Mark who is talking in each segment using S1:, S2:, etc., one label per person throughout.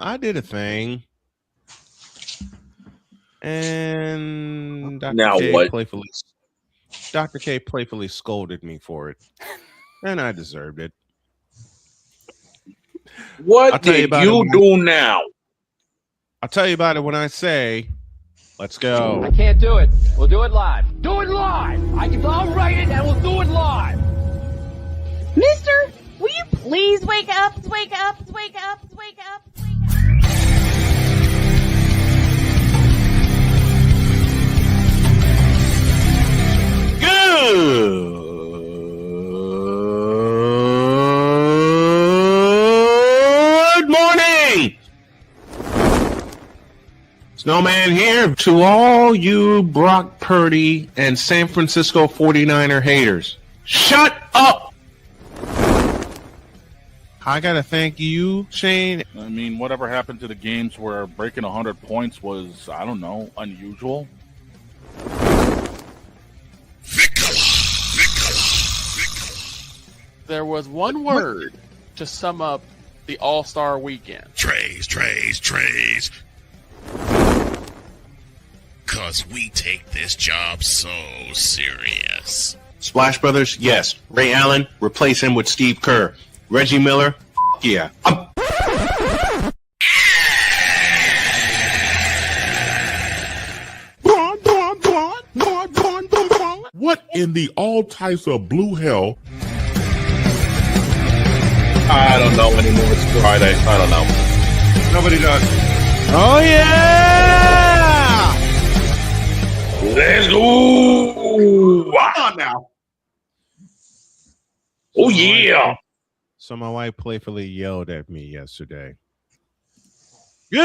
S1: I did a thing, and
S2: Now what?
S1: Dr. K playfully scolded me for it, and I deserved it.
S2: What did you do now?
S1: I'll tell you about it when I say, let's go.
S3: I can't do it. We'll do it live. Do it live! I'll write it and we'll do it live!
S4: Mister, will you please wake up, wake up, wake up, wake up, wake up?
S1: Good morning! Snowman here to all you Brock Purdy and San Francisco 49er haters. Shut up! I gotta thank you, Shane.
S5: I mean, whatever happened to the games where breaking 100 points was, I don't know, unusual?
S6: There was one word to sum up the All-Star weekend.
S7: Trays. Cause we take this job so serious.
S1: Splash Brothers, yes. Ray Allen, replace him with Steve Kerr. Reggie Miller, yeah.
S8: What in the all types of blue hell?
S2: I don't know anymore. It's Friday. I don't know.
S1: Nobody does. Oh, yeah!
S2: Let's go!
S1: Come on now.
S2: Oh, yeah!
S1: So my wife playfully yelled at me yesterday. Good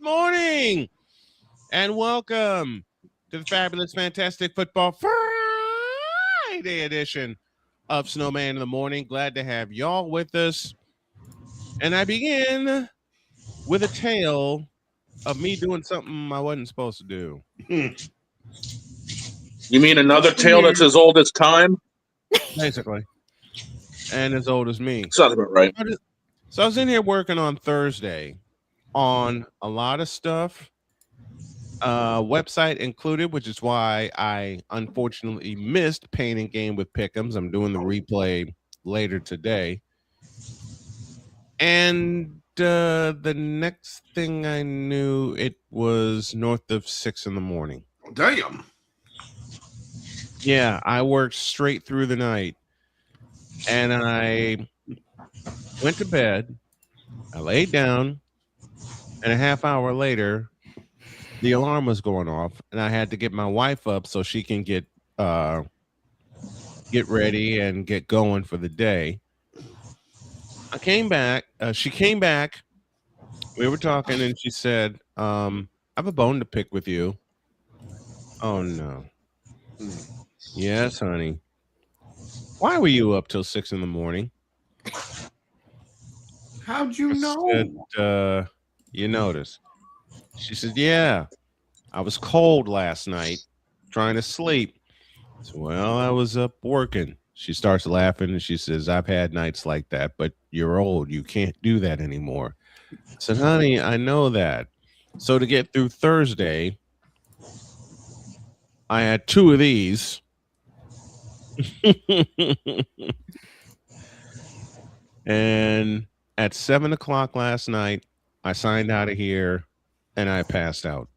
S1: morning and welcome to the fabulous, fantastic football Friday edition of Snowman in the Morning. Glad to have y'all with us. And I begin with a tale of me doing something I wasn't supposed to do.
S2: You mean another tale that's as old as time?
S1: Basically. And as old as me.
S2: Sounds about right.
S1: So I was in here working on Thursday on a lot of stuff, website included, which is why I unfortunately missed Pain and Game with Pick'ems. I'm doing the replay later today. And the next thing I knew, it was north of 6 a.m.
S8: Damn.
S1: Yeah, I worked straight through the night. And I went to bed. I laid down. And a half hour later, the alarm was going off. And I had to get my wife up so she can get ready and get going for the day. I came back. She came back. We were talking, and she said, I have a bone to pick with you. Oh, no. Yes, honey. Why were you up till 6 a.m?
S8: How'd you know?
S1: Said, you noticed. She said, yeah. I was cold last night, trying to sleep. I said, well, I was up working. She starts laughing, and she says, I've had nights like that, but you're old. You can't do that anymore. I said, honey, I know that. So to get through Thursday, I had 2 of these. And at 7 o'clock last night, I signed out of here and I passed out.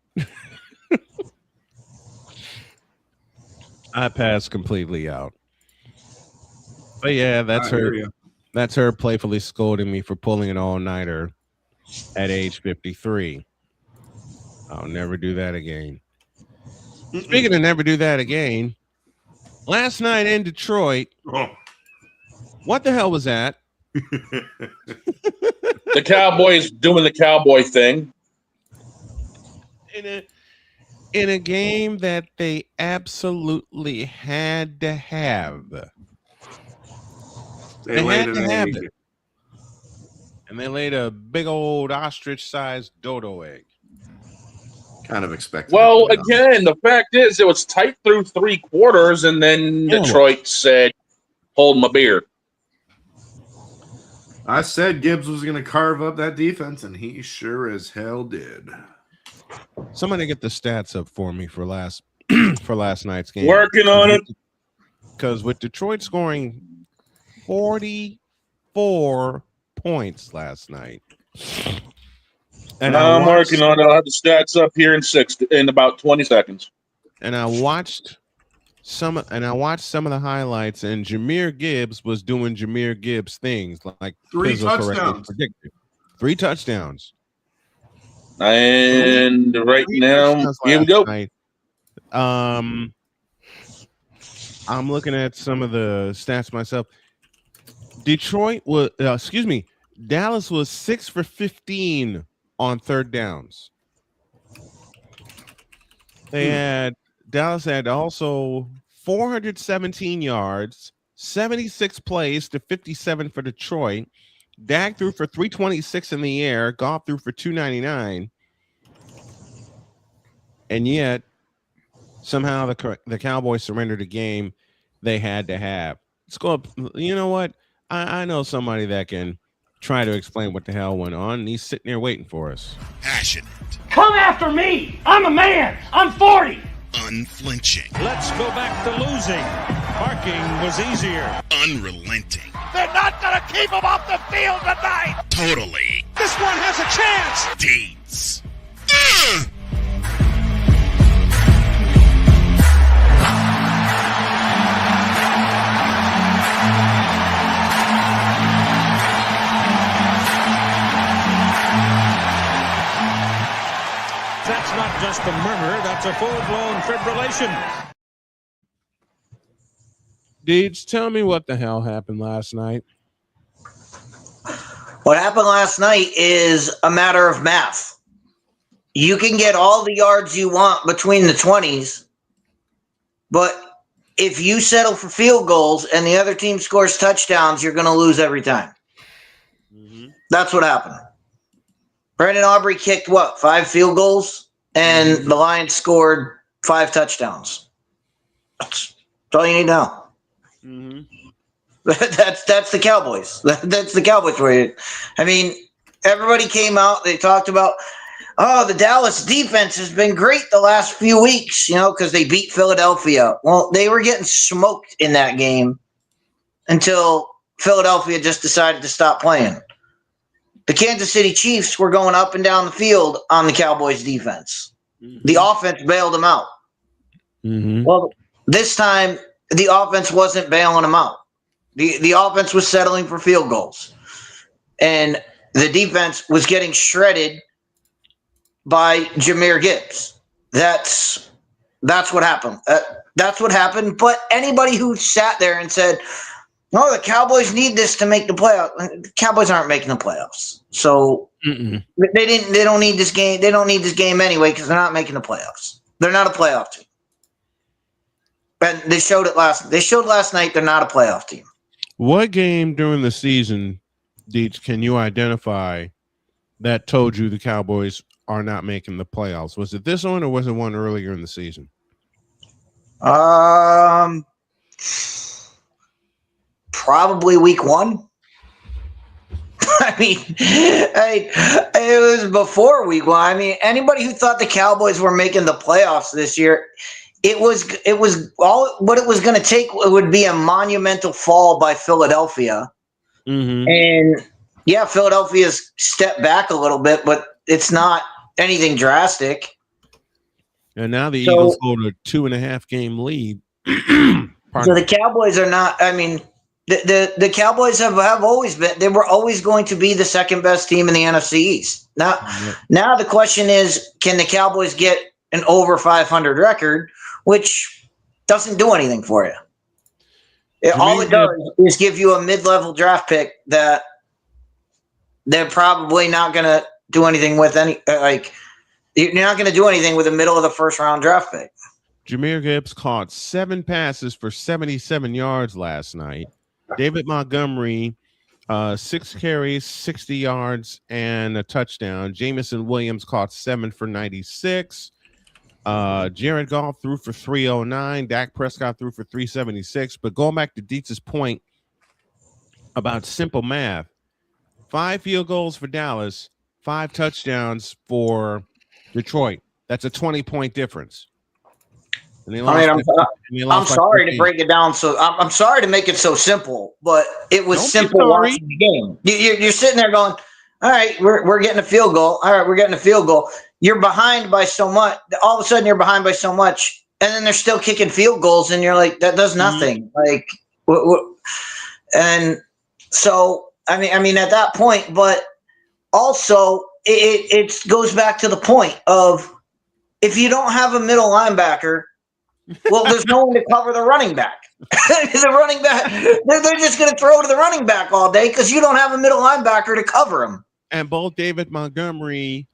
S1: I passed completely out. But yeah, that's her. That's her playfully scolding me for pulling an all-nighter at age 53. I'll never do that again. Speaking of never do that again, last night in Detroit, what the hell was that?
S2: The Cowboys doing the cowboy thing.
S1: In a game that they absolutely had to have. They had to have it. And they laid a big old ostrich-sized dodo egg.
S9: Kind of expected.
S2: Well, again, the fact is it was tight through 3 quarters, and then Detroit said, "Hold my beer."
S9: I said Gibbs was going to carve up that defense, and he sure as hell did.
S1: Somebody get the stats up for me for last night's game.
S2: Working on it.
S1: Because with Detroit scoring 44 points last night. And
S2: I'm working on it. I'll have the stats up here in about 20 seconds.
S1: And I watched some of the highlights, and Jahmyr Gibbs was doing Jahmyr Gibbs things, like
S9: 3 touchdowns.
S1: 3 touchdowns.
S2: And right now, here we go.
S1: Night. I'm looking at some of the stats myself. Dallas was 6 for 15 on third downs. Dallas had also 417 yards, 76 plays to 57 for Detroit. Dak threw for 326 in the air. Goff threw for 299. And yet, somehow the Cowboys surrendered a game they had to have. Let's go up. You know what? I know somebody that can try to explain what the hell went on, and he's sitting there waiting for us.
S7: Passionate.
S3: Come after me! I'm a man! I'm 40!
S7: Unflinching.
S10: Let's go back to losing. Parking was easier.
S7: Unrelenting.
S3: They're not gonna keep him off the field tonight!
S7: Totally.
S3: This one has a chance!
S7: Deeds.
S10: That's not just a murmur, that's a full-blown fibrillation.
S1: Deeds, tell me what the hell happened last night.
S11: What happened last night is a matter of math. You can get all the yards you want between the 20s, but if you settle for field goals and the other team scores touchdowns, you're going to lose every time. Mm-hmm. That's what happened. Brandon Aubrey kicked 5 field goals, and the Lions scored 5 touchdowns. That's all you need to know. Mm-hmm. That's the Cowboys. That's the Cowboys for you. I mean, everybody came out. They talked about, the Dallas defense has been great the last few weeks, because they beat Philadelphia. Well, they were getting smoked in that game until Philadelphia just decided to stop playing. The Kansas City Chiefs were going up and down the field on the Cowboys defense. Mm-hmm. The offense bailed them out. Mm-hmm. Well, this time the offense wasn't bailing them out. The offense was settling for field goals. And the defense was getting shredded by Jahmyr Gibbs. That's what happened. That's what happened. But anybody who sat there and said, "No, the Cowboys need this to make the playoffs," the Cowboys aren't making the playoffs. So they don't need this game. They don't need this game anyway because they're not making the playoffs. They're not a playoff team. And they showed it last night. They're not a playoff team.
S1: What game during the season, Deech, can you identify that told you the Cowboys are not making the playoffs? Was it this one or was it one earlier in the season?
S11: Probably week 1. I mean, it was before week 1. I mean, anybody who thought the Cowboys were making the playoffs this year, it was all what it was going to take would be a monumental fall by Philadelphia. Mm-hmm. And yeah, Philadelphia's stepped back a little bit, but it's not anything drastic.
S1: And now the Eagles hold a 2.5 game lead.
S11: So the Cowboys are not, I mean, the Cowboys have always been, they were always going to be the second best team in the NFC East. Now the question is, can the Cowboys get an over 500 record, which doesn't do anything for you? All it does is give you a mid-level draft pick that they're probably not going to do anything with you're not going to do anything with a middle of the first round draft pick.
S1: Jahmyr Gibbs caught 7 passes for 77 yards last night. David Montgomery, 6 carries, 60 yards, and a touchdown. Jamison Williams caught 7 for 96. Jared Goff threw for 309. Dak Prescott threw for 376. But going back to Dietz's point about simple math, 5 field goals for Dallas, 5 touchdowns for Detroit. That's a 20-point difference. And they lost
S11: I'm sorry to break it down. So I'm sorry to make it so simple, but it was simple watching the game. You're sitting there going, all right, we're getting a field goal. All right, we're getting a field goal. You're behind by so much. All of a sudden, you're behind by so much, and then they're still kicking field goals, and you're like, that does nothing. Like, and so I mean, at that point, but also it goes back to the point of if you don't have a middle linebacker, well, there's no one to cover the running back. The running back, they're just going to throw to the running back all day because you don't have a middle linebacker to cover him.
S1: And both David Montgomery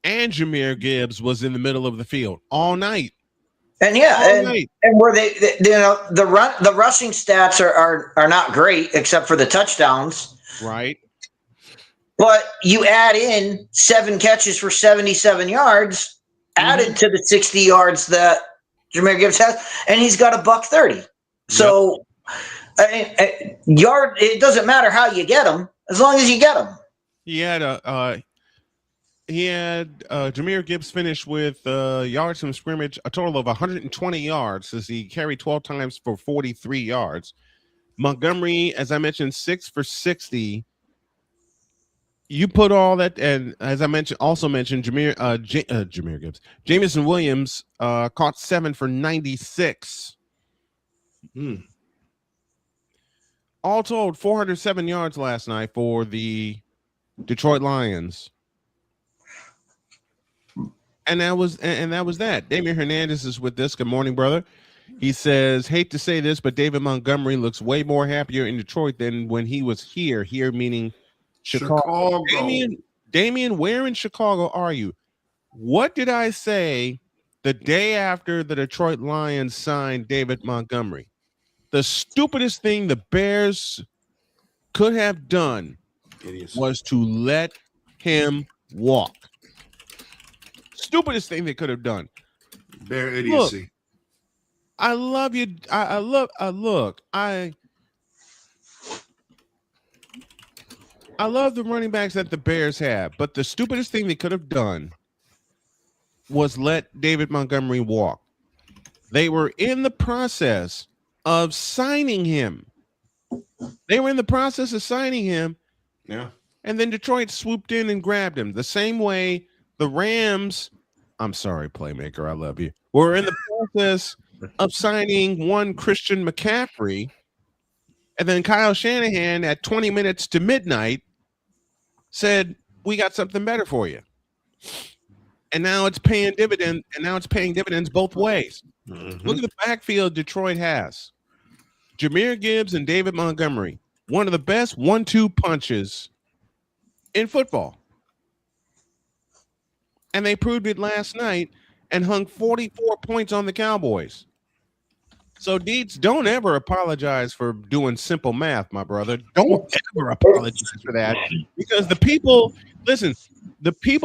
S1: and Jahmyr Gibbs was in the middle of the field all night.
S11: And and where they the rushing stats are not great except for the touchdowns.
S1: Right.
S11: But you add in 7 catches for 77 yards added to the 60 yards that Jahmyr Gibbs has, and he's got $130. So it doesn't matter how you get him as long as you get him.
S1: He had Jahmyr Gibbs finish with yards from scrimmage, a total of 120 yards as he carried 12 times for 43 yards. Montgomery, as I mentioned, 6 for 60. You put all that, and as I mentioned, Jahmyr Gibbs, Jameson Williams caught 7 for 96. All told, 407 yards last night for the Detroit Lions. And that was that. Damian Hernandez is with this. Good morning, brother. He says, hate to say this, but David Montgomery looks way more happier in Detroit than when he was here. Here meaning Chicago. Damian, where in Chicago are you? What did I say the day after the Detroit Lions signed David Montgomery? The stupidest thing the Bears could have done was to let him walk. Stupidest thing they could have done.
S9: Bear idiocy.
S1: Look, I love you. I love the running backs that the Bears have, but the stupidest thing they could have done was let David Montgomery walk. They were in the process of signing him.
S9: Yeah.
S1: And then Detroit swooped in and grabbed him. The same way the Rams, I'm sorry, playmaker, I love you, were in the process of signing one Christian McCaffrey. And then Kyle Shanahan at 20 minutes to midnight said, we got something better for you. And now it's paying dividends both ways. Look at the backfield Detroit has. Jahmyr Gibbs and David Montgomery, one of the best 1-2 punches in football. And they proved it last night and hung 44 points on the Cowboys. So, Deets, don't ever apologize for doing simple math, my brother. Don't ever apologize for that. Because the people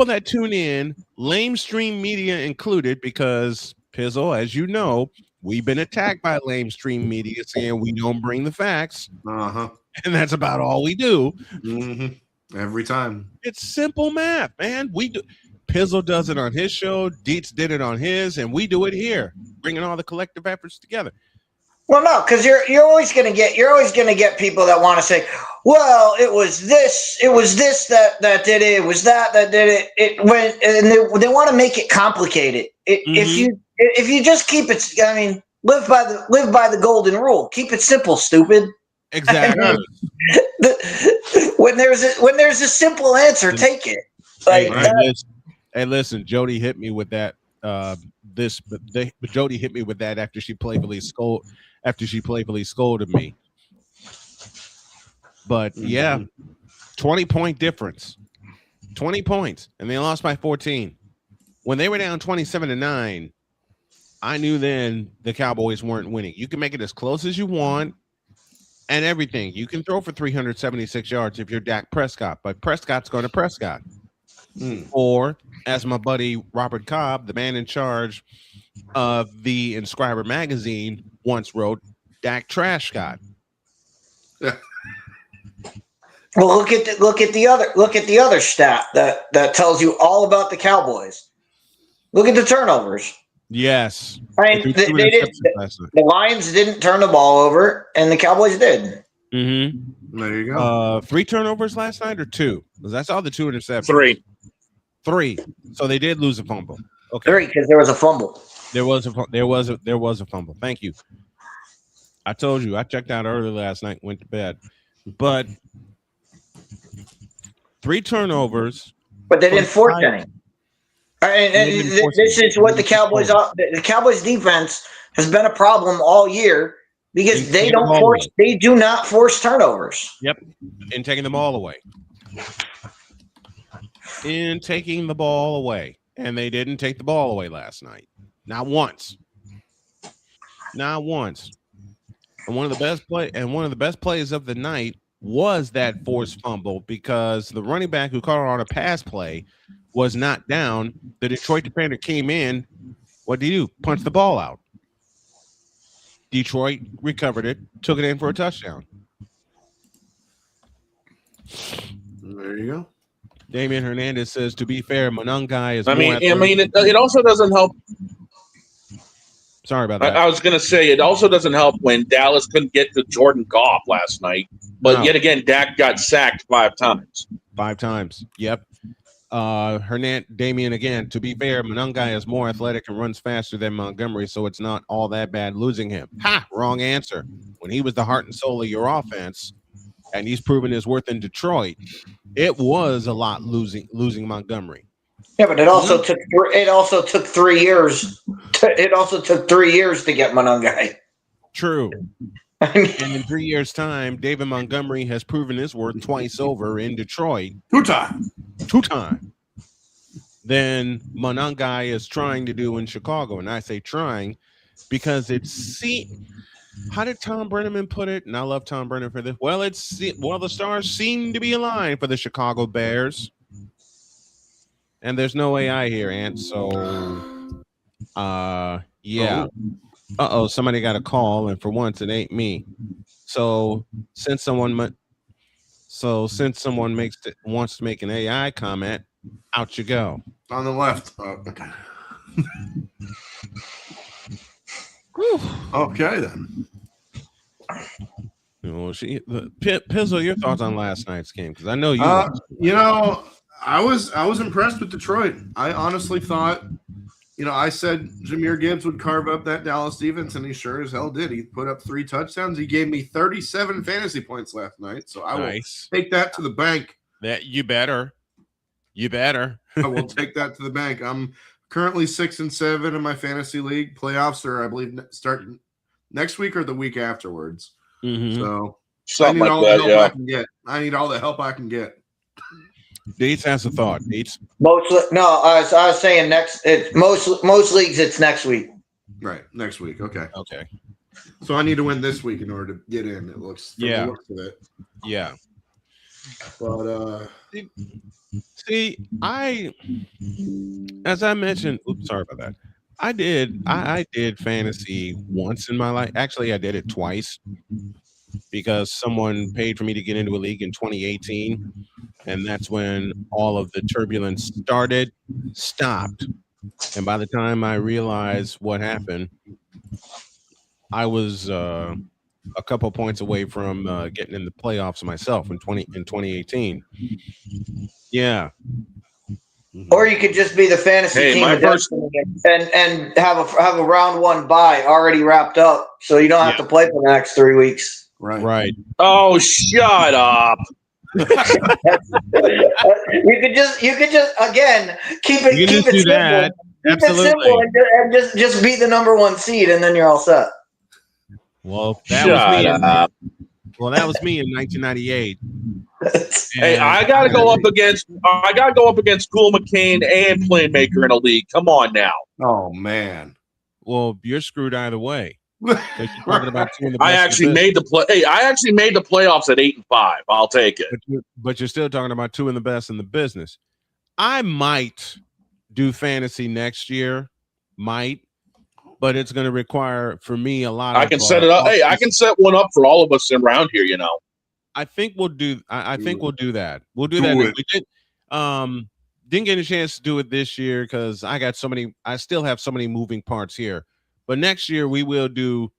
S1: that tune in, lamestream media included, because, Pizzle, as you know, we've been attacked by lamestream media saying we don't bring the facts. And that's about all we do.
S9: Every time.
S1: It's simple math, man. We do. Pizzle does it on his show. Deets did it on his, and we do it here, bringing all the collective efforts together.
S11: Well, no, because you're always going to get people that want to say, well, it was this that did it. It was that did it. It went, and they want to make it complicated. If you just keep it, I mean, live by the golden rule. Keep it simple, stupid.
S1: Exactly.
S11: When there's a simple answer, take it. Like,
S1: hey, listen, Jody hit me with that. Jody hit me with that after she playfully scolded me. But yeah, 20-point difference. 20 points, and they lost by 14. When they were down 27-9, I knew then the Cowboys weren't winning. You can make it as close as you want and everything. You can throw for 376 yards if you're Dak Prescott, but Prescott's going to Prescott. Or, as my buddy Robert Cobb, the man in charge of the Inscriber magazine, once wrote, Dak Trash Scott.
S11: Well, look at the other stat that tells you all about the Cowboys. Look at the turnovers.
S1: Yes.
S11: I mean, they didn't. The Lions didn't turn the ball over, and the Cowboys did.
S1: Mm-hmm.
S9: There you go.
S1: 3 turnovers last night or 2? Because I saw the 2 interceptions. 3. So they did lose a fumble. Okay.
S11: 3 because there was a fumble.
S1: There was a fumble. Thank you. I told you I checked out early last night, went to bed, but 3 turnovers.
S11: But they didn't force any. This is what the Cowboys are. The Cowboys defense has been a problem all year because they do not force turnovers.
S1: Yep. And taking the ball away. And they didn't take the ball away last night. Not once. And one of the best plays of the night was that forced fumble because the running back who caught it on a pass play was not down. The Detroit defender came in. What did he do? Punch the ball out. Detroit recovered it, took it in for a touchdown.
S9: There you go.
S1: Damian Hernandez says, to be fair, Monangai is
S2: it also doesn't help.
S1: Sorry about that.
S2: I was going to say it also doesn't help when Dallas couldn't get to Jordan Goff last night. But yet again, Dak got sacked 5 times.
S1: 5 times. Yep. Damian again, to be fair, Monangai is more athletic and runs faster than Montgomery, so it's not all that bad losing him. Wrong answer. When he was the heart and soul of your offense, and he's proven his worth in Detroit, it was a lot losing Montgomery.
S11: Yeah, but it also took 3 years. It also took 3 years to get Monangai.
S1: True. And in 3 years' time, David Montgomery has proven his worth twice over in Detroit.
S9: 2 times.
S1: 2 times. Then Monangai is trying to do in Chicago. And I say trying because how did Tom Brenneman put it? And I love Tom Brennan for this. Well, the stars seem to be aligned for the Chicago Bears. And there's no AI here, Ant. So, yeah. Somebody got a call, and for once, it ain't me. So, since someone wants to make an AI comment, out you go.
S9: On the left. Okay. Okay, then.
S1: Pizzle, your thoughts on last night's game? Because I know you.
S9: I was impressed with Detroit. I honestly thought, I said Jahmyr Gibbs would carve up that Dallas defense, and he sure as hell did. He put up 3 touchdowns. He gave me 37 fantasy points last night, so I will take that to the bank.
S1: That you better.
S9: I will take that to the bank. I'm currently 6-7 in my fantasy league. Playoffs are, I believe, starting next week or the week afterwards.
S1: Mm-hmm.
S9: So I need all the help I can get. I need all the help I can get.
S1: Deets has a thought. Deets.
S11: I was saying most leagues it's next week.
S9: Right, next week. Okay.
S1: So
S9: I need to win this week in order to get in. It looks.
S1: Yeah.
S9: The looks of it.
S1: Yeah.
S9: But
S1: as I mentioned, sorry about that. I did fantasy once in my life. Actually, I did it twice because someone paid for me to get into a league in 2018, and that's when all of the turbulence stopped. And by the time I realized what happened, I was a couple points away from getting in the playoffs myself in 2018. Yeah.
S11: Or you could just be the fantasy team and have a round 1 bye already wrapped up, so you don't have to play for the next 3 weeks.
S1: Right.
S2: Oh, shut up!
S11: You could just again keep it simple.
S1: That.
S11: Keep it simple and just be the number 1 seed, and then you're all set.
S1: Well, that was me in 1998.
S2: Hey, I gotta go up against Cool McCain and Playmaker in a league. Come on now.
S9: Oh man.
S1: Well, you're screwed either way. Talking about
S2: I actually made the playoffs at 8-5. I'll take it.
S1: But you're still talking about 2 in the best in the business. I might do fantasy next year, but it's going to require for me a lot of.
S2: I can set it up. Hey, I can set one up for all of us around here.
S1: I think we'll do. I think we'll do that. We'll do
S9: Do
S1: that.
S9: it.
S1: We didn't get a chance to do it this year because I got so many. I still have so many moving parts here. But next year we will do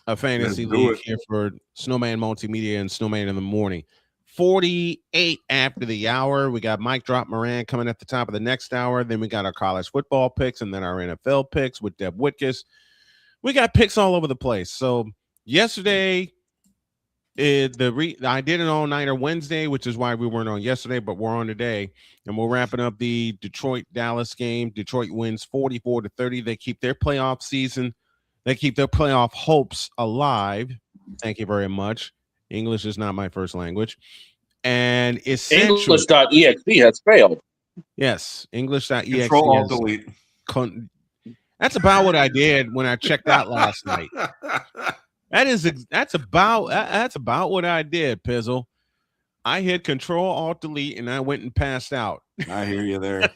S1: a fantasy league here for Snowman Multimedia and Snowman in the Morning. 48 after the hour. We got Mike Drop Moran coming at the top of the next hour. Then we got our college football picks and then our NFL picks with Deb Whitkus. We got picks all over the place. So yesterday, I did an all-nighter Wednesday, which is why we weren't on yesterday, but we're on today. And we're wrapping up the Detroit-Dallas game. Detroit wins 44-30. They keep their playoff season. They keep their playoff hopes alive. Thank you very much. English is not my first language. And essentially,
S2: English.exe has failed.
S1: Yes, English.exe.
S9: Control-Alt-Delete.
S1: That's about what I did when I checked out last night. That's about what I did, Pizzle. I hit Control-Alt-Delete and I went and passed out.
S9: I hear you there.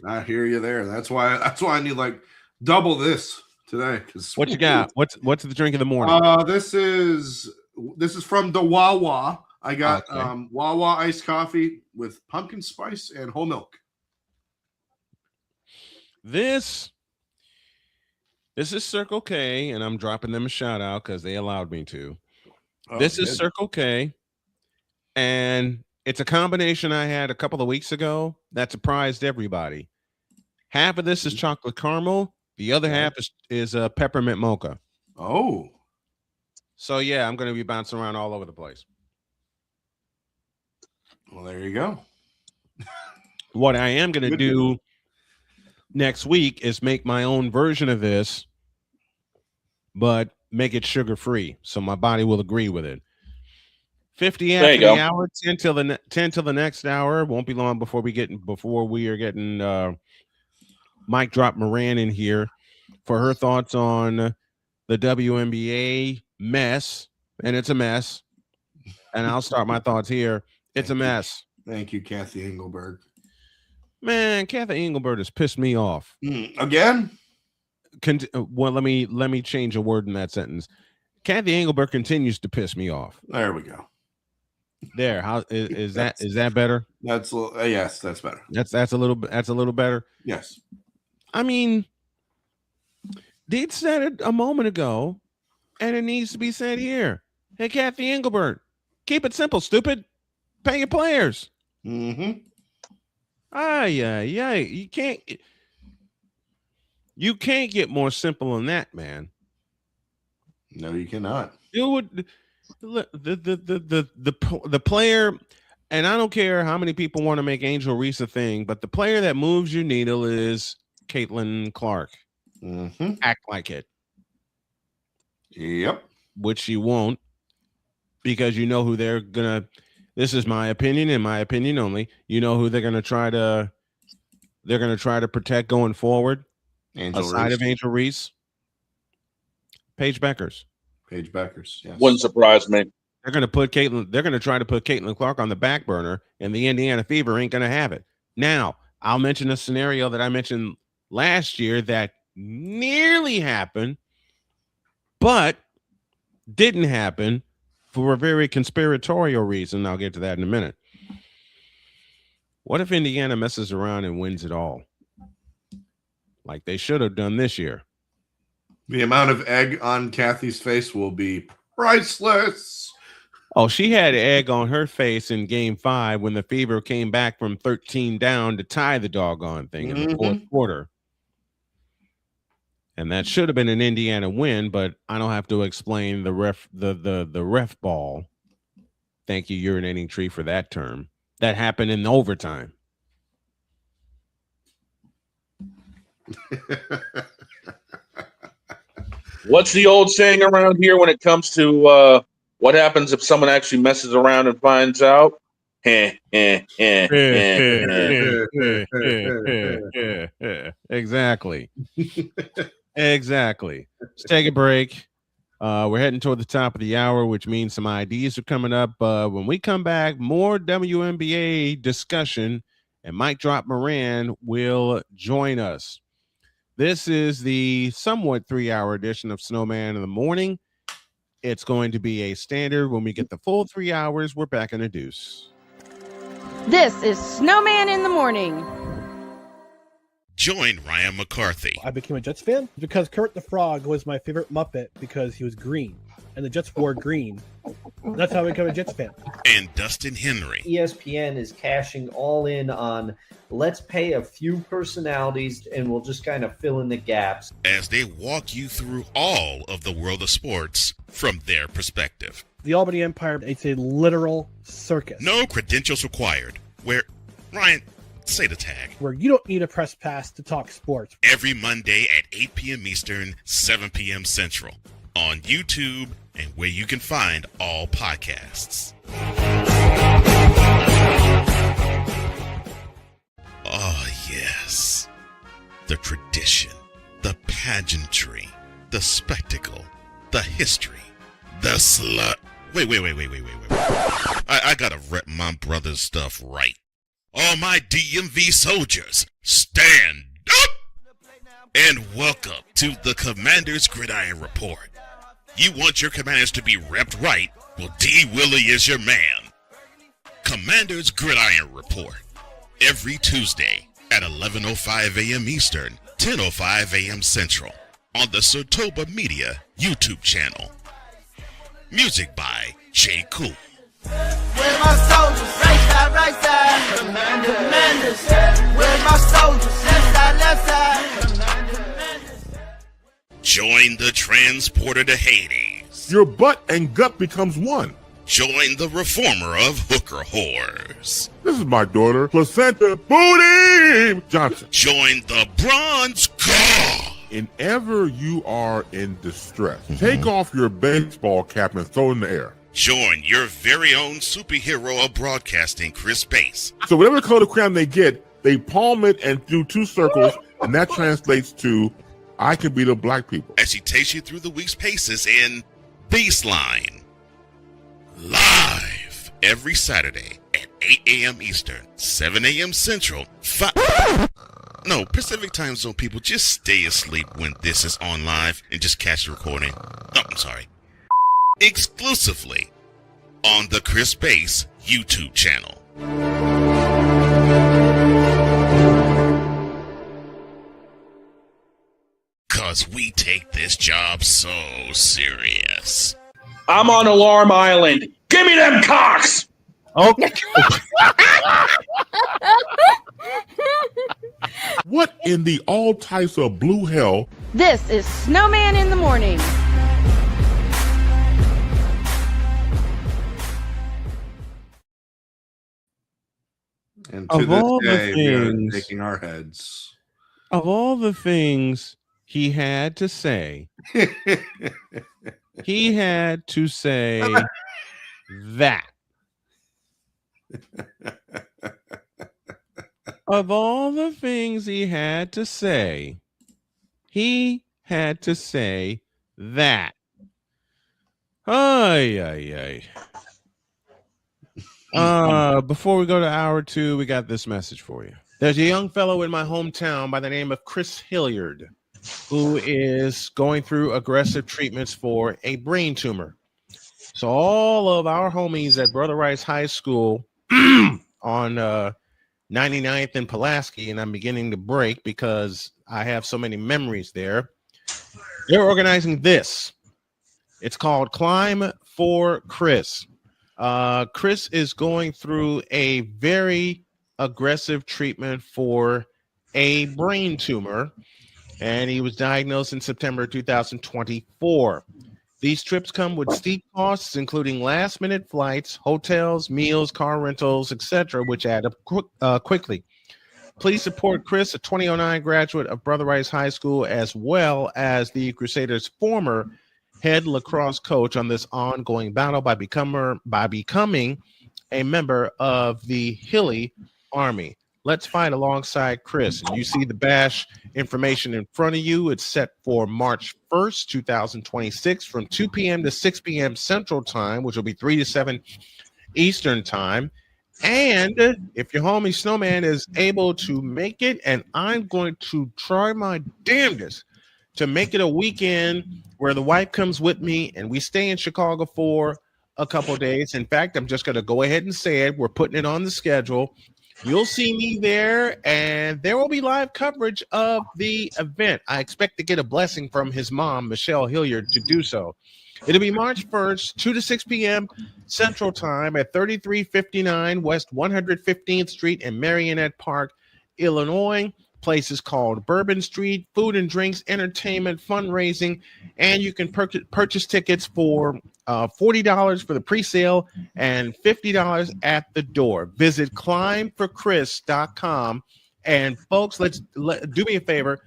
S9: I hear you there. That's why I need like double this today.
S1: What you got? What's the drink of the morning?
S9: This is from the Wawa. I got Wawa iced coffee with pumpkin spice and whole milk.
S1: This is Circle K, and I'm dropping them a shout out because they allowed me to. This is Circle K, and it's a combination I had a couple of weeks ago that surprised everybody. Half of this is chocolate caramel. The other half is peppermint mocha.
S9: Oh.
S1: So, yeah, I'm going to be bouncing around all over the place.
S9: Well, there you go.
S1: What I am going to do next week is make my own version of this, but make it sugar-free, so my body will agree with it. 50 after the hour, 10 till the next hour. Won't be long before we are getting Mike Drop Moran in here for her thoughts on the WNBA mess, and it's a mess. And I'll start my thoughts here. It's a mess.
S9: Thank you, Kathy Engelberg.
S1: Man, Kathy Engelberg has pissed me off
S9: again.
S1: Well, let me change a word in that sentence. Kathy Engelberg continues to piss me off.
S9: There we go.
S1: There, how is that? Is that better?
S9: That's yes, that's better.
S1: That's a little better.
S9: Yes.
S1: I mean, Deed said it a moment ago, and it needs to be said here. Hey, Kathy Engelberg, keep it simple, stupid. Pay your players.
S9: Mm-hmm.
S1: Yeah. You can't get more simple than that, man.
S9: No, you cannot.
S1: You would the player, and I don't care how many people want to make Angel Reese a thing, but the player that moves your needle is Caitlin Clark.
S9: Mm-hmm.
S1: Act like it.
S9: Yep.
S1: Which she won't, because you know who they're gonna. This is my opinion and my opinion only. You know who they're gonna try to protect going forward. Aside of Angel Reese, Paige Beckers.
S9: Yes.
S2: Wouldn't surprise me.
S1: They're going to try to put Caitlin Clark on the back burner, and the Indiana Fever ain't going to have it. Now, I'll mention a scenario that I mentioned last year that nearly happened, but didn't happen for a very conspiratorial reason. I'll get to that in a minute. What if Indiana messes around and wins it all? Like they should have done this year.
S9: The amount of egg on Kathy's face will be priceless.
S1: Oh, she had egg on her face in Game 5 when the Fever came back from 13 down to tie the doggone thing in the fourth quarter. And that should have been an Indiana win, but I don't have to explain the ref ball. Thank you, urinating tree, for that term. That happened in overtime.
S2: What's the old saying around here when it comes to what happens if someone actually messes around and finds out?
S1: Exactly. Exactly. Let's take a break. We're heading toward the top of the hour, which means some IDs are coming up. When we come back, more WNBA discussion, and Mike Drop Moran will join us. This is the somewhat 3-hour edition of Snowman in the Morning. It's going to be a standard. When we get the full 3 hours, we're back in a deuce.
S4: This is Snowman in the Morning.
S7: Join Ryan McCarthy.
S12: I became a Jets fan because Kermit the Frog was my favorite Muppet because he was green, and the Jets wore green. That's how I became a Jets fan.
S7: And Dustin Henry.
S13: ESPN is cashing all in on let's pay a few personalities and we'll just kind of fill in the gaps.
S7: As they walk you through all of the world of sports from their perspective.
S12: The Albany Empire, it's a literal circus.
S7: No credentials required. Where, Ryan, say the tag.
S12: Where you don't need a press pass to talk sports.
S7: Every Monday at 8 p.m. Eastern, 7 p.m. Central. On YouTube and where you can find all podcasts. Oh, yes. The tradition, the pageantry, the spectacle, the history, the slut. Wait. I gotta rep my brother's stuff right. All my DMV soldiers, stand up! And welcome to the Commander's Gridiron Report. You want your commanders to be repped right? Well, D. Willie is your man. Commander's Gridiron Report. Every Tuesday at 11:05 a.m. Eastern, 10:05 a.m. Central. On the Sotoba Media YouTube channel. Music by J. Cool.
S14: Where's my soldiers? Right side. Commanders. Where's my soldiers? Left side.
S7: Join the transporter to Hades.
S8: Your butt and gut becomes one.
S7: Join the reformer of hooker whores.
S8: This is my daughter, Placenta Booty Johnson.
S7: Join the bronze god.
S8: Whenever you are in distress, take off your baseball cap and throw it in the air.
S7: Join your very own superhero of broadcasting, Chris Bass.
S8: So whatever color crayon they get, they palm it and do 2 circles, and that translates to, I can be the black people.
S7: As he takes you through the week's paces in Baseline. Live every Saturday at 8 a.m. Eastern, 7 a.m. Central, Pacific Time Zone people, just stay asleep when this is on live and just catch the recording. Oh, I'm sorry. Exclusively on the Chris Bass YouTube channel. Cause we take this job so serious.
S2: I'm on Alarm Island. Give me them cocks!
S1: Okay.
S8: What in the all types of blue hell?
S4: This is Snowman in the Morning.
S9: And to this day, we are shaking our heads.
S1: Of all the things he had to say, he had to say that. Of all the things he had to say, he had to say that. Ay. Before we go to hour 2, we got this message for you. There's a young fellow in my hometown by the name of Chris Hilliard who is going through aggressive treatments for a brain tumor. So all of our homies at Brother Rice High School on 99th and Pulaski, and I'm beginning to break because I have so many memories there. They're organizing this. It's called Climb for Chris. Chris is going through a very aggressive treatment for a brain tumor, and he was diagnosed in September 2024. These trips come with steep costs, including last-minute flights, hotels, meals, car rentals, etc., which add up quickly. Please support Chris, a 2009 graduate of Brother Rice High School, as well as the Crusaders' former head lacrosse coach on this ongoing battle by becoming a member of the Hilly Army. Let's fight alongside Chris. And you see the bash information in front of you. It's set for March 1st, 2026 from 2 p.m. to 6 p.m. Central Time, which will be 3 to 7 Eastern Time. And if your homie Snowman is able to make it, and I'm going to try my damnedest to make it a weekend where the wife comes with me and we stay in Chicago for a couple days. In fact, I'm just going to go ahead and say it. We're putting it on the schedule. You'll see me there, and there will be live coverage of the event. I expect to get a blessing from his mom, Michelle Hilliard, to do so. It'll be March 1st, 2 to 6 p.m. Central Time at 3359 West 115th Street in Marionette Park, Illinois. Place is called Bourbon Street. Food and drinks, entertainment, fundraising, and you can purchase tickets for $40 for the pre-sale and $50 at the door. Visit climbforchris.com. And folks, do me a favor.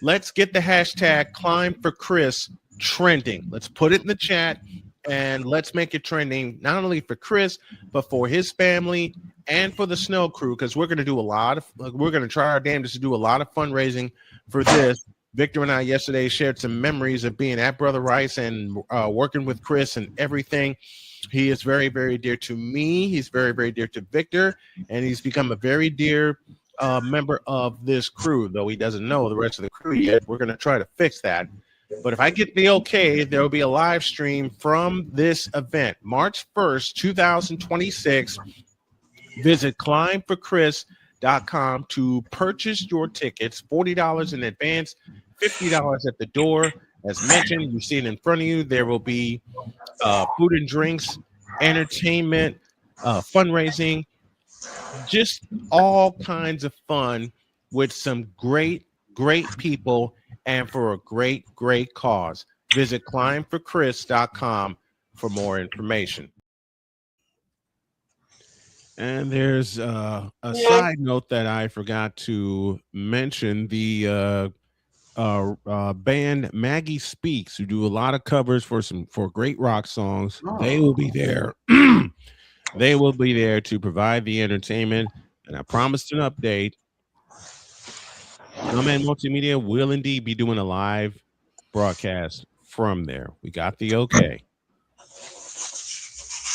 S1: Let's get the hashtag #ClimbForChris trending. Let's put it in the chat and let's make it trending, not only for Chris, but for his family and for the Snow Crew, because we're going to try our damnedest to do a lot of fundraising for this. Victor and I yesterday shared some memories of being at Brother Rice and working with Chris and everything. He is very, very dear to me. He's very, very dear to Victor, and he's become a very dear member of this crew, though he doesn't know the rest of the crew yet. We're going to try to fix that. But if I get the okay, there will be a live stream from this event, March 1st, 2026. Visit climbforchris.com to purchase your tickets, $40 in advance, $50 at the door. As mentioned, you see it in front of you. There will be food and drinks, entertainment, fundraising, just all kinds of fun with some great people and for a great cause. Visit climbforchris.com for more information. And there's a side note that I forgot to mention. The band Maggie Speaks, who do a lot of covers for great rock songs, they will be there. They will be there to provide the entertainment, and I promised an update. Snowman Multimedia will indeed be doing a live broadcast from there. We got the okay.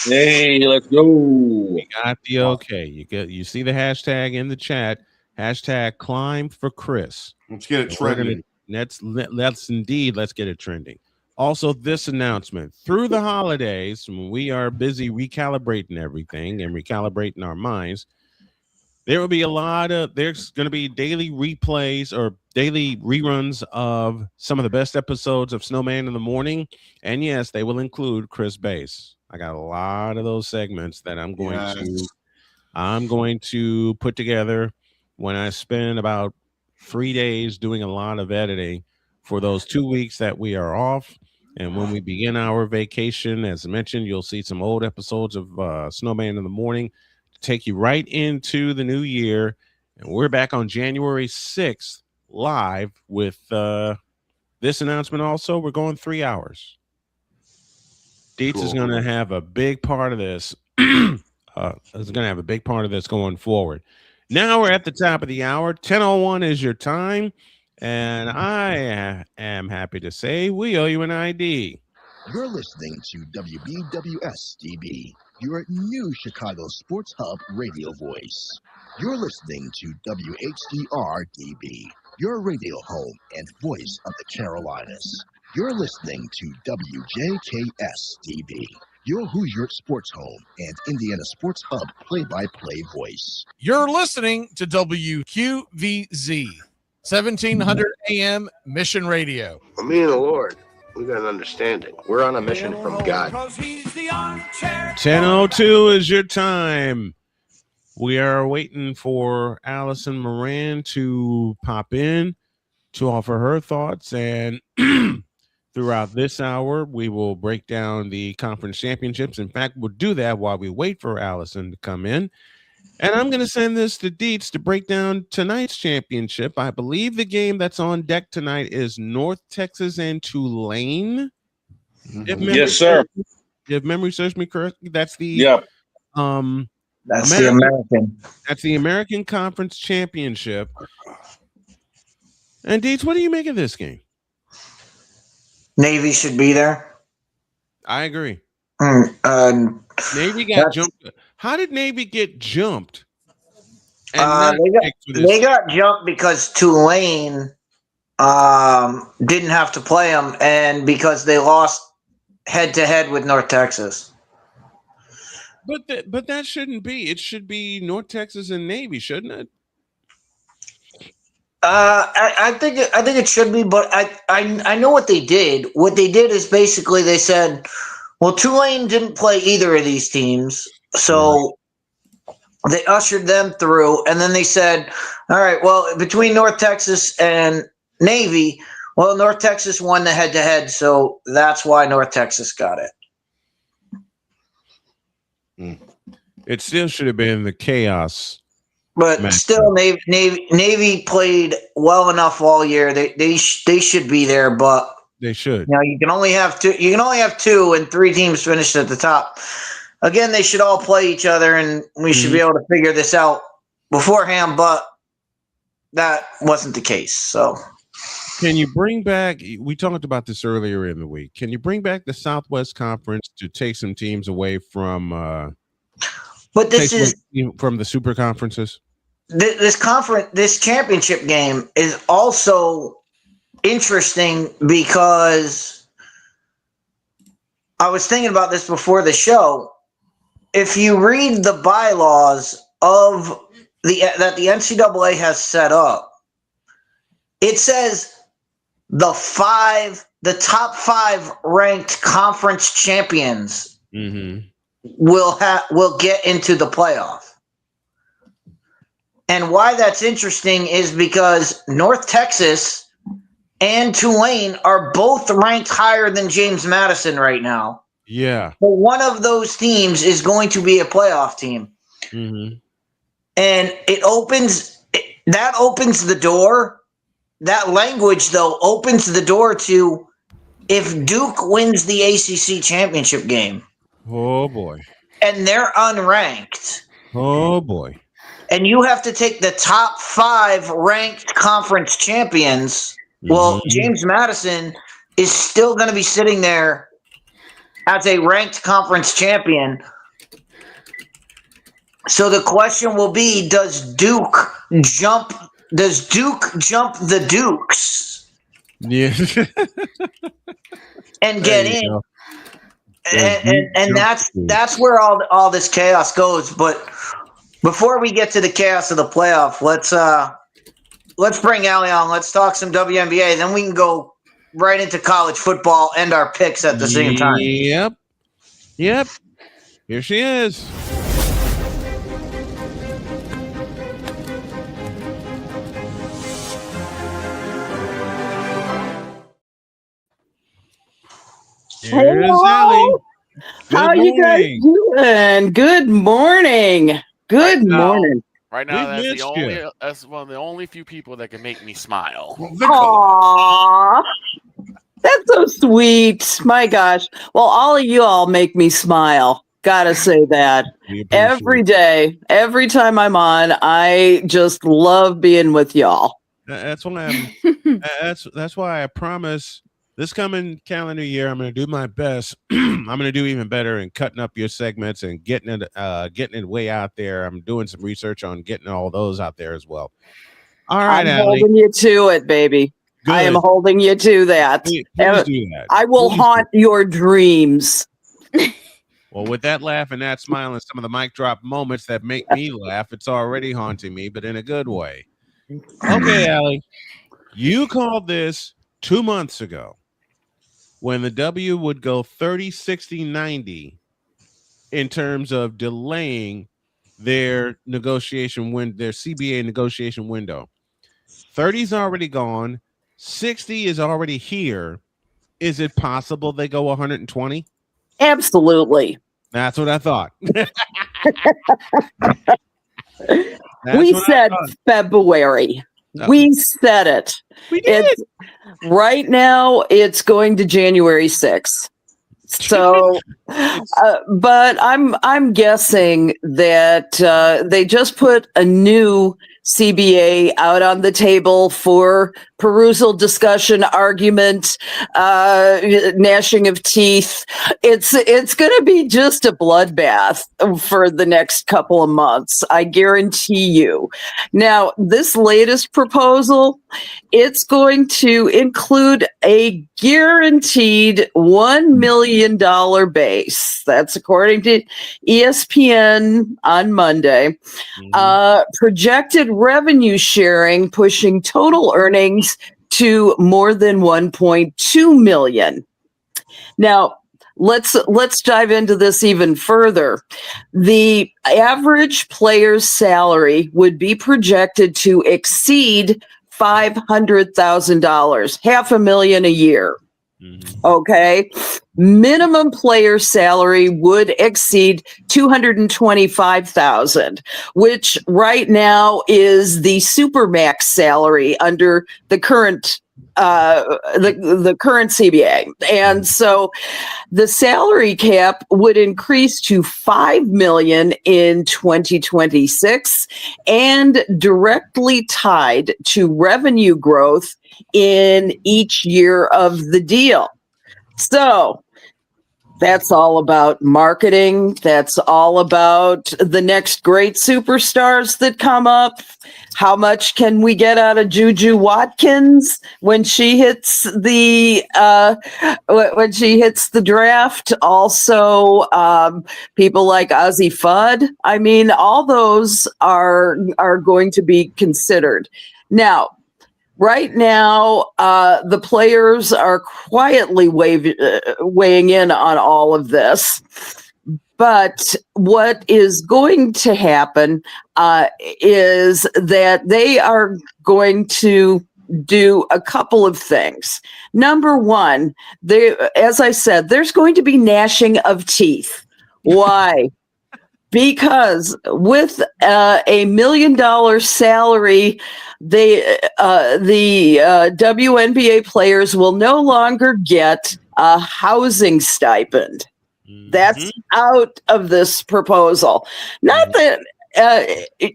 S2: Hey, let's go.
S1: We got the okay. You see the hashtag in the chat, hashtag Climb for Chris.
S9: Let's get it trending.
S1: Let's get it trending. Also, this announcement: through the holidays, when we are busy recalibrating everything and recalibrating our minds, there will be there's going to be daily replays or daily reruns of some of the best episodes of Snowman in the Morning. And yes, they will include Chris Bass. I got a lot of those segments that I'm going to put together when I spend about 3 days doing a lot of editing for those 2 weeks that we are off. And when we begin our vacation, as I mentioned, you'll see some old episodes of Snowman in the Morning to take you right into the new year. And we're back on January 6th live with this announcement. Also, we're going 3 hours. Dietz is going to have a big part of this. Is going to have a big part of this going forward. Now we're at the top of the hour. 10:01 is your time. And I am happy to say we owe you an ID.
S15: You're listening to WBWS-DB, your new Chicago Sports Hub radio voice. You're listening to WHDR-DB, your radio home and voice of the Carolinas. You're listening to WJKS-DB, your Hoosier Sports Home and Indiana Sports Hub play-by-play voice.
S16: You're listening to WQVZ, 1700 AM Mission Radio.
S17: Well, me and the Lord, we got an understanding. We're on a mission from God.
S1: 10:02 is your time. We are waiting for Allison Moran to pop in to offer her thoughts. And throughout this hour, we will break down the conference championships. In fact, we'll do that while we wait for Allison to come in. And I'm going to send this to Dietz to break down tonight's championship. I believe the game that's on deck tonight is North Texas and Tulane.
S2: Yes, sir.
S1: If memory serves me correctly, that's the
S11: That's the American.
S1: That's the American Conference Championship. And Deets, what do you make of this game?
S11: Navy should be there.
S1: I agree.
S11: Navy
S1: got jumped. How did Navy get jumped?
S11: They got jumped because Tulane didn't have to play them, and because they lost head-to-head with North Texas.
S1: But that shouldn't be. It should be North Texas and Navy, shouldn't it?
S11: I think it should be, but I know what they did. What they did is basically they said, well, Tulane didn't play either of these teams, so they ushered them through, and then they said, all right, well, between North Texas and Navy, well, North Texas won the head-to-head, so that's why North Texas got it.
S1: It still should have been the chaos.
S11: But still, Navy played well enough all year. They should be there, but
S1: they should.
S11: You can only have two. You can only have two, and 3 teams finished at the top. Again, they should all play each other, and we should be able to figure this out beforehand. But that wasn't the case. So,
S1: can you bring back? We talked about this earlier in the week. Can you bring back the Southwest Conference to take some teams away from?
S11: But this is
S1: from the super conferences.
S11: This championship game is also interesting because I was thinking about this before the show. If you read the bylaws of that the NCAA has set up, it says the top 5 ranked conference champions will get into the playoff. And why that's interesting is because North Texas and Tulane are both ranked higher than James Madison right now.
S1: Yeah.
S11: But one of those teams is going to be a playoff team. And it opens the door. That language, though, opens the door to if Duke wins the ACC championship game.
S1: Oh, boy.
S11: And they're unranked.
S1: Oh, boy.
S11: And you have to take the top 5 ranked conference champions. Well, James Madison is still going to be sitting there as a ranked conference champion. So the question will be, does Duke jump the Dukes?
S1: Yeah.
S11: And get in? And that's where all this chaos goes. But before we get to the chaos of the playoff, let's bring Allie on. Let's talk some WNBA. Then we can go right into college football and our picks at the same time.
S1: Yep. Here she is. Here's Allie.
S18: How you guys doing? Good morning. Good morning.
S6: Right now, that's one of the only few people that can make me smile.
S18: Aww. That's so sweet. My gosh. Well, all of you all make me smile. Gotta say that. Every day, every time I'm on, I just love being with y'all.
S1: That's why that's why I promise this coming calendar year, I'm going to do my best. I'm going to do even better in cutting up your segments and getting it way out there. I'm doing some research on getting all those out there as well. All right,
S18: I'm holding you to it, baby. Good. I am holding you to that.
S1: Please do that.
S18: I will haunt your dreams.
S1: Well, with that laugh and that smile and some of the mic drop moments that make me laugh, it's already haunting me, but in a good way. Okay, Allie, you called this 2 months ago when the W would go 30, 60, 90 in terms of delaying their negotiation their CBA negotiation window. 30's already gone. 60 is already here. Is it possible they go 120?
S18: Absolutely.
S1: That's what I thought.
S18: We said February. We said it.
S1: We did.
S18: Right now, it's going to January 6th. So, but I'm guessing that they just put a new CBA out on the table for perusal, discussion, argument, gnashing of teeth. It's going to be just a bloodbath for the next couple of months. I guarantee you. Now, this latest proposal, it's going to include a guaranteed $1 million base. That's according to ESPN on Monday. Projected revenue sharing pushing total earnings to more than 1.2 million. Now, let's dive into this even further. The average player's salary would be projected to exceed $500,000, $500,000 a year. Okay. Minimum player salary would exceed $225,000, which right now is the supermax salary under the current the current CBA. And so the salary cap would increase to $5 million in 2026 and directly tied to revenue growth in each year of the deal. So that's all about marketing. That's all about the next great superstars that come up. How much can we get out of Juju Watkins when she hits the draft? Also, people like Ozzie Fudd. I mean, all those are going to be considered. Now, right now, the players are quietly weighing in on all of this. But what is going to happen is that they are going to do a couple of thing. Number one, as I said, there's going to be gnashing of teeth. Why? Because with a $1 million salary, the WNBA players will no longer get a housing stipend. That's out of this proposal. Not that.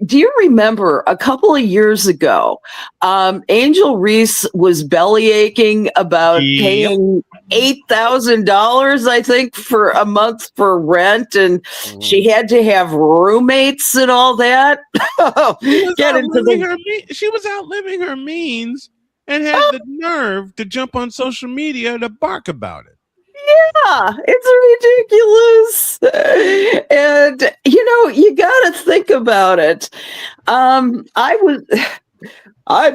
S18: Do you remember a couple of years ago, Angel Reese was bellyaching about paying $8,000, I think, for a month for rent, and she had to have roommates and all that.
S1: She was outliving her means and had the nerve to jump on social media to bark about it.
S18: Yeah, it's ridiculous. And you gotta think about it. I'm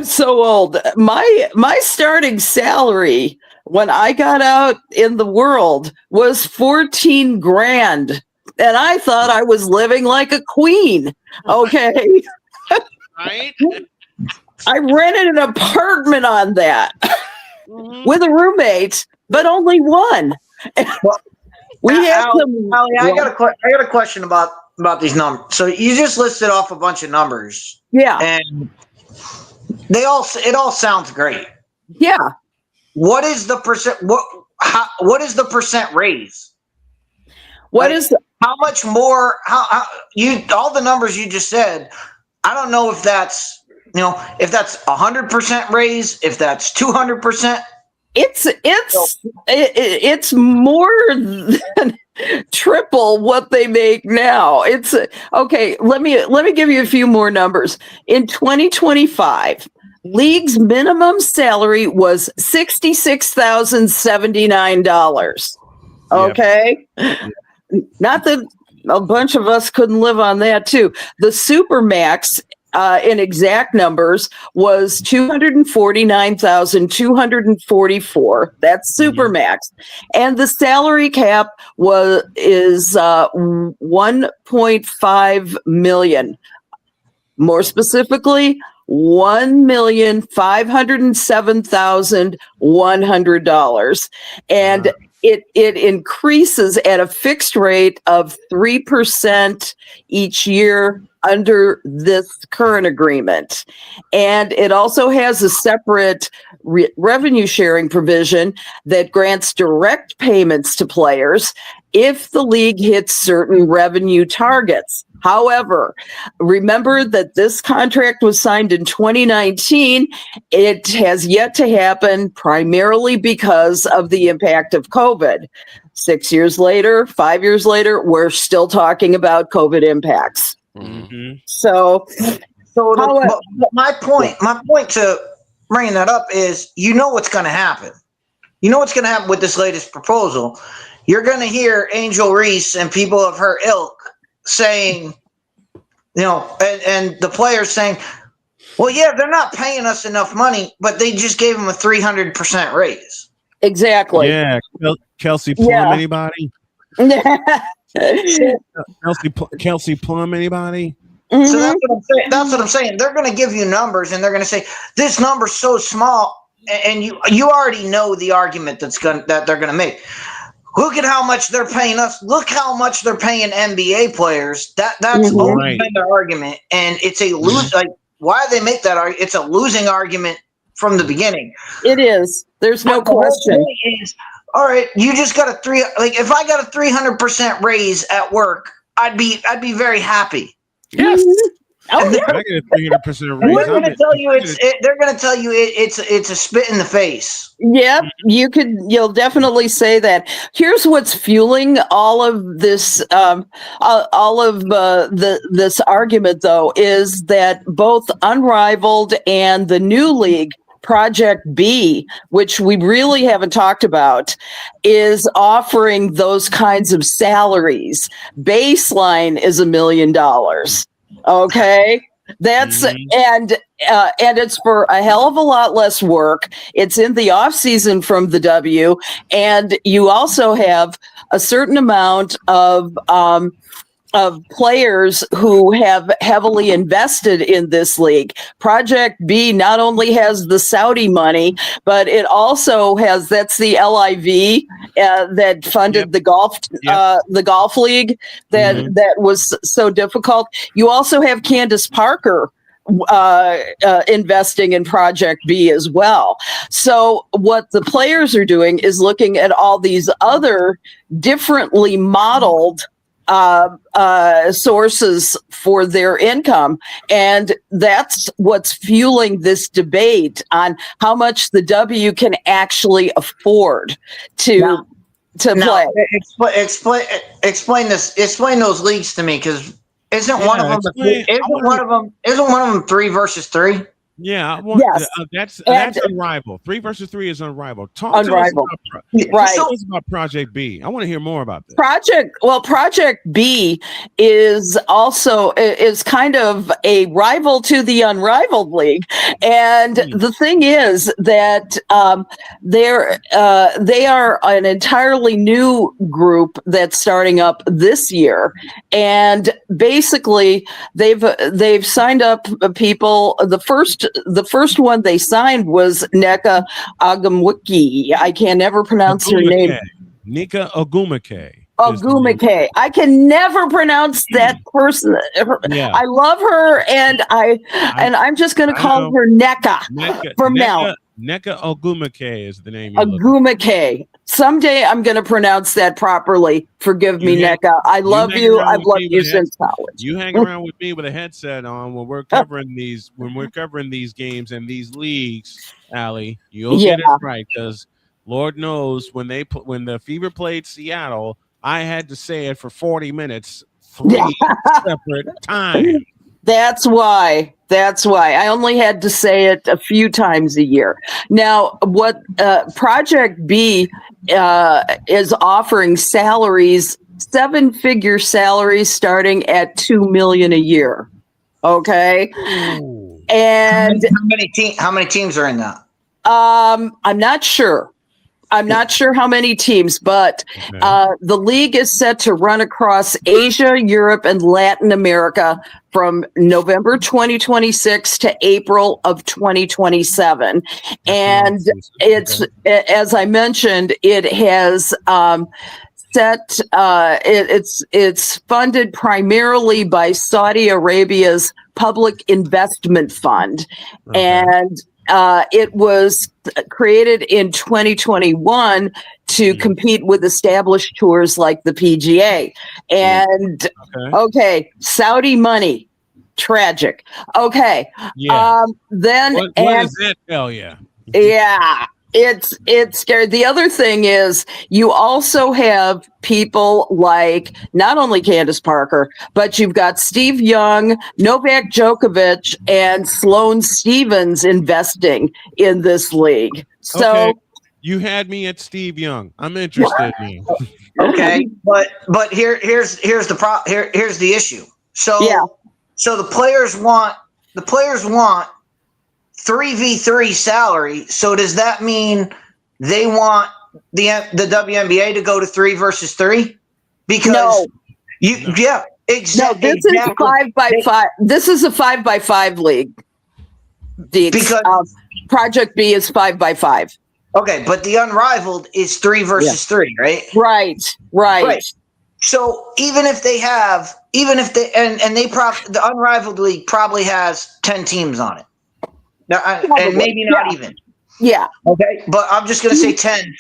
S18: so old. My starting salary when I got out in the world was 14 grand. And I thought I was living like a queen. Okay.
S1: Right?
S18: I rented an apartment on that with a roommate, but only one.
S11: We have Allie, I got a question about these numbers. So you just listed off a bunch of numbers.
S18: Yeah.
S11: And it all sounds great.
S18: Yeah.
S11: What is the percent what is the percent raise?
S18: How
S11: much more all the numbers you just said, I don't know if that's if that's 100% raise, if that's 200%.
S18: It's more than triple what they make now. It's okay. Let me give you a few more numbers. In 2025, league's minimum salary was $66,079. Okay, not that a bunch of us couldn't live on that too. The supermax, in exact numbers, was $249,244. That's supermax, and the salary cap is 1.5 million. More specifically, $1,507,100, and it increases at a fixed rate of 3% each year under this current agreement. And it also has a separate revenue sharing provision that grants direct payments to players if the league hits certain revenue targets. However, remember that this contract was signed in 2019. It has yet to happen primarily because of the impact of COVID. 6 years later, 5 years later, we're still talking about COVID impacts.
S1: Mm-hmm.
S18: So
S11: but my point to bringing that up is, you know what's going to happen. You know what's going to happen with this latest proposal. You're going to hear Angel Reese and people of her ilk saying, and the players saying, well, yeah, they're not paying us enough money, but they just gave them a 300% raise.
S18: Exactly.
S1: Yeah. Kelsey Plum, anybody? Kelsey Plum, anybody?
S11: Mm-hmm. So that's what I'm saying. They're going to give you numbers, and they're going to say this number's so small, and you already know the argument that they're going to make. Look at how much they're paying us. Look how much they're paying NBA players. That's always been their argument, and it's a lose. Like, why they make that argument? It's a losing argument from the beginning.
S18: It is. There's no question.
S11: All right, you just got if I got a 300% raise at work, I'd be very happy.
S6: Yes.
S1: I get a 300% raise.
S11: They're going to tell you it's a spit in the face.
S18: Yep, you'll definitely say that. Here's what's fueling all of this, this argument, though, is that both Unrivaled and the new league, Project B, which we really haven't talked about, is offering those kinds of salaries. Baseline is $1 million. Okay. That's and it's for a hell of a lot less work. It's in the off season from the W, and you also have a certain amount of players who have heavily invested in this league. Project B not only has the Saudi money, but it also has, that's the LIV that funded the golf league that was so difficult. You also have Candace Parker investing in Project B as well. So what the players are doing is looking at all these other differently modeled sources for their income, and that's what's fueling this debate on how much the W can actually afford to play.
S11: Explain those leagues to me, because isn't one of them 3 versus 3?
S1: Yeah, that's Unrivaled. 3 versus 3 is Unrivaled.
S18: Unrivaled.
S1: Right. Tell us about Project B. I want to hear more about this.
S18: Project B is also is kind of a rival to the Unrivaled League, and the thing is that they are an entirely new group that's starting up this year, and basically they've signed up people. The first one they signed was Nneka Ogumike. I can never pronounce her name.
S1: Nneka Ogumike.
S18: Ogumike. I can never pronounce that person. I love her, and I'm just going to call her Nneka from now.
S1: Nneka Ogumike is the name.
S18: Ogumike. Someday I'm going to pronounce that properly. Forgive me, Nneka. I love you. I've loved you since college.
S1: You hang around with me with a headset on when we're covering these games and these leagues, Allie. You'll get it right, because Lord knows when the Fever played Seattle, I had to say it for 40 minutes, 3 separate times.
S18: That's why I only had to say it a few times a year. Now, what Project B is offering salaries, 7-figure salaries starting at $2 million a year. Okay.
S11: Ooh.
S18: And
S11: how many teams are in that?
S18: I'm not sure. I'm not sure how many teams, but the league is set to run across Asia, Europe, and Latin America from November 2026 to April of 2027. And it's, as I mentioned, it has it's funded primarily by Saudi Arabia's Public Investment Fund. And it was created in 2021 to compete with established tours like the PGA. And okay, Saudi money, tragic. Okay,
S1: Yeah.
S18: then
S1: What
S18: and
S1: is that? Hell yeah.
S18: yeah, it's scary. The other thing is you also have people like not only Candace Parker, but you've got Steve Young, Novak Djokovic, and Sloane Stevens investing in this league. So
S1: Okay. You had me at Steve Young. I'm interested in.
S11: Okay, but here's the issue. So so the players want 3v3 salary. So does that mean they want the WNBA to go to 3 versus 3? Because exactly.
S18: No, this is 5x5. This is a 5x5 league. Because Project B is 5x5.
S11: Okay, but the Unrivaled is 3 versus 3, right?
S18: Right.
S11: So even if the Unrivaled League probably has 10 teams on it. Now, and maybe not even.
S18: Yeah.
S11: Okay, but I'm just going to say 10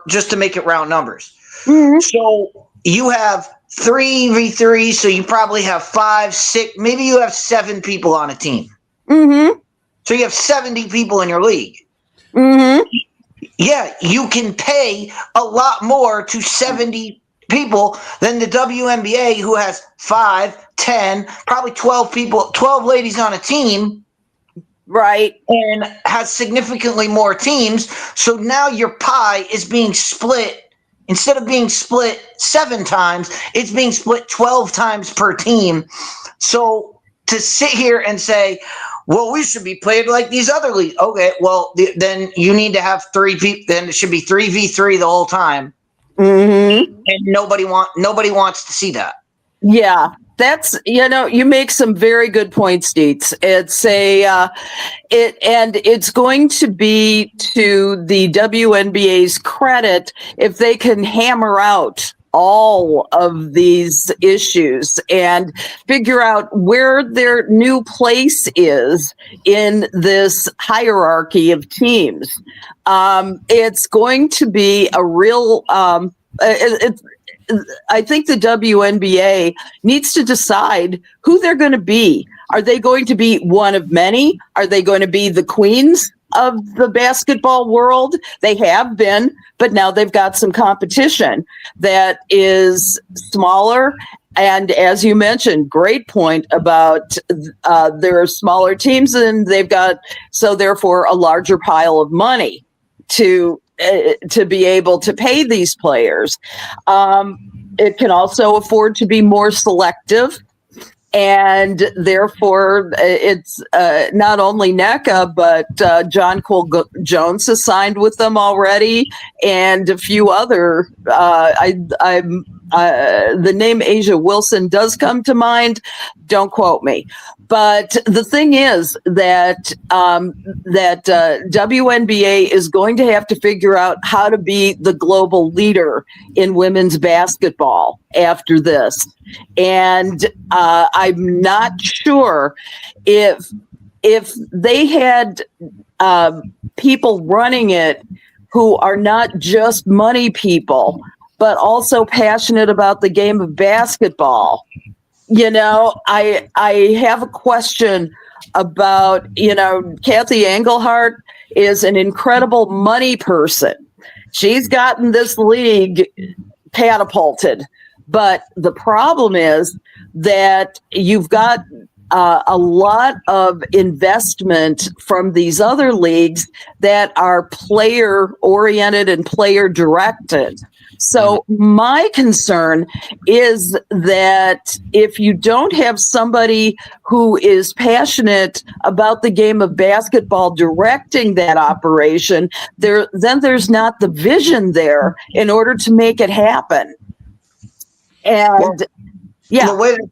S11: just to make it round numbers.
S18: Mm-hmm.
S11: So you have 3v3, so you probably have 5, 6, maybe you have 7 people on a team.
S18: Mm-hmm.
S11: So you have 70 people in your league.
S18: Mm-hmm.
S11: Yeah, you can pay a lot more to 70 people than the WNBA, who has 5, 10, probably 12 people, 12 ladies on a team.
S18: Right.
S11: And has significantly more teams. So now your pie is being split. Instead of being split 7 times, it's being split 12 times per team. So to sit here and say, well, we should be played like these other leagues. Okay, well, then you need to have 3 people. Then it should be 3v3 the whole time.
S18: Mm-hmm.
S11: And nobody wants to see that.
S18: Yeah, that's, you make some very good points, Dietz. It's it's going to be to the WNBA's credit if they can hammer out all of these issues and figure out where their new place is in this hierarchy of teams. It's going to be a real, I think the WNBA needs to decide who they're going to be. Are they going to be one of many? Are they going to be the queens of the basketball world? They have been, but now they've got some competition that is smaller. And as you mentioned, great point about there are smaller teams and they've got, so therefore a larger pile of money to be able to pay these players. It can also afford to be more selective. And therefore, it's not only NECA, but John Cole Jones has signed with them already, and a few other. The name Asia Wilson does come to mind. Don't quote me. But the thing is that WNBA is going to have to figure out how to be the global leader in women's basketball after this. And I'm not sure if they had people running it who are not just money people, but also passionate about the game of basketball. I have a question about, Kathy Engelhart is an incredible money person. She's gotten this league catapulted. But the problem is that you've got a lot of investment from these other leagues that are player oriented and player directed. So my concern is that if you don't have somebody who is passionate about the game of basketball directing that operation, then there's not the vision there in order to make it happen. And
S11: the way the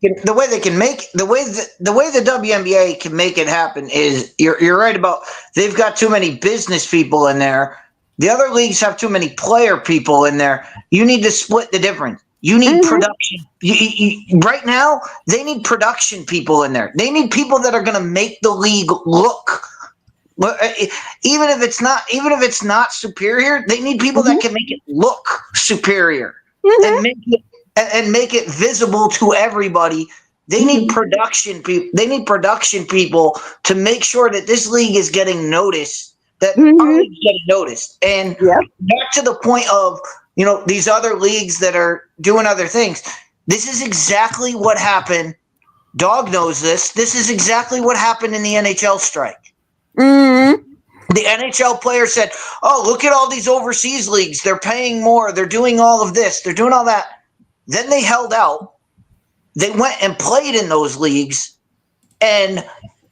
S11: WNBA can make it happen is you're right about, they've got too many business people in there. The other leagues have too many player people in there. You need to split the difference. You need production. Right now, they need production people in there. They need people that are going to make the league look. Even if it's not superior, they need people that can make it look superior and make it visible to everybody. They need production people. They need production people to make sure that this league is getting noticed. That our league is getting noticed. And back to the point of these other leagues that are doing other things. This is exactly what happened. Dog knows this. This is exactly what happened in the NHL strike. The NHL players said, "Oh, look at all these overseas leagues. They're paying more. They're doing all of this. They're doing all that." Then they held out. They went and played in those leagues and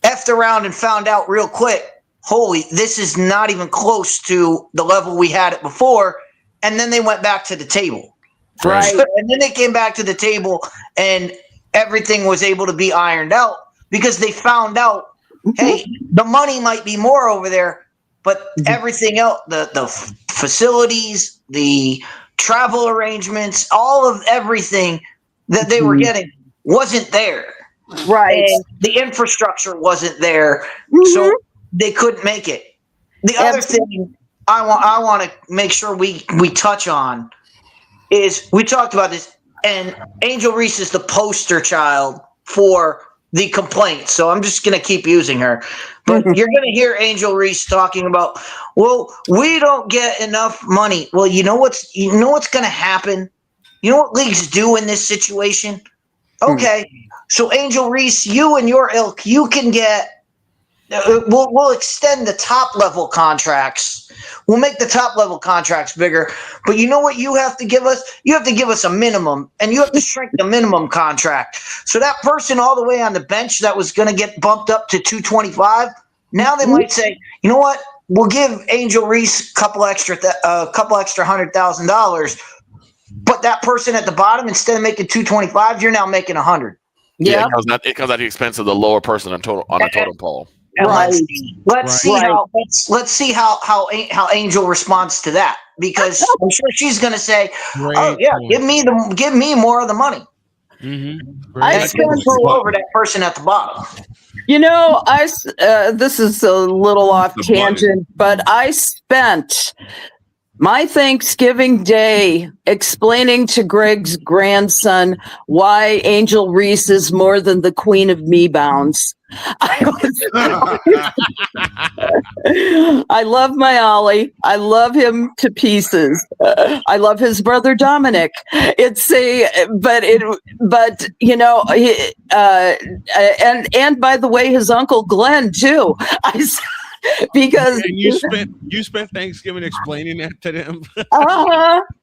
S11: effed around and found out real quick, holy, this is not even close to the level we had it before. And then they went back to the table. Right. And then they came back to the table and everything was able to be ironed out because they found out, hey, the money might be more over there, but everything else, the facilities, the travel arrangements, all of everything that they were getting wasn't there.
S18: Right.
S11: And the infrastructure wasn't there. So they couldn't make it. The other thing I want to make sure we touch on is we talked about this, and Angel Reese is the poster child for the complaint. So I'm just going to keep using her. But you're going to hear Angel Reese talking about, well, we don't get enough money. Well, you know what's going to happen? You know what leagues do in this situation? Okay, so Angel Reese, you and your ilk, you can get. We'll extend the top level contracts. We'll make the top level contracts bigger. But you know what you have to give us? You have to give us a minimum, and you have to shrink the minimum contract. So that person all the way on the bench that was going to get bumped up to 225, now they might say, you know what? We'll give Angel Reese a couple extra $100,000. But that person at the bottom, instead of making 225, you're now making 100.
S6: Yeah, it comes at the expense of the lower person on a totem pole.
S11: And let's see how Angel responds to that, because I'm sure she's going to say, "Oh yeah, give me more of the money." I pull over that person at the bottom.
S18: This is a little off tangent, but I spent my Thanksgiving Day explaining to Greg's grandson why Angel Reese is more than the queen of me-bounds. I love my Ollie. I love him to pieces. I love his brother Dominic. And by the way, his uncle Glenn too. Because
S1: and you spent Thanksgiving explaining that to them.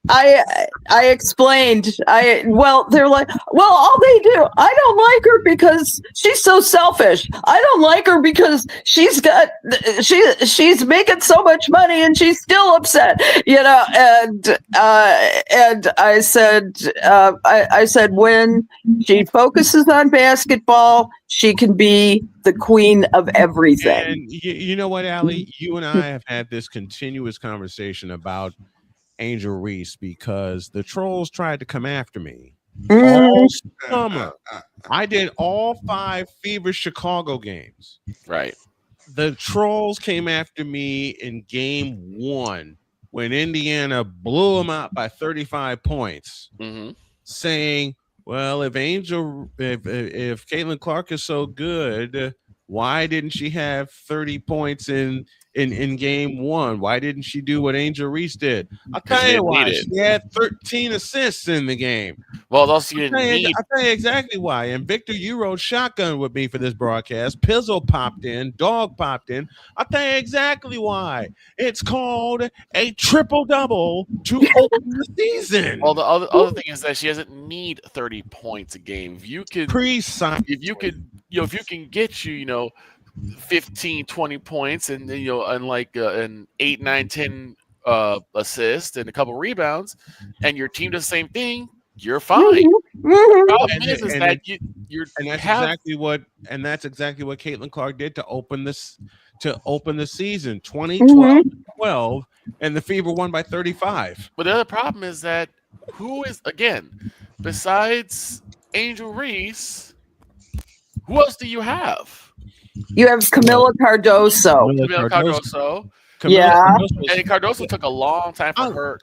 S18: I explained. They're like, well, all they do. I don't like her because she's so selfish. I don't like her because she's making so much money and she's still upset. And I said when she focuses on basketball, she can be the queen of everything.
S1: And you know what, Allie? You and I have had this continuous conversation about Angel Reese because the trolls tried to come after me all summer. I did all 5 Fever Chicago games.
S6: Right.
S1: The trolls came after me in game 1 when Indiana blew them out by 35 points, saying, well, if Caitlin Clark is so good, why didn't she have 30 points in game 1? Why didn't she do what Angel Reese did? I'll tell you why. She had 13 assists in the game.
S6: Well, also you
S1: I'll tell you exactly why. And Victor, you rode shotgun with me for this broadcast. Pizzle popped in. Dog popped in. I'll tell you exactly why. It's called a triple-double to open the season.
S6: Well, the other thing is that she doesn't need 30 points a game. If you can get you 15, 20 points and like an 8, 9, 10 assists and a couple rebounds, and your team does the same thing, you're fine. The problem is that
S1: that's exactly what Caitlin Clark did to open the season 2012, and the Fever won by 35.
S6: But the other problem is that who is, again, besides Angel Reese, who else do you have?
S18: You have Camila Cardoso.
S6: Camila Cardoso. And Cardoso took a long time for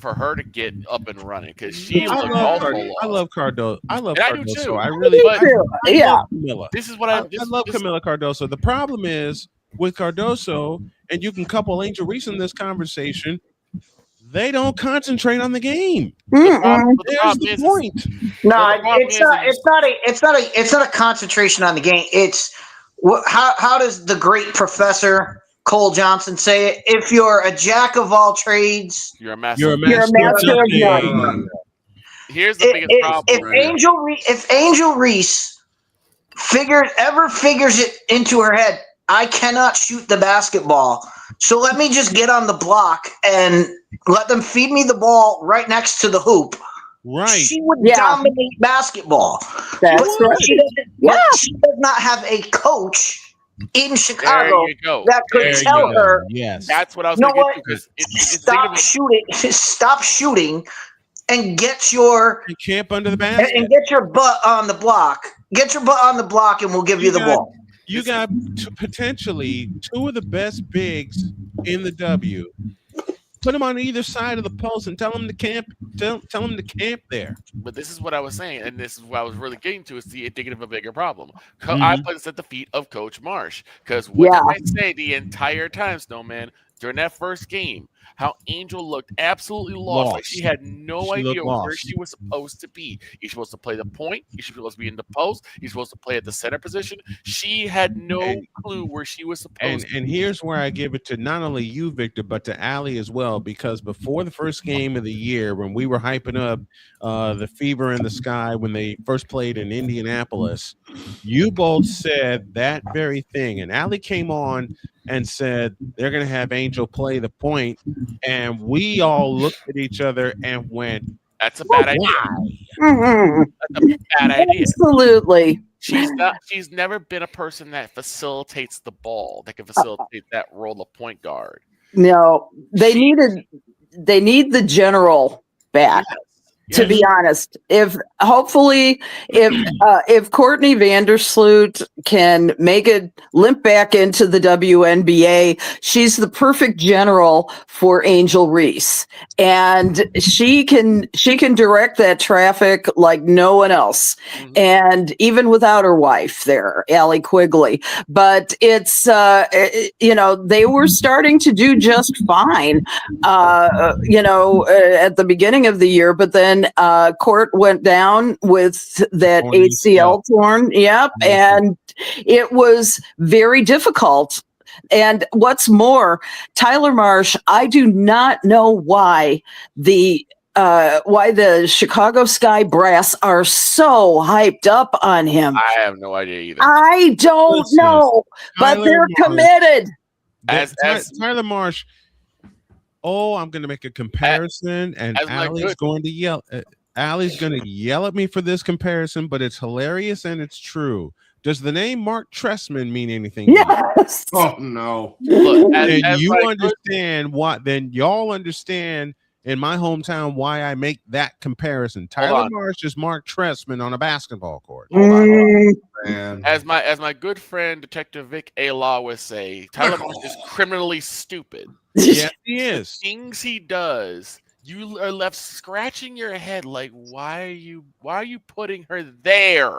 S6: her to get up and running because she looked also lost.
S1: I love Cardoso. I love
S6: And I do
S1: Cardoso.
S6: too.
S1: I really
S6: But
S1: love Camilla.
S6: This is what
S1: I love Camilla Cardoso. The problem is with Cardoso, and you can couple Angel Reese in this conversation, they don't concentrate on the game. There's the point.
S11: No, it's not a concentration on the game. It's how does the great Professor Cole Johnson say it? If you're a jack of all trades,
S6: you're a master of
S11: none.
S6: Here's the biggest problem.
S11: If Angel Reese ever figures it into her head, I cannot shoot the basketball, so let me just get on the block and let them feed me the ball right next to the hoop.
S1: Right.
S11: She would dominate basketball.
S18: That's right.
S11: She does not have a coach in Chicago that could tell her.
S1: Yes.
S6: That's what I was
S11: You know
S6: going
S11: what?
S6: to get to.
S11: Stop shooting and get your
S1: camp under the basket
S11: and get your butt on the block. Get your butt on the block, and we'll give you the ball.
S1: You got potentially two of the best bigs in the W. Put them on either side of the post and tell them to camp. Tell them to camp there.
S6: But this is what I was saying, and this is what I was really getting to: is the indicative of a bigger problem. I put this at the feet of Coach Marsh because what did I say the entire time, Snowman, during that first game? How Angel looked absolutely lost. Like she had no idea where she was supposed to be. You're supposed to play the point. You're supposed to be in the post. You're supposed to play at the center position. She had no clue where she was supposed to be.
S1: And here's where I give it to not only you, Victor, but to Allie as well, because before the first game of the year, when we were hyping up the Fever in the Sky when they first played in Indianapolis, you both said that very thing. And Allie came on and said they're going to have Angel play the point, and we all looked at each other and went,
S6: "That's a bad idea." That's a bad idea.
S18: Absolutely.
S6: She's never been a person that facilitates the ball, that can facilitate that role of point guard.
S18: No, they need the general back. To be honest, if Courtney Vandersloot can make it limp back into the WNBA, she's the perfect general for Angel Reese, and she can direct that traffic like no one else, and even without her wife there, Allie Quigley. But it's they were starting to do just fine, at the beginning of the year, but then Court went down with that ACL torn. Yep. And it was very difficult. And what's more, Tyler Marsh, I do not know why the Chicago Sky brass are so hyped up on him.
S6: I have no idea either.
S18: I don't know, but they're committed.
S6: As
S1: Tyler Marsh. Oh, I'm going to make a comparison, and Allie's going to yell. Allie's going to yell at me for this comparison, but it's hilarious and it's true. Does the name Mark Trestman mean anything?
S18: Yes.
S9: Oh no.
S6: Look,
S1: understand what? Then y'all understand in my hometown why I make that comparison. Tyler Marsh is Mark Trestman on a basketball court.
S6: Hold on. Man. As my good friend Detective Vic A. Law would say, Tyler Marsh is criminally stupid.
S1: Yes, he is.
S6: The things he does, you are left scratching your head like, why are you putting her there?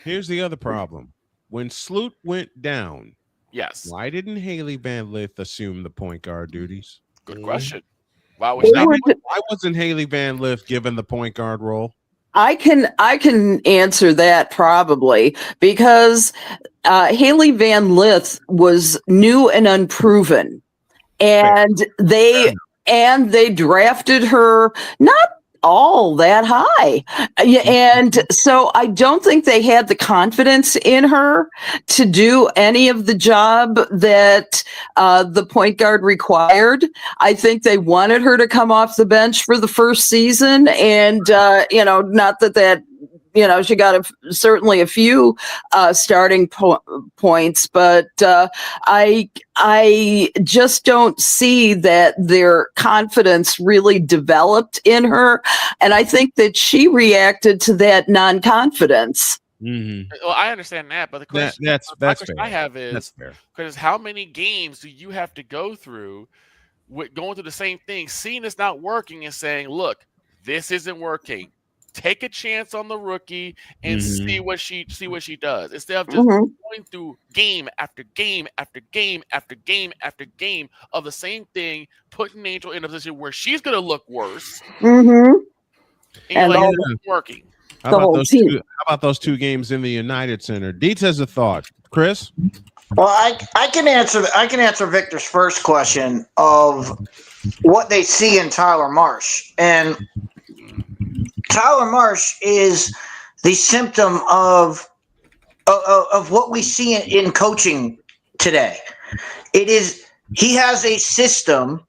S1: Here's the other problem. When Sloot went down,
S6: yes,
S1: why didn't Haley Van Lith assume the point guard duties?
S6: Good question. Why
S1: wasn't Haley Van Lith given the point guard role?
S18: I can answer that probably because Haley Van Lith was new and unproven, and they drafted her not all that high, and so I don't think they had the confidence in her to do any of the job that the point guard required. I think they wanted her to come off the bench for the first season, and not that she got certainly a few starting points, but I just don't see that their confidence really developed in her, and I think that she reacted to that non-confidence.
S6: Well, I understand that, but the question,
S1: that's
S6: my question
S1: fair.
S6: I have
S1: That's
S6: is
S1: fair.
S6: because how many games do you have to go through with going through the same thing, seeing it's not working, and saying, "Look, this isn't working. Take a chance on the rookie and see what she does," instead of just going through game after game after game after game after game of the same thing, putting Angel in a position where she's going to look worse.
S18: Mm-hmm.
S6: And like, it's working.
S1: How about those two? How about those 2 games in the United Center? Deets has a thought. Chris?
S11: Well, I can answer Victor's first question of what they see in Tyler Marsh, and Tyler Marsh is the symptom of what we see in coaching today. It is he has a system,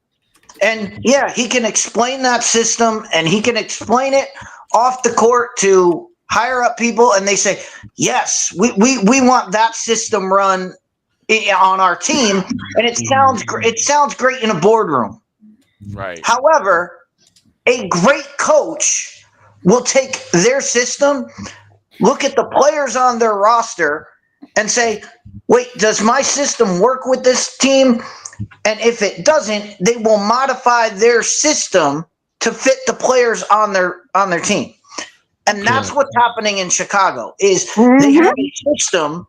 S11: and yeah, he can explain that system, and he can explain it off the court to higher up people, and they say, yes, we want that system run on our team, and it sounds great in a boardroom.
S6: Right.
S11: However, a great coach will take their system, look at the players on their roster, and say, wait, does my system work with this team? And if it doesn't, they will modify their system to fit the players on their team. And that's what's happening in Chicago is they have a system,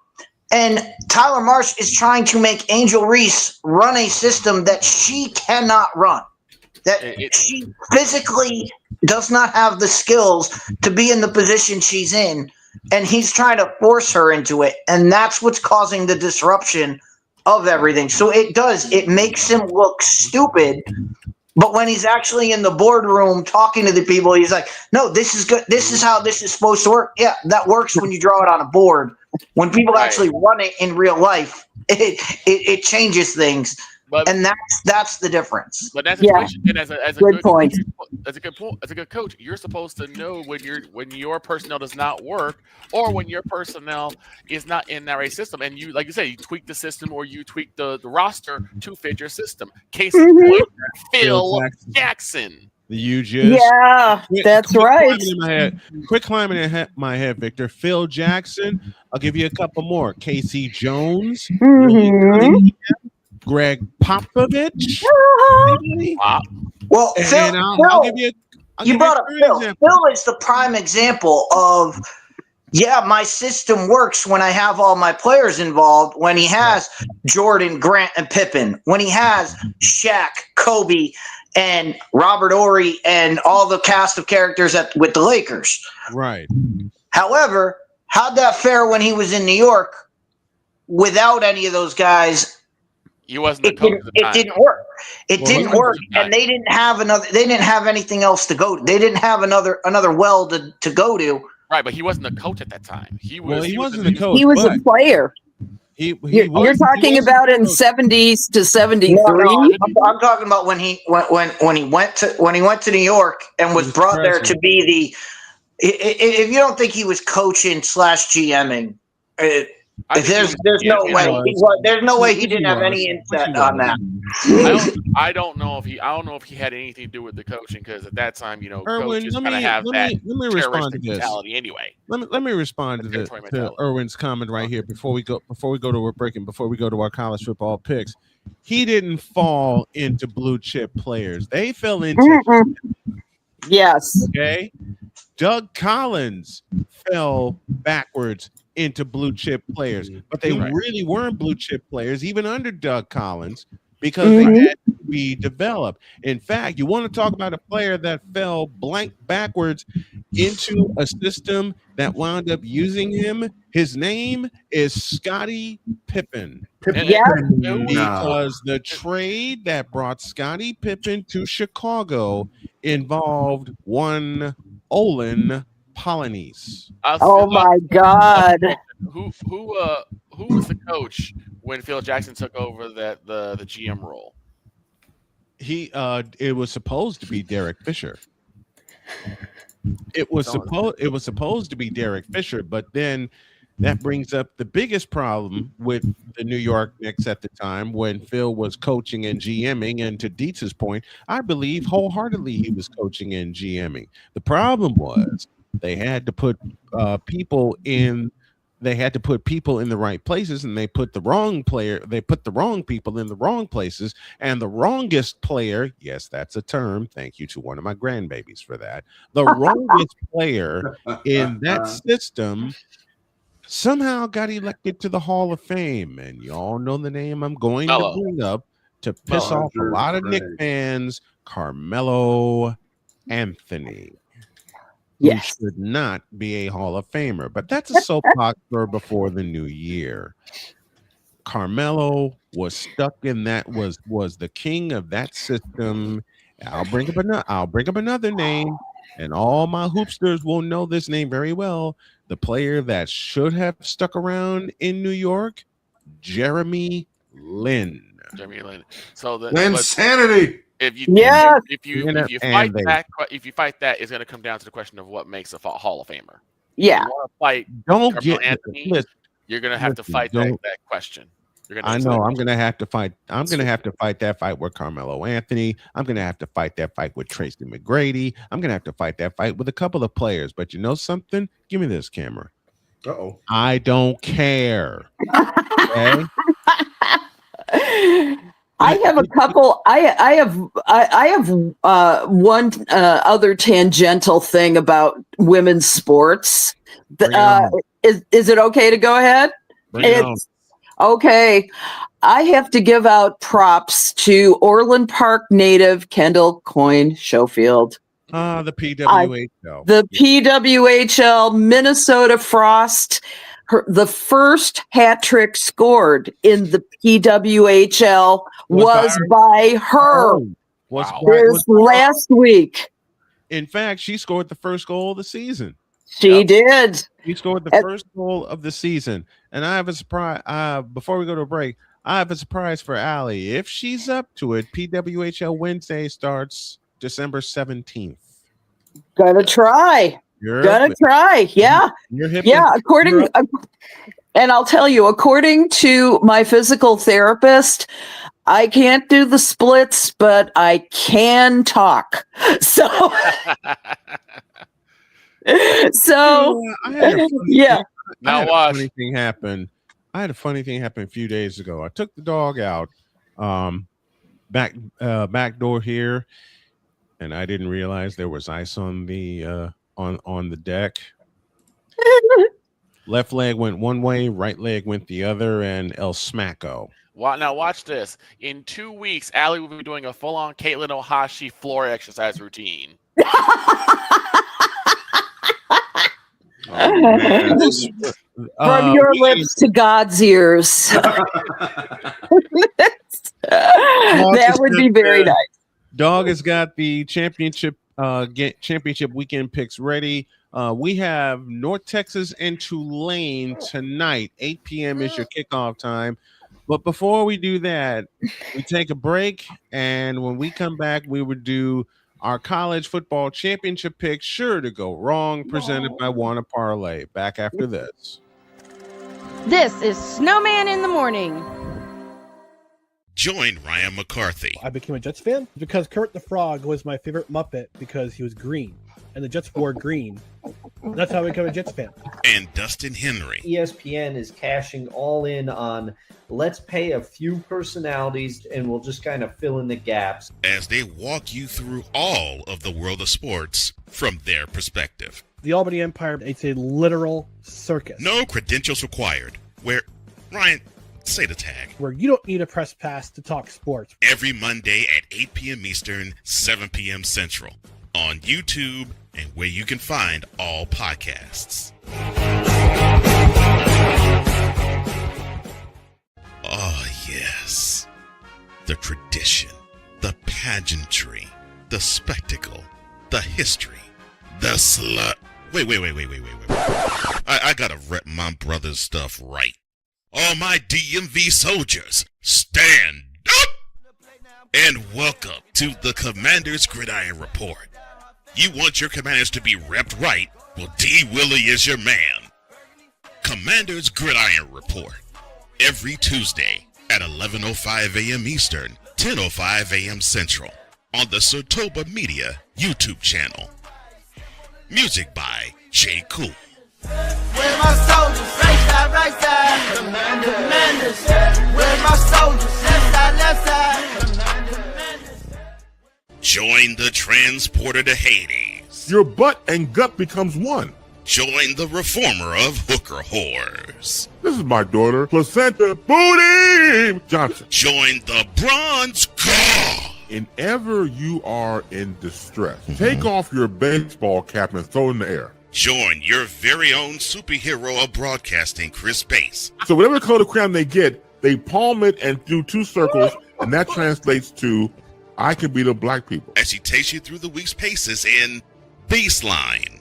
S11: and Tyler Marsh is trying to make Angel Reese run a system that she cannot run. That she physically does not have the skills to be in the position she's in, and he's trying to force her into it, and that's what's causing the disruption of everything. So it makes him look stupid, but when he's actually in the boardroom talking to the people, he's like, no, this is good. This is how this is supposed to work. Yeah, that works when you draw it on a board. When people actually run it in real life, it changes things. And that's the difference.
S6: But that's the situation. And as a
S18: good point.
S6: As a good coach, you're supposed to know when your personnel does not work, or when your personnel is not in that right system. And you, like you said, you tweak the system, or you tweak the roster to fit your system. Case in point, Phil Jackson.
S1: You just
S18: that's right.
S1: Quick climbing in my head, Victor. Phil Jackson. I'll give you a couple more. Casey Jones. Greg Popovich.
S11: Well, Phil,
S1: I'll give you.
S11: You brought up Phil. Phil is the prime example of, yeah, my system works when I have all my players involved. When he has Jordan, Grant, and Pippen. When he has Shaq, Kobe, and Robert Horry, and all the cast of characters with the Lakers.
S1: Right.
S11: However, how'd that fare when he was in New York without any of those guys?
S6: He wasn't the coach at the time.
S11: It didn't work. It didn't work, and they didn't have another. They didn't have anything else to go to. They didn't have another well to go to.
S6: Right, but he wasn't the coach at that time. He
S1: wasn't the coach.
S18: He was a player. You're talking about in 70s to 73.
S11: No, I'm talking about when he went to New York and was brought there to be the. If you don't think he was coaching / GMing. There's no way. There's no way he didn't have any insight on that.
S6: I don't know if he had anything to do with the coaching, because at that time,
S1: Erwin,
S6: coaches kind of have that
S1: respond to this.
S6: mentality anyway.
S1: Let me respond to Erwin's comment right here before we go to a break and before we go to our college football picks. He didn't fall into blue chip players. They fell into
S18: yes.
S1: Okay. Doug Collins fell backwards into blue chip players, but they really weren't blue chip players even under Doug Collins, because they had to be developed. In fact, you want to talk about a player that fell blank backwards into a system that wound up using him. His name is Scottie Pippen. Because the trade that brought Scottie Pippen to Chicago involved one Olin Polynice.
S18: Oh my God!
S6: Who was the coach when Phil Jackson took over the GM role?
S1: It was supposed to be Derek Fisher. It was supposed to be Derek Fisher, but then that brings up the biggest problem with the New York Knicks at the time when Phil was coaching and GMing. And to Dietz's point, I believe wholeheartedly he was coaching and GMing. The problem was They had to put people in. They had to put people in the right places, and they put the wrong player. They put the wrong people in the wrong places, and the wrongest player. Yes, that's a term. Thank you to one of my grandbabies for that. The wrongest player in that system somehow got elected to the Hall of Fame, and y'all know the name I'm going to bring up to piss off a lot of Knick fans. Carmelo Anthony.
S18: Yes.
S1: Who should not be a Hall of Famer, but that's a soapbox for before the new year. Carmelo was stuck in that was the king of that system. I'll bring up another name, and all my hoopsters will know this name very well. The player that should have stuck around in New York, Jeremy Lin.
S6: Jeremy Lin. So the
S9: insanity.
S6: If you fight that, it's going to come down to the question of what makes a Hall of Famer.
S18: Yeah.
S6: If you want to fight
S1: Don't
S6: Carmelo
S1: get
S6: Anthony, you're going to have to fight that question.
S1: I know I'm going to have to fight. I'm going to have to fight that fight with Carmelo Anthony. I'm going to have to fight that fight with Tracy McGrady. I'm going to have to fight that fight with a couple of players. But you know something? Give me this camera.
S9: Uh-oh.
S1: I don't care. Okay?
S18: I have a couple. I have one other tangential thing about women's sports. Is it okay to go ahead? Okay. I have to give out props to Orland Park native Kendall Coyne Schofield.
S1: The PWHL.
S18: The PWHL Minnesota Frost. The first hat trick scored in the PWHL was by her this last week.
S1: In fact, she scored the first goal of the season.
S18: She did.
S1: She scored the first goal of the season. And I have a surprise. Before we go to a break, I have a surprise for Allie. If she's up to it, PWHL Wednesday starts December 17th.
S18: Gonna try. Yeah. And I'll tell you, according to my physical therapist, I can't do the splits, but I can talk. So,
S1: I had a funny thing happen. I had a funny thing happen a few days ago. I took the dog out, back door here, and I didn't realize there was ice on the on the deck. Left leg went one way, right leg went the other, and El Smacko.
S6: Now watch this. In 2 weeks, Allie will be doing a full-on Caitlin Ohashi floor exercise routine.
S18: From your lips to God's ears. That would be very nice.
S1: Dog has got the championship weekend picks ready. We have North Texas and Tulane tonight. 8 p.m. is your kickoff time. But before we do that, we take a break, and when we come back, we would do our college football championship pick, sure to go wrong, presented by Wanna Parlay. Back after this.
S4: This is Snowman in the Morning.
S7: Join Ryan McCarthy.
S12: I became a Jets fan because Kurt the Frog was my favorite Muppet because he was green, and the Jets wore green. That's how I became a Jets fan.
S7: And Dustin Henry.
S13: ESPN is cashing all in on let's pay a few personalities and we'll just kind of fill in the gaps.
S7: As they walk you through all of the world of sports from their perspective.
S12: The Albany Empire, it's a literal circus.
S7: No credentials required. Where, Ryan, say the tag.
S12: Where you don't need a press pass to talk sports.
S7: Every Monday at 8 p.m. Eastern, 7 p.m. Central. On YouTube and where you can find all podcasts. Oh, yes. The tradition, the pageantry, the spectacle, the history, the slut. Wait. I gotta rep my brother's stuff right. All my DMV soldiers, stand up! And welcome to the Commander's Gridiron Report. You want your commanders to be repped right? Well, D. Willie is your man. Commander's Gridiron Report. Every Tuesday at 11:05 a.m. Eastern, 10:05 a.m. Central. On the Sotoba Media YouTube channel. Music by J. Cool.
S14: Where my soldiers? Right side. Commanders. Where my soldiers? Left side.
S7: Join the transporter to Hades.
S8: Your butt and gut becomes one.
S7: Join the reformer of hooker whores.
S8: This is my daughter, Placenta Booty Johnson.
S7: Join the bronze car.
S8: And ever you are in distress, take off your baseball cap and throw it in the air.
S7: Join your very own superhero of broadcasting, Chris Bass.
S8: So whatever color crayon they get, they palm it and do two circles, and that translates to, I can be the black people.
S7: As he takes you through the week's paces in Baseline.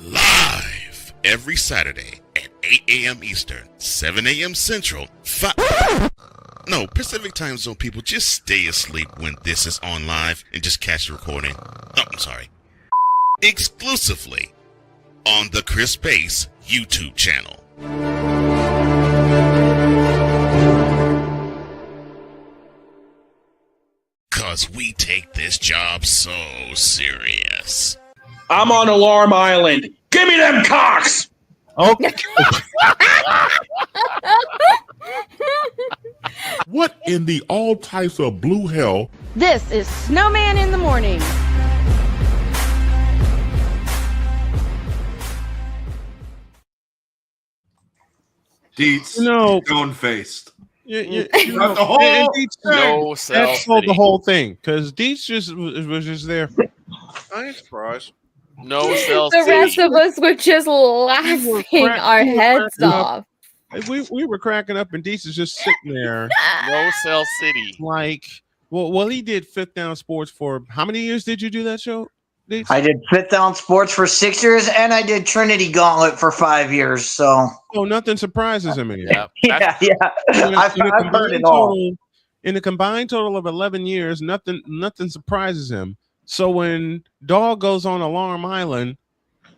S7: Live every Saturday at 8 a.m. Eastern, 7 a.m. Central, No, Pacific Time Zone people, just stay asleep when this is on live and just catch the recording. Oh, I'm sorry. Exclusively on the Chris Bass YouTube channel. Cause we take this job so serious.
S2: I'm on Alarm Island. Give me them cocks.
S1: Okay.
S8: What in the all types of blue hell?
S4: This is Snowman in the Morning.
S9: Deets, stone faced.
S1: The
S9: whole
S6: No
S1: that sold the whole thing because Deets just was just there. I ain't surprised.
S6: No Cell
S19: The
S6: City.
S19: rest of us were just laughing our heads off.
S1: We were cracking up, and Deets is just sitting there.
S6: No Cell City.
S1: Like, well, he did Fifth Down Sports for how many years did you do that show? Deets?
S11: I did Fifth Down Sports for 6 years, and I did Trinity Gauntlet for 5 years. So,
S1: nothing surprises him anymore.
S11: yeah. I've heard it all.
S1: In a combined total of 11 years, nothing surprises him. So when Dog goes on Alarm Island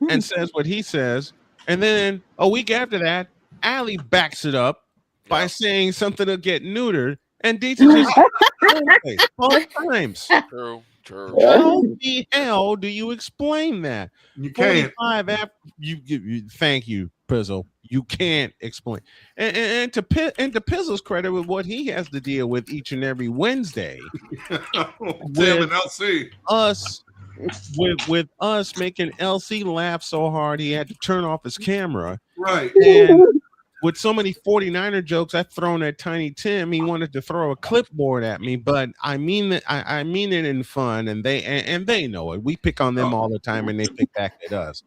S1: and says what he says, and then a week after that, Allie backs it up by saying something to get neutered, and Deets is just both times.
S6: True.
S1: How the hell do you explain that?
S9: You can't.
S1: 45 after you thank you, Pizzle. You can't explain. And to Pizzle's credit, with what he has to deal with each and every Wednesday,
S9: Damn it, LC.
S1: with us making LC laugh so hard he had to turn off his camera.
S9: Right.
S1: And with so many 49er jokes I've thrown at Tiny Tim, he wanted to throw a clipboard at me, but I mean that I mean it in fun, and they know it. We pick on them all the time, and they pick back at us.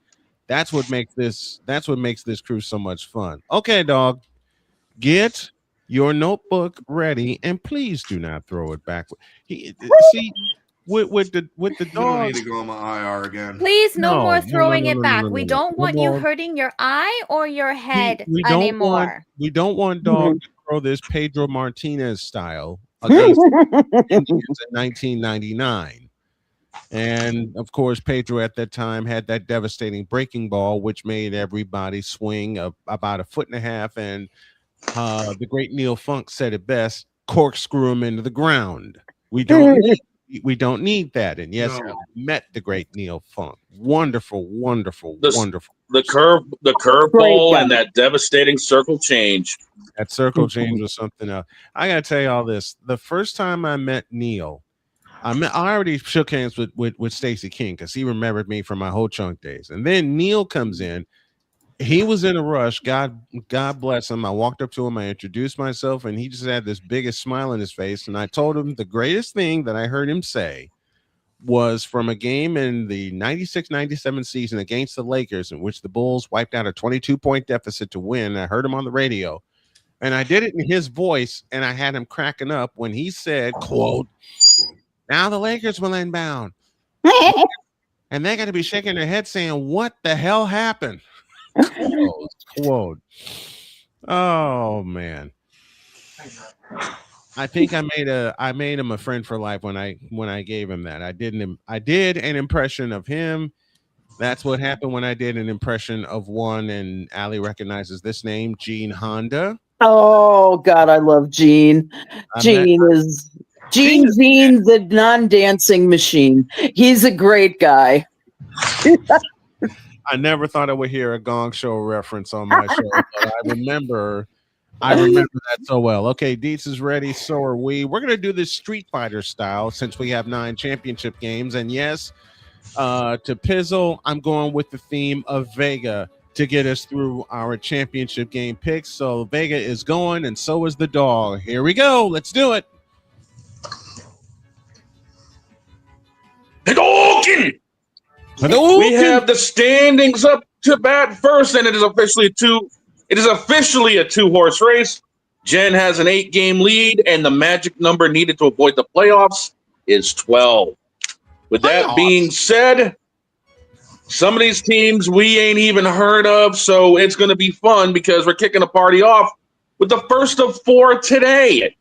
S1: That's what makes this crew so much fun. Okay, Dog, get your notebook ready, and please do not throw it back. See, with the
S9: You don't
S1: dog.
S9: need to go on my IR again.
S19: Please, no more throwing
S1: no,
S19: it back.
S1: no,
S19: We
S1: no.
S19: don't want
S1: No
S19: you
S1: more.
S19: hurting your eye or your head
S1: We
S19: anymore.
S1: don't want Dog to throw this Pedro Martinez style against the Indians in 1999. And of course, Pedro at that time had that devastating breaking ball, which made everybody swing about 1.5 feet. And the great Neil Funk said it best: corkscrew him into the ground. We don't need that. And yes, I met the great Neil Funk. Wonderful.
S2: The curveball and that devastating circle change.
S1: That circle change was something else. I gotta tell you all this. The first time I met Neil, I already shook hands with Stacey King because he remembered me from my Ho Chunk days. And then Neil comes in. He was in a rush. God bless him. I walked up to him. I introduced myself, and he just had this biggest smile on his face. And I told him the greatest thing that I heard him say was from a game in the 96-97 season against the Lakers, in which the Bulls wiped out a 22-point deficit to win. I heard him on the radio, and I did it in his voice, and I had him cracking up when he said, quote, "Now the Lakers will inbound." And they're going to be shaking their head saying, "What the hell happened?" Quote. Oh man. I think I made him a friend for life when I gave him that. I did an impression of him. That's what happened when I did an impression of one, and Allie recognizes this name, Gene Honda.
S18: Oh God, I love Gene. Gene's the non-dancing machine. He's a great guy.
S1: I never thought I would hear a Gong Show reference on my show, but I remember that so well. Okay, Dietz is ready, so are we. We're going to do this Street Fighter style since we have 9 championship games. And yes, to Pizzle, I'm going with the theme of Vega to get us through our championship game picks. So Vega is going, and so is the dog. Here we go. Let's do it.
S2: Hadouken! We have the standings up to bat first, and it is officially a 2-horse race. Jen has an 8-game lead, and the magic number needed to avoid the playoffs is 12. With that being said, some of these teams we ain't even heard of, so it's going to be fun because we're kicking the party off with the first of 4 today.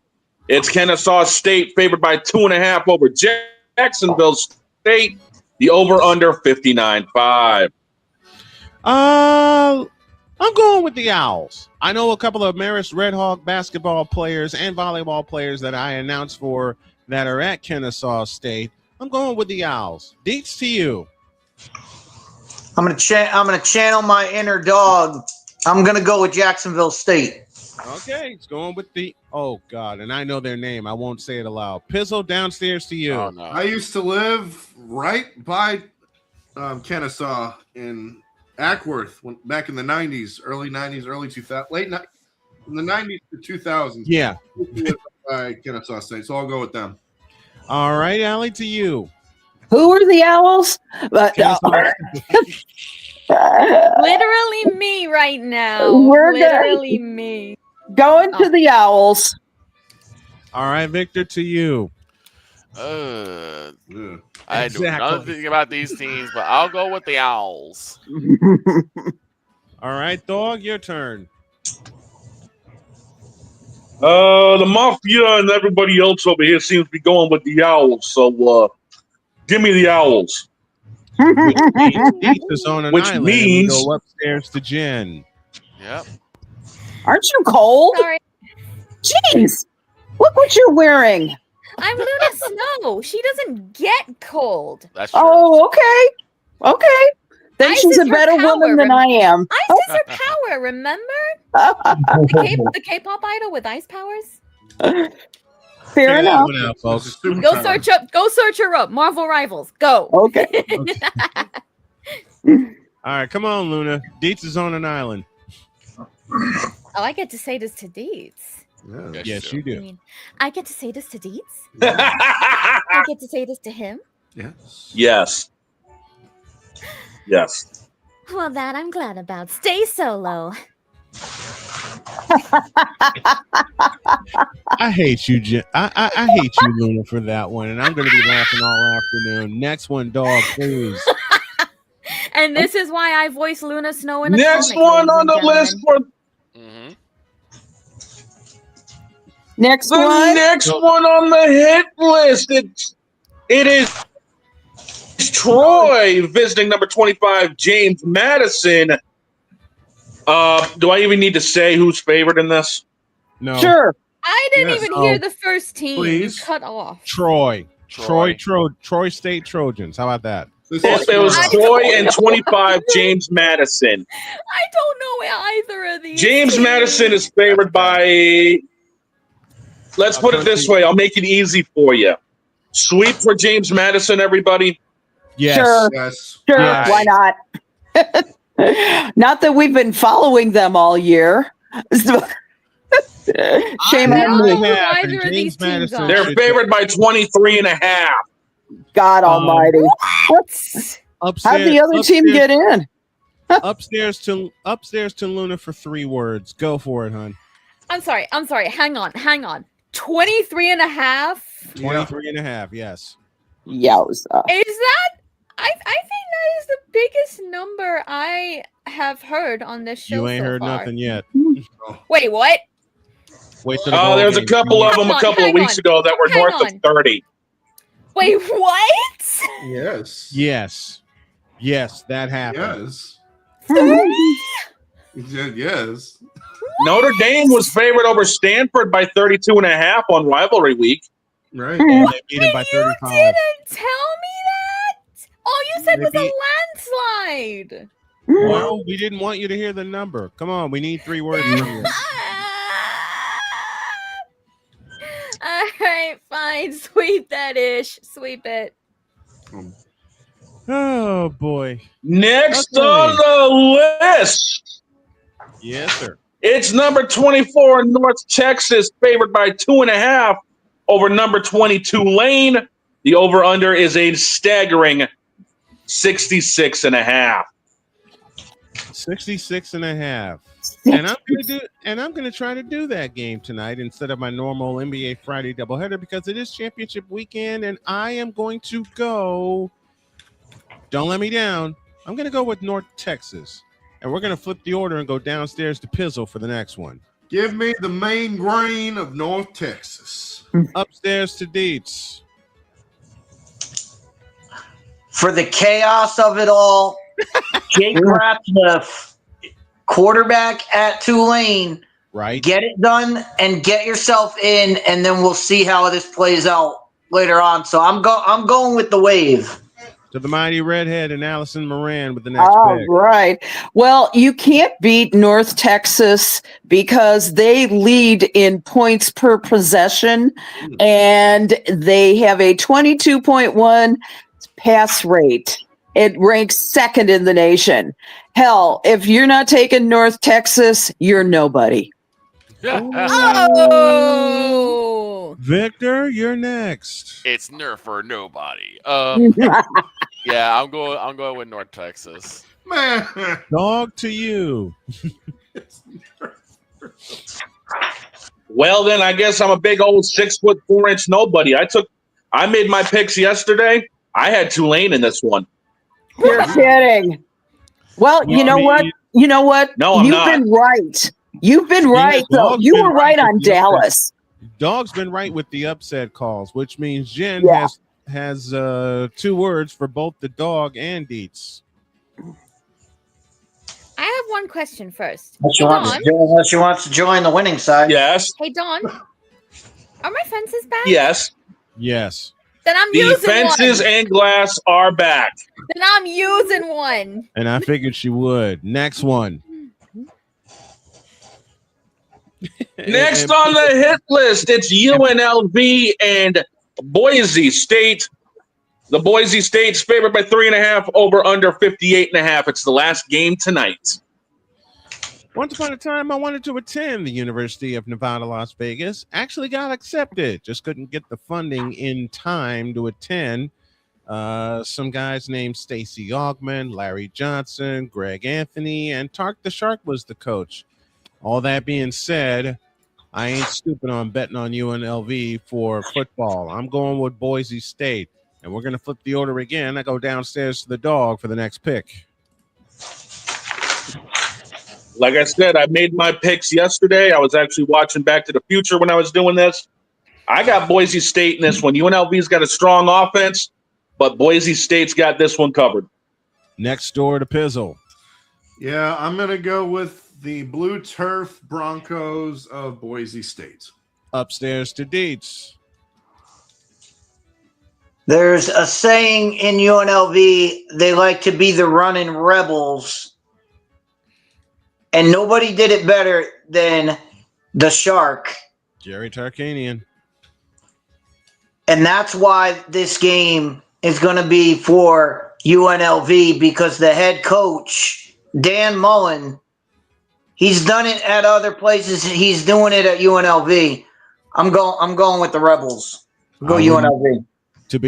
S2: It's Kennesaw State favored by 2.5 over Jacksonville State. The over-under 59.5.
S1: I'm going with the Owls. I know a couple of Marist Red Hawk basketball players and volleyball players that I announced for that are at Kennesaw State. I'm going with the Owls. Dietz, to you.
S11: I'm gonna channel my inner dog. I'm gonna go with Jacksonville State.
S1: Okay, it's going with the. Oh God, and I know their name. I won't say it aloud. Pizzle, downstairs to you.
S6: Oh, no.
S9: I used to live right by Kennesaw in Ackworth back in the 90s, early 90s, early 2000s, in the 90s to 2000s.
S1: Yeah.
S9: By Kennesaw State, so I'll go with them.
S1: All right, Allie, to you.
S18: Who are the Owls?
S19: Literally me right now.
S18: We're
S19: Literally me.
S18: Going to the Owls.
S1: All right, Victor, to you.
S6: I do nothing about these teams, but I'll go with the Owls.
S1: All right, dog, your turn.
S2: The Mafia and everybody else over here seems to be going with the Owls, so give me the Owls.
S1: Which means go upstairs to Jen.
S6: Yep.
S18: Aren't you cold?
S19: Sorry.
S18: Jeez. Look what you're wearing.
S19: I'm Luna Snow. She doesn't get cold.
S6: That's true.
S18: Oh, okay. Okay. Then
S19: Ice
S18: she's
S19: is
S18: a
S19: her
S18: better
S19: power,
S18: woman than I am.
S19: Ice is her power, remember? The K-pop idol with ice powers?
S18: Fair enough.
S1: Out, folks.
S19: Go search her up. Marvel Rivals. Go.
S18: Okay.
S1: All right, come on, Luna. Dietz is on an island.
S19: Oh, I get to say this to Dietz.
S1: Yeah. Yes, you do.
S19: I mean, I get to say this to Dietz. I get to say this to him.
S2: Yes. Yes.
S19: Well, that I'm glad about. Stay solo.
S1: I hate you, Jen. I hate you, Luna, for that one, and I'm going to be laughing all afternoon. Next one, dog, please.
S19: And this is why I voice Luna Snow in a
S2: Next
S19: comic,
S2: one on the
S19: gentlemen.
S2: list for
S18: Next
S2: the
S18: one.
S2: next one on the hit list. It is Troy visiting number 25, James Madison. Do I even need to say who's favored in this?
S1: No.
S18: Sure.
S19: I didn't even hear the first team.
S1: Please.
S19: You cut off.
S1: Troy State Trojans. How about that?
S2: It was Troy and 25, James Madison.
S19: I don't know either of these.
S2: James
S19: teams.
S2: Madison is favored by. Let's put it this way. I'll make it easy for you. Sweep for James Madison, everybody.
S1: Yes.
S18: Sure.
S9: Yes.
S18: Sure.
S1: Yes.
S18: Why not? Not that we've been following them all year. Shame on me.
S19: Either of these teams are.
S2: They're favored by 23.5.
S18: God Almighty. How'd the other team get in?
S1: upstairs to Luna for 3 words. Go for it, hon.
S19: I'm sorry. Hang on. 23 and a half?
S1: 23 and a half, yes.
S18: Yowza.
S19: Is that? I think that is the biggest number I have heard on this show.
S1: You ain't
S19: so
S1: heard
S19: far.
S1: nothing yet.
S19: Wait, what?
S1: Wait till the ball
S2: There's a
S1: game.
S2: couple of them a couple of weeks ago that were north of 30.
S19: Wait, what?
S9: Yes.
S1: Yes, that happened.
S9: Yes.
S2: Notre Dame was favored over Stanford by 32.5 on rivalry week.
S9: Right.
S1: And they beat him by 35.
S19: Didn't tell me that? All you said was
S1: Maybe-
S19: a landslide.
S1: Well, we didn't want you to hear the number. Come on, we need 3 words from you.
S19: All right, fine. Sweep that ish. Sweep it.
S1: Oh boy.
S2: Next
S1: Okay.
S2: on the list,
S1: Yes, sir.
S2: it's number 24, North Texas, favored by 2.5 over number 22, Lane. The over-under is a staggering 66.5.
S1: 66.5. And I'm gonna try to do that game tonight instead of my normal NBA Friday doubleheader because it is championship weekend, and I am going to go. Don't let me down. I'm gonna go with North Texas, and we're gonna flip the order and go downstairs to Pizzle for the next one.
S9: Give me the main grain of North Texas.
S1: Upstairs to Deets.
S11: For the chaos of it all, Jake Ratcliffe, quarterback at Tulane.
S1: Right.
S11: Get it done and get yourself in, and then we'll see how this plays out later on. So I'm going with the Wave.
S1: To the mighty redhead and Allison Moran with the next
S18: All
S1: pick.
S18: right. Well, you can't beat North Texas because they lead in points per possession, and they have a 22.1 pass rate. It ranks second in the nation. Hell, if you're not taking North Texas, you're nobody.
S19: Oh,
S1: Victor, you're next.
S6: It's Nerf or nobody. Yeah, I'm going with North Texas.
S9: Man,
S1: Dog to you.
S2: Well, then I guess I'm a big old 6'4" nobody. I made my picks yesterday. I had Tulane in this one.
S18: You're kidding. Well, you know what? You know what?
S2: No, I'm not.
S18: Been right. You've been right, though.
S1: Dog's
S18: You
S1: been
S18: were right on
S1: with the
S18: Dallas.
S1: Dog's been right with the upset calls, which means Jen
S18: Yeah.
S1: has 2 words for both the dog and Deets.
S19: I have one question first.
S11: Unless
S19: Hey,
S11: she wants to join the winning side.
S2: Yes.
S19: Hey, Dawn. Are my fences back?
S2: Yes.
S1: Yes.
S19: Then I'm
S2: The
S19: using
S2: fences
S19: one.
S2: and glass are back.
S19: Then I'm using one.
S1: And I figured she would. Next one.
S2: Next on the hit list, it's UNLV and Boise State. The Boise State's favored by 3.5 over under 58.5. It's the last game tonight.
S1: Once upon a time, I wanted to attend the University of Nevada, Las Vegas. Actually got accepted. Just couldn't get the funding in time to attend. Some guys named Stacy Augman, Larry Johnson, Greg Anthony, and Tark the Shark was the coach. All that being said, I ain't stupid on betting on UNLV for football. I'm going with Boise State, and we're going to flip the order again. I go downstairs to the dog for the next pick.
S2: Like I said, I made my picks yesterday. I was actually watching Back to the Future when I was doing this. I got Boise State in this one. UNLV's got a strong offense, but Boise State's got this one covered.
S1: Next door to Pizzle.
S9: Yeah, I'm going to go with the Blue Turf Broncos of Boise State.
S1: Upstairs to Deets.
S11: There's a saying in UNLV, they like to be the running rebels. And nobody did it better than the Shark.
S1: Jerry Tarkanian.
S11: And that's why this game is going to be for UNLV, because the head coach, Dan Mullen, he's done it at other places. He's doing it at UNLV. I'm going with the Rebels. Go UNLV.
S1: To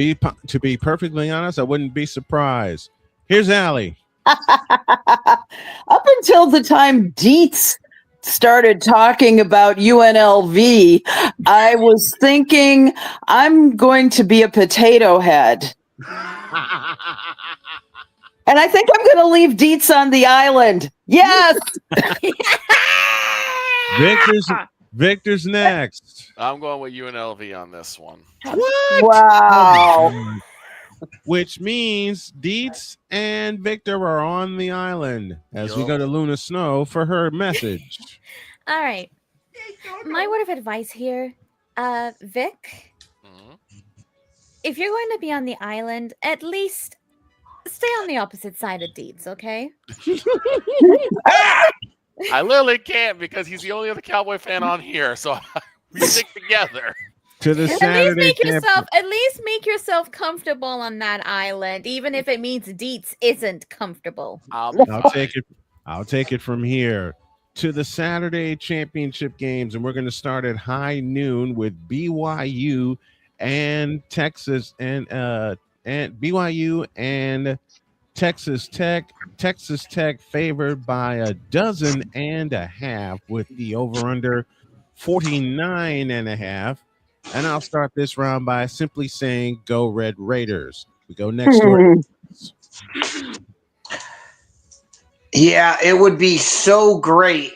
S1: be perfectly honest, I wouldn't be surprised. Here's Allie.
S18: Up until the time Deets started talking about UNLV, I was thinking I'm going to be a potato head. And I think I'm going to leave Deets on the island. Yes.
S1: Victor's next.
S6: I'm going with UNLV on this one.
S1: What?
S18: Wow.
S1: Which means Deets and Victor are on the island as we go to Luna Snow for her message.
S19: All right. My word of advice here, Vic, if you're going to be on the island, at least stay on the opposite side of Deeds, okay?
S6: I literally can't because he's the only other Cowboy fan on here, so we stick together.
S1: To the Saturday
S19: At least make yourself comfortable on that island, even if it means Deets isn't comfortable.
S1: I'll take it from here to the Saturday championship games, and we're going to start at high noon with BYU and Texas and BYU and Texas Tech. Texas Tech favored by 12.5 with the over/under 49.5. And I'll start this round by simply saying, "Go Red Raiders." We go next door.
S11: Yeah, it would be so great.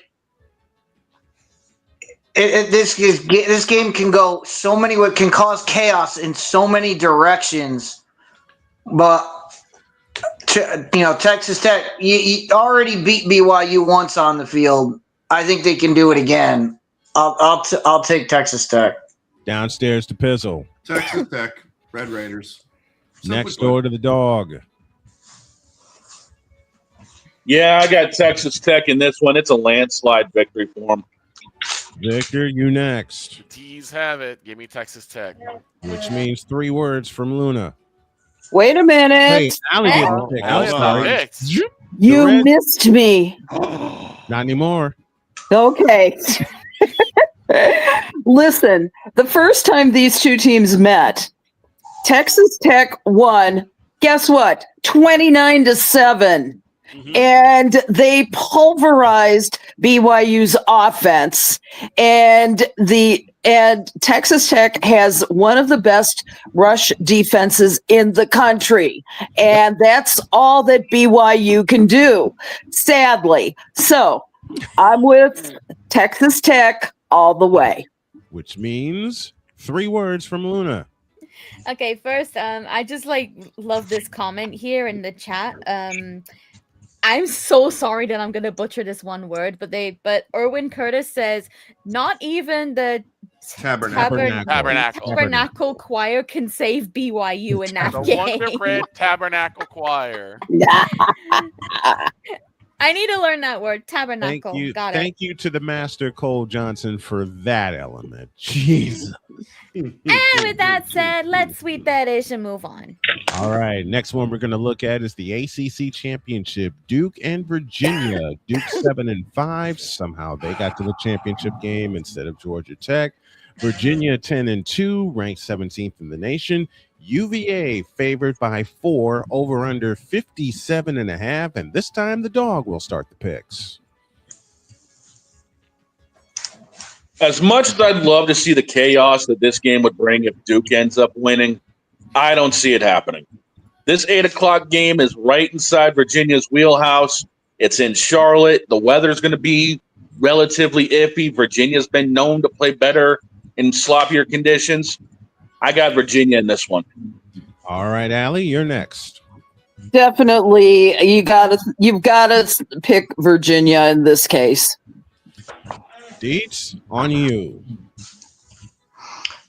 S11: This game can go so many. It can cause chaos in so many directions. But Texas Tech, you already beat BYU once on the field. I think they can do it again. I'll take Texas Tech.
S1: Downstairs to Pizzle.
S9: Texas Tech, Red Raiders.
S1: Next door to the dog.
S2: Yeah, I got Texas Tech in this one. It's a landslide victory for them.
S1: Victor, you next.
S6: Tees have it. Give me Texas Tech.
S1: Which means 3 words from Luna.
S18: Wait a minute.
S1: Wait, Allie didn't pick. I'm sorry.
S18: You missed me.
S1: Not anymore.
S18: Okay. Listen, the first time these two teams met, Texas Tech won, guess what? 29-7. And they pulverized BYU's offense. And Texas Tech has one of the best rush defenses in the country. And that's all that BYU can do, sadly. So I'm with Texas Tech all the way.
S1: Which means 3 words from Luna.
S19: Okay, first, I just love this comment here in the chat. I'm so sorry that I'm gonna butcher this one word, but Erwin Curtis says not even the Tabernacle Choir can save BYU in that
S6: The
S19: game.
S6: Wonder Tabernacle Choir.
S19: I need to learn that word. Tabernacle. Got it.
S1: Thank you to the master Cole Johnson for that element. Jesus.
S19: And with that said, let's sweep that ish and move on.
S1: All right. Next one we're going to look at is the ACC Championship. Duke and Virginia. Duke 7-5. Somehow they got to the championship game instead of Georgia Tech. Virginia 10-2, ranked 17th in the nation. UVA favored by 4, over under 57.5. And this time the dog will start the picks.
S2: As much as I'd love to see the chaos that this game would bring if Duke ends up winning, I don't see it happening. This 8 o'clock game is right inside Virginia's wheelhouse. It's in Charlotte. The weather's going to be relatively iffy. Virginia's been known to play better in sloppier conditions. I got Virginia in this one.
S1: All right, Allie, you're next.
S18: Definitely, you've got to pick Virginia in this case.
S1: Deets, on you.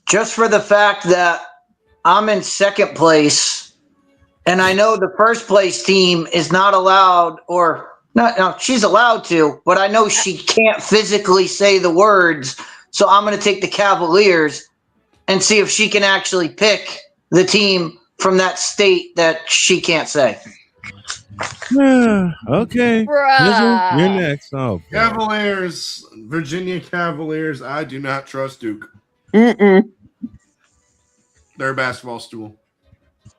S11: Just for the fact that I'm in second place, and I know the first place team is not allowed, or no, she's allowed to, but I know she can't physically say the words, so I'm going to take the Cavaliers and see if she can actually pick the team from that state that she can't say.
S1: Okay.
S19: Bruh.
S1: You're next. Oh,
S9: Cavaliers, Virginia Cavaliers. I do not trust Duke.
S18: Mm-mm.
S9: They're a basketball stool.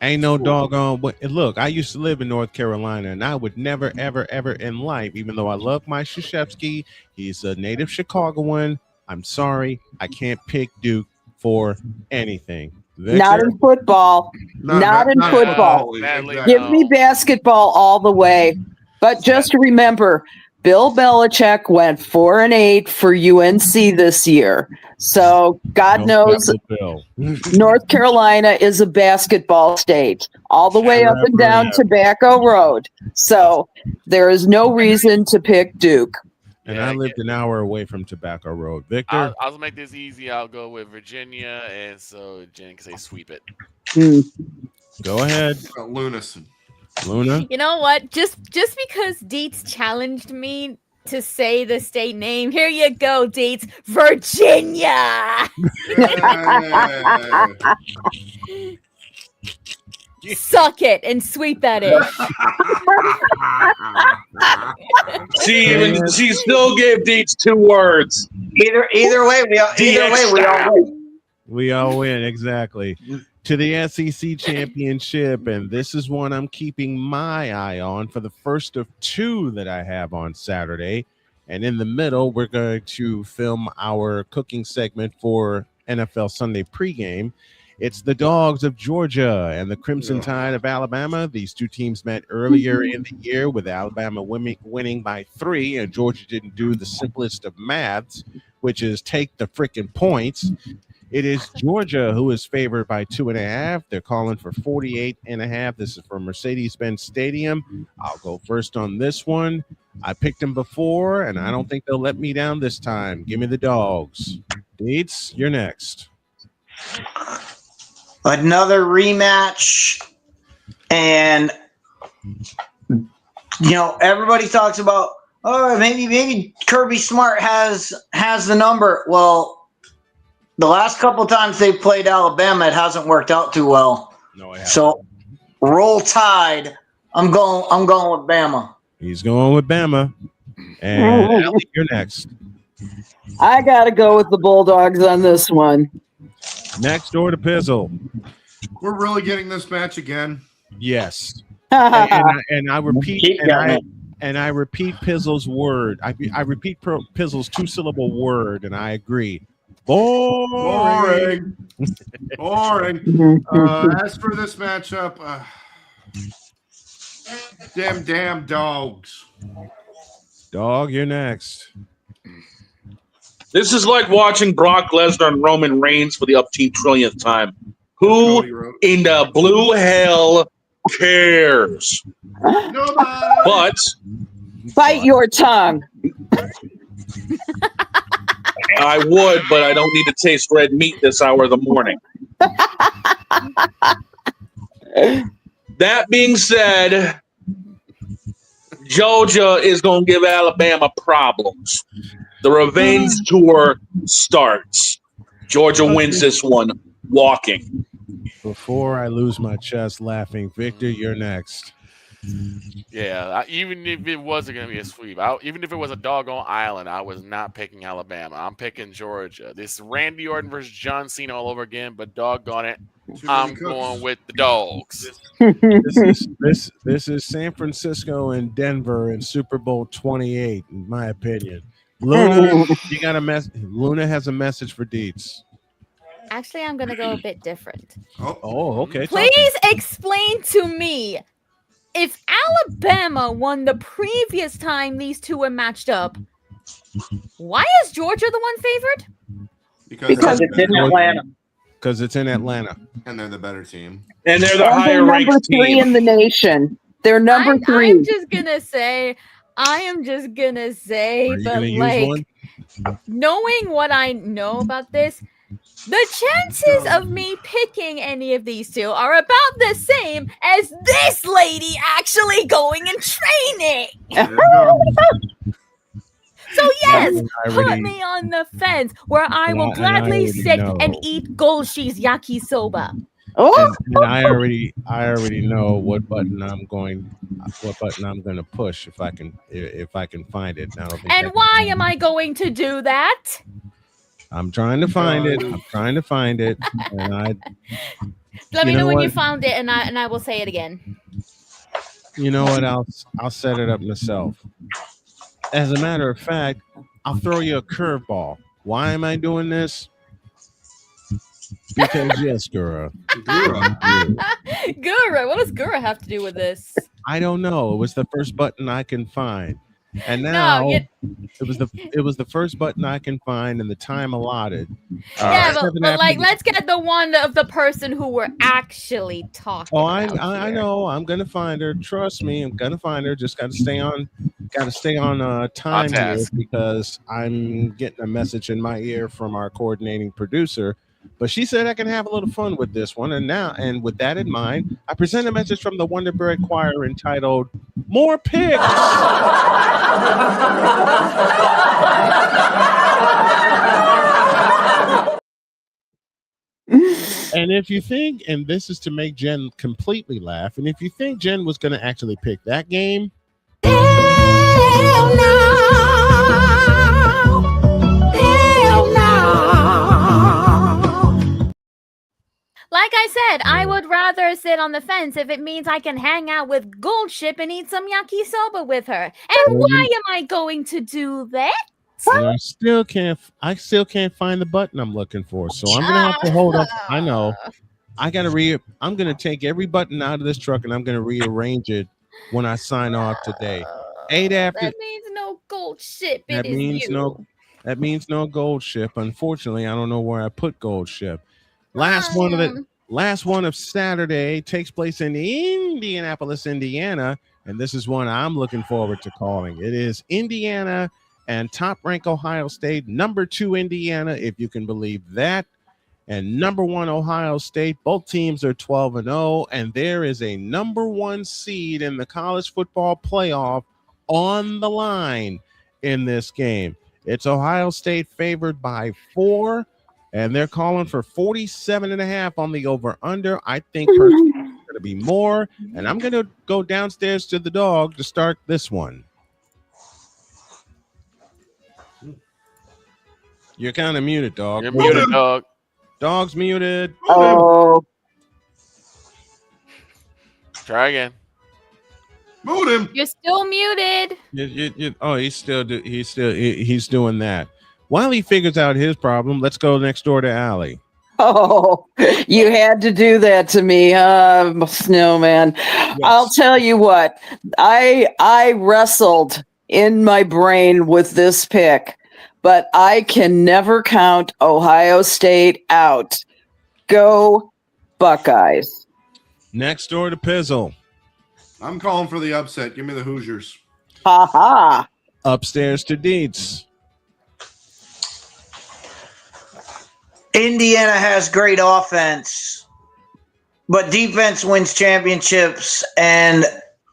S1: Ain't no doggone. Look, I used to live in North Carolina, and I would never, ever, ever in life, even though I love my Krzyzewski, he's a native Chicagoan. I'm sorry, I can't pick Duke for anything. Victor?
S18: Not in football. Not in football. Give me basketball all the way. But just remember, Bill Belichick went 4-8 for UNC this year. So God knows North Carolina is a basketball state all the way up and down Tobacco Road. So there is no reason to pick Duke.
S1: And I lived an hour away from Tobacco Road. Victor?
S6: I'll make this easy. I'll go with Virginia, and so Jen can say sweep it.
S1: Go ahead.
S9: Lunison.
S1: Luna?
S19: You know what? Just because Dietz challenged me to say the state name, here you go, Dietz. Virginia. Suck it and sweep that in.
S2: She still gave Dietz 2 words.
S11: Either way, we all win.
S1: We all win, exactly. To the SEC championship, and this is one I'm keeping my eye on for the first of 2 that I have on Saturday. And in the middle, we're going to film our cooking segment for NFL Sunday pregame. It's the Dogs of Georgia and the Crimson Tide of Alabama. These 2 teams met earlier in the year with Alabama winning by 3, and Georgia didn't do the simplest of maths, which is take the freaking points. It is Georgia who is favored by 2.5. They're calling for 48.5. This is from Mercedes-Benz Stadium. I'll go first on this one. I picked them before, and I don't think they'll let me down this time. Give me the Dogs. Dietz, you're next.
S11: Another rematch, and everybody talks about, maybe Kirby Smart has the number. Well, the last couple times they've played Alabama, it hasn't worked out too well.
S1: No, it hasn't.
S11: So roll Tide. I'm going with Bama.
S1: He's going with Bama. And Allie, you're next.
S18: I got to go with the Bulldogs on this one.
S1: Next door to Pizzle.
S9: We're really getting this match again.
S1: Yes. and I repeat, I repeat Pizzle's word. I repeat Pizzle's 2-syllable word, and I agree.
S9: Boring. Boring. As for this matchup, damn dogs.
S1: Dog, you're next.
S2: This is like watching Brock Lesnar and Roman Reigns for the upteen trillionth time. Who in the blue hell cares?
S9: Nobody.
S2: But
S18: bite your tongue.
S2: I would, but I don't need to taste red meat this hour of the morning. That being said, Georgia is going to give Alabama problems. The revenge tour starts. Georgia wins this one walking.
S1: Before I lose my chest laughing, Victor, you're next.
S6: Yeah, even if it wasn't going to be a sweep, even if it was a doggone island, I was not picking Alabama. I'm picking Georgia. This is Randy Orton versus John Cena all over again, but doggone it, I'm going with the Dogs.
S1: This is San Francisco and Denver in Super Bowl 28, in my opinion. Luna, you got a mess. Luna has a message for Dietz.
S19: Actually, I'm going to go a bit different.
S1: Oh, okay.
S19: Please explain to me, if Alabama won the previous time these 2 were matched up, why is Georgia the one favored?
S11: Because it's in Atlanta.
S1: Because it's in Atlanta.
S9: And they're the better team.
S2: And they're the
S18: And
S2: higher
S18: they're
S2: ranked
S18: number 3
S2: team.
S18: in the nation. They're number 3.
S19: I'm just going to say, but like, knowing what I know about this, the chances of me picking any of these 2 are about the same as this lady actually going and training. So yes, put me on the fence where I will gladly sit and eat Golshi's yakisoba.
S18: Oh,
S1: and I already know what button I'm going to push if I can find it. Now,
S19: and why am I going to do that?
S1: I'm trying to find it. And
S19: let me know when you found it, and I will say it again.
S1: You know what? I'll set it up myself. As a matter of fact, I'll throw you a curveball. Why am I doing this? Because yes, Gura.
S19: Gura, what does Gura have to do with this?
S1: I don't know. It was the first button I can find. And now it was the first button I can find in the time allotted.
S19: Yeah, but like, let's get the one of the person who we're actually talking.
S1: Oh, I know. I'm gonna find her. Trust me, I'm gonna find her. Just gotta stay on time here because I'm getting a message in my ear from our coordinating producer But she said I can have a little fun with this one. And with that in mind, I present a message from the Wonderberry Choir entitled More Picks. And if you think, and this is to make Jen completely laugh, and if you think Jen was going to actually pick that game,
S19: Like I said, I would rather sit on the fence if it means I can hang out with Goldship and eat some yakisoba with her. And why am I going to do that?
S1: and I still can't find the button I'm looking for. So I'm gonna have to hold up. I know. I'm gonna take every button out of this truck and I'm gonna rearrange it when I sign off today. 8 after.
S19: That means no Goldship.
S1: That means no Goldship. Unfortunately, I don't know where I put Goldship. Last one of Saturday takes place in Indianapolis, Indiana, and this is one I'm looking forward to calling. It is Indiana and top-ranked Ohio State, number 2 Indiana, if you can believe that, and number 1 Ohio State. Both teams are 12-0, and there is a number 1 seed in the college football playoff on the line in this game. It's Ohio State favored by 4. And they're calling for 47.5 on the over-under. I think personally it's going to be more. And I'm going to go downstairs to the dog to start this one. You're kind of muted, dog.
S6: You're muted, dog.
S1: Dog's muted.
S18: Oh.
S6: Try again.
S9: Mute him.
S19: You're still muted.
S1: He's doing that. While he figures out his problem, let's go next door to Allie.
S18: Oh, you had to do that to me, Snowman. Yes. I'll tell you what, I wrestled in my brain with this pick, but I can never count Ohio State out. Go Buckeyes.
S1: Next door to Pizzle.
S9: I'm calling for the upset. Give me the Hoosiers.
S18: Ha ha.
S1: Upstairs to Dietz.
S11: Indiana has great offense, but defense wins championships. And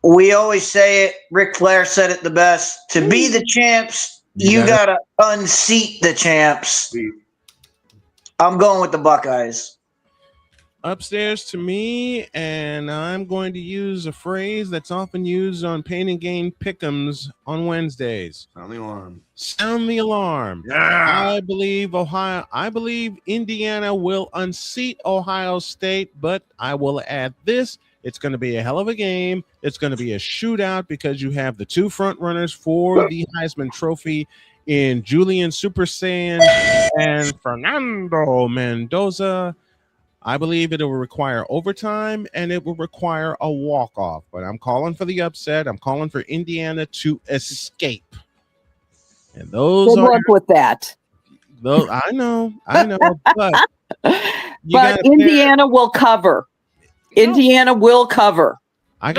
S11: we always say it. Ric Flair said it the best. To be the champs, you got to unseat the champs. I'm going with the Buckeyes.
S1: Upstairs to me, and I'm going to use a phrase that's often used on Pain and Gain Pick'ems on Wednesdays.
S9: Sound the alarm.
S1: Sound the alarm.
S9: Yeah.
S1: I believe Indiana will unseat Ohio State, but I will add this. It's going to be a hell of a game. It's going to be a shootout because you have the 2 front runners for the Heisman Trophy in Julian Super Saiyan and Fernando Mendoza. I believe it will require overtime and it will require a walk-off. But I'm calling for the upset. I'm calling for Indiana to escape. And those
S18: Good luck with that.
S1: Those I know, but
S18: Indiana will cover. Indiana will cover. I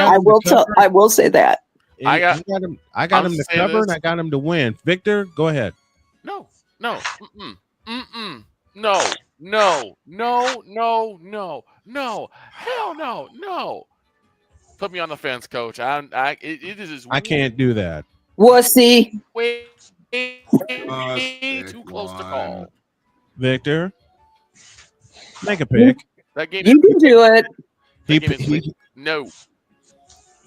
S18: will say that.
S1: I got him to cover and I got him to win. Victor, go ahead.
S6: No. No. Hell no. Put me on the fence, coach. It is.
S1: I can't do that.
S18: Wussy.
S6: Way too close to call.
S1: Victor, make a pick.
S6: That game.
S18: You can do it.
S6: No.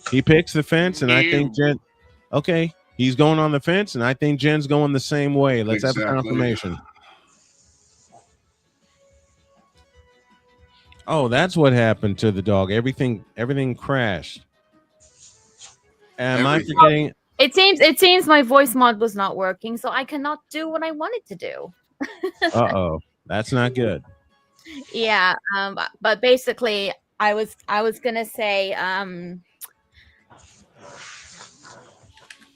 S1: He picks the fence, and I think Jen. Okay, he's going on the fence, and I think Jen's going the same way. Let's have a confirmation. Oh, that's what happened to the dog. Everything crashed. Am I forgetting?
S19: It seems my voice mod was not working, so I cannot do what I wanted to do.
S1: Uh-oh. That's not good.
S19: Yeah, but basically I was gonna say,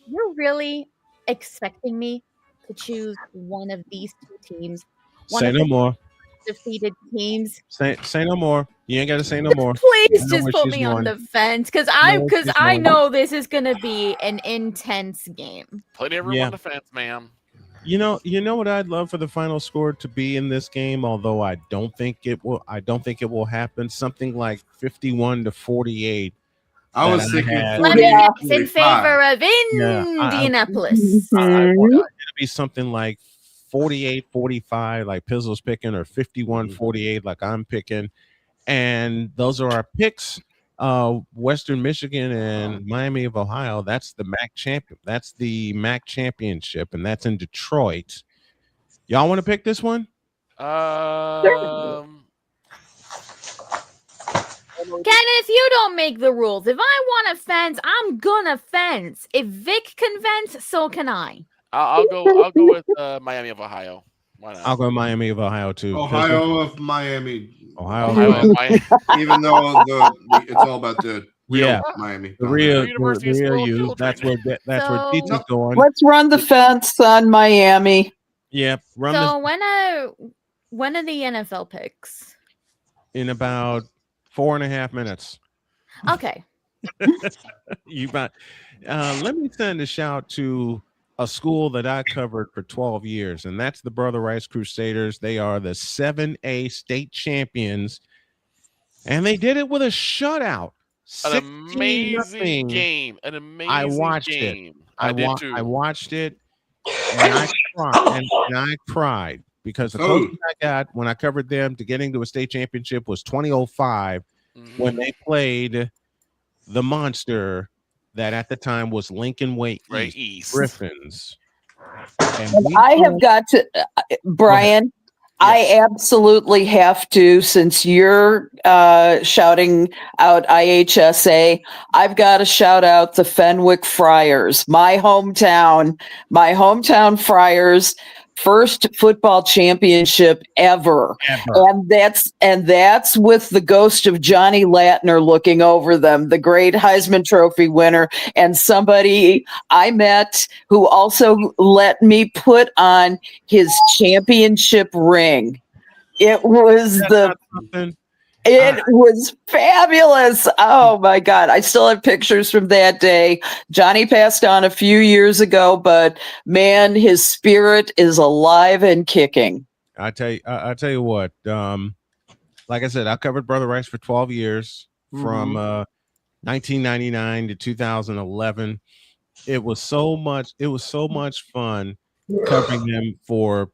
S19: you're really expecting me to choose one of these 2 teams?
S1: Say no more.
S19: Defeated teams.
S1: Say no more. You ain't gotta say no more.
S19: Please just put me on the fence, because I know this is gonna be an intense game.
S6: Put everyone on the fence, ma'am.
S1: You know what I'd love for the final score to be in this game, although I don't think it will happen. Something like 51-48.
S9: I was thinking
S19: Let me guess, in favor of
S1: Yeah,
S19: Indianapolis.
S1: I want it to be something like 48-45, like Pizzle's picking, or 51-48, like I'm picking. And those are our picks. Western Michigan and Miami of Ohio. That's the MAC champion. That's the MAC championship, and that's in Detroit. Y'all want to pick this one?
S19: Kenneth, you don't make the rules. If I want to fence, I'm gonna fence. If Vic can fence, so can I.
S6: I'll go with Miami of Ohio. Why not?
S1: I'll go Miami of Ohio too.
S9: Ohio of Miami.
S1: Ohio
S6: of Miami.
S9: Even though it's all about the real Miami.
S1: The real you. That's where Deets is going.
S18: Let's run the fence on Miami.
S1: Yeah,
S19: So when are the NFL picks?
S1: In about 4.5 minutes.
S19: Okay.
S1: Let me send a shout to a school that I covered for 12 years, and that's the Brother Rice Crusaders. They are the 7A state champions, and they did it with a shutout.
S6: An amazing game. An amazing
S1: I watched
S6: game.
S1: it.
S6: I did too.
S1: I watched it, and I cried. And I cried because the closest I got when I covered them to getting to a state championship was 2005 when they played the monster that at the time was Lincoln Way East Griffins. And
S18: I have got to, Brian, I absolutely have to, since you're shouting out IHSA, I've got to shout out the Fenwick Friars, my hometown Friars. First football championship ever. And that's with the ghost of Johnny Latner looking over them, the great Heisman Trophy winner, and somebody I met who also let me put on his championship ring. It was was fabulous. Oh my God. I still have pictures from that day. Johnny passed on a few years ago, but man, his spirit is alive and kicking.
S1: I tell you what, like I said, I covered Brother Rice for 12 years from 1999 to 2011. It was so much fun covering them for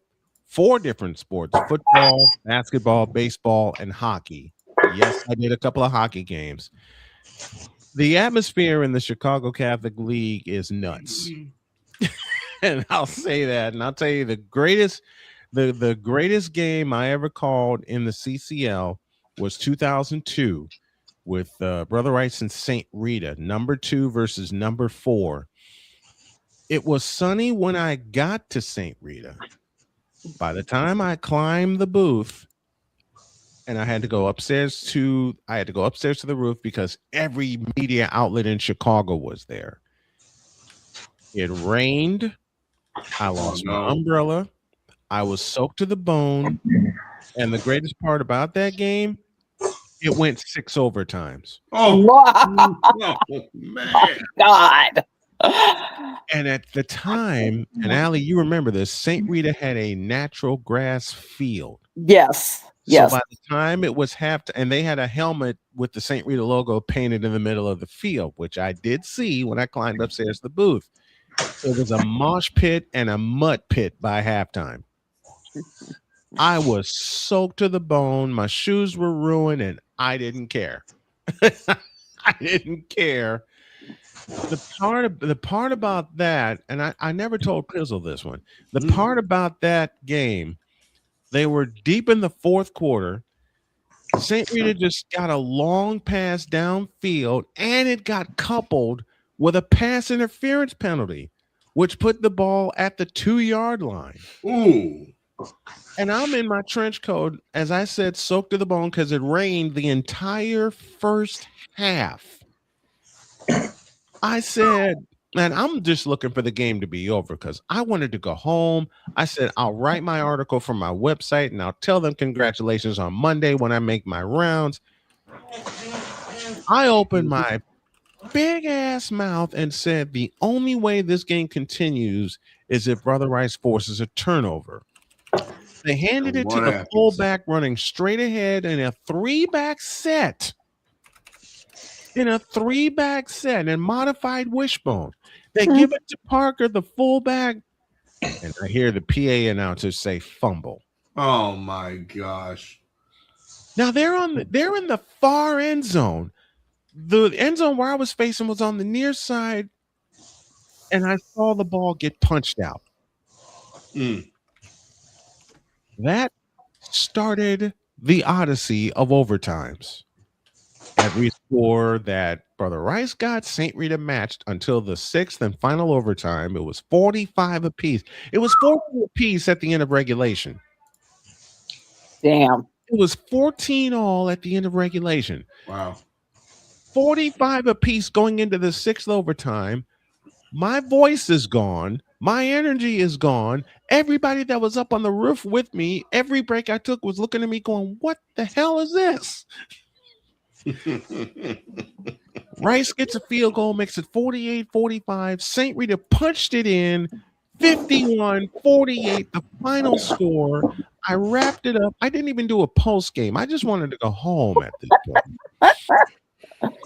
S1: 4 different sports: football, basketball, baseball, and hockey. Yes, I did a couple of hockey games. The atmosphere in the Chicago Catholic League is nuts. And I'll say that. And I'll tell you the greatest game I ever called in the CCL was 2002 with Brother Rice and St. Rita, number 2 versus number 4. It was sunny when I got to St. Rita. By the time I climbed the booth, and I had to go upstairs to the roof because every media outlet in Chicago was there. It rained. I lost my umbrella. I was soaked to the bone. And the greatest part about that game, it went 6 overtimes.
S9: Oh,
S18: wow.
S9: Oh man.
S18: God.
S1: And at the time, and Allie, you remember this, St. Rita had a natural grass field.
S18: Yes.
S1: So by the time it was and they had a helmet with the St. Rita logo painted in the middle of the field, which I did see when I climbed upstairs to the booth. It was a mosh pit and a mud pit by halftime. I was soaked to the bone. My shoes were ruined, and I didn't care. I didn't care. The part about that, and I never told Pizzle this one. The part about that game, they were deep in the 4th quarter. St. Rita just got a long pass downfield, and it got coupled with a pass interference penalty, which put the ball at the 2-yard line.
S9: Ooh.
S1: And I'm in my trench coat, as I said, soaked to the bone because it rained the entire first half. I said, man, I'm just looking for the game to be over because I wanted to go home. I said, I'll write my article for my website and I'll tell them congratulations on Monday when I make my rounds. I opened my big ass mouth and said the only way this game continues is if Brother Rice forces a turnover. They handed it to the fullback running straight ahead in a three-back set. And modified wishbone. They give it to Parker, the fullback, and I hear the PA announcer say fumble.
S9: Oh my gosh.
S1: Now they're in the far end zone. The end zone where I was facing was on the near side, and I saw the ball get punched out. That started the odyssey of overtimes. Every score that Brother Rice got, St. Rita matched until the sixth and final overtime. It was 45 apiece. It was 40 apiece at the end of regulation.
S18: Damn.
S1: It was 14 all at the end of regulation.
S9: Wow.
S1: 45 apiece going into the sixth overtime. My voice is gone. My energy is gone. Everybody that was up on the roof with me, every break I took was looking at me going, what the hell is this? Rice gets a field goal, makes it 48-45. St. Rita punched it in 51-48, the final score. I wrapped it up. I didn't even do a post game. I just wanted to go home at this point.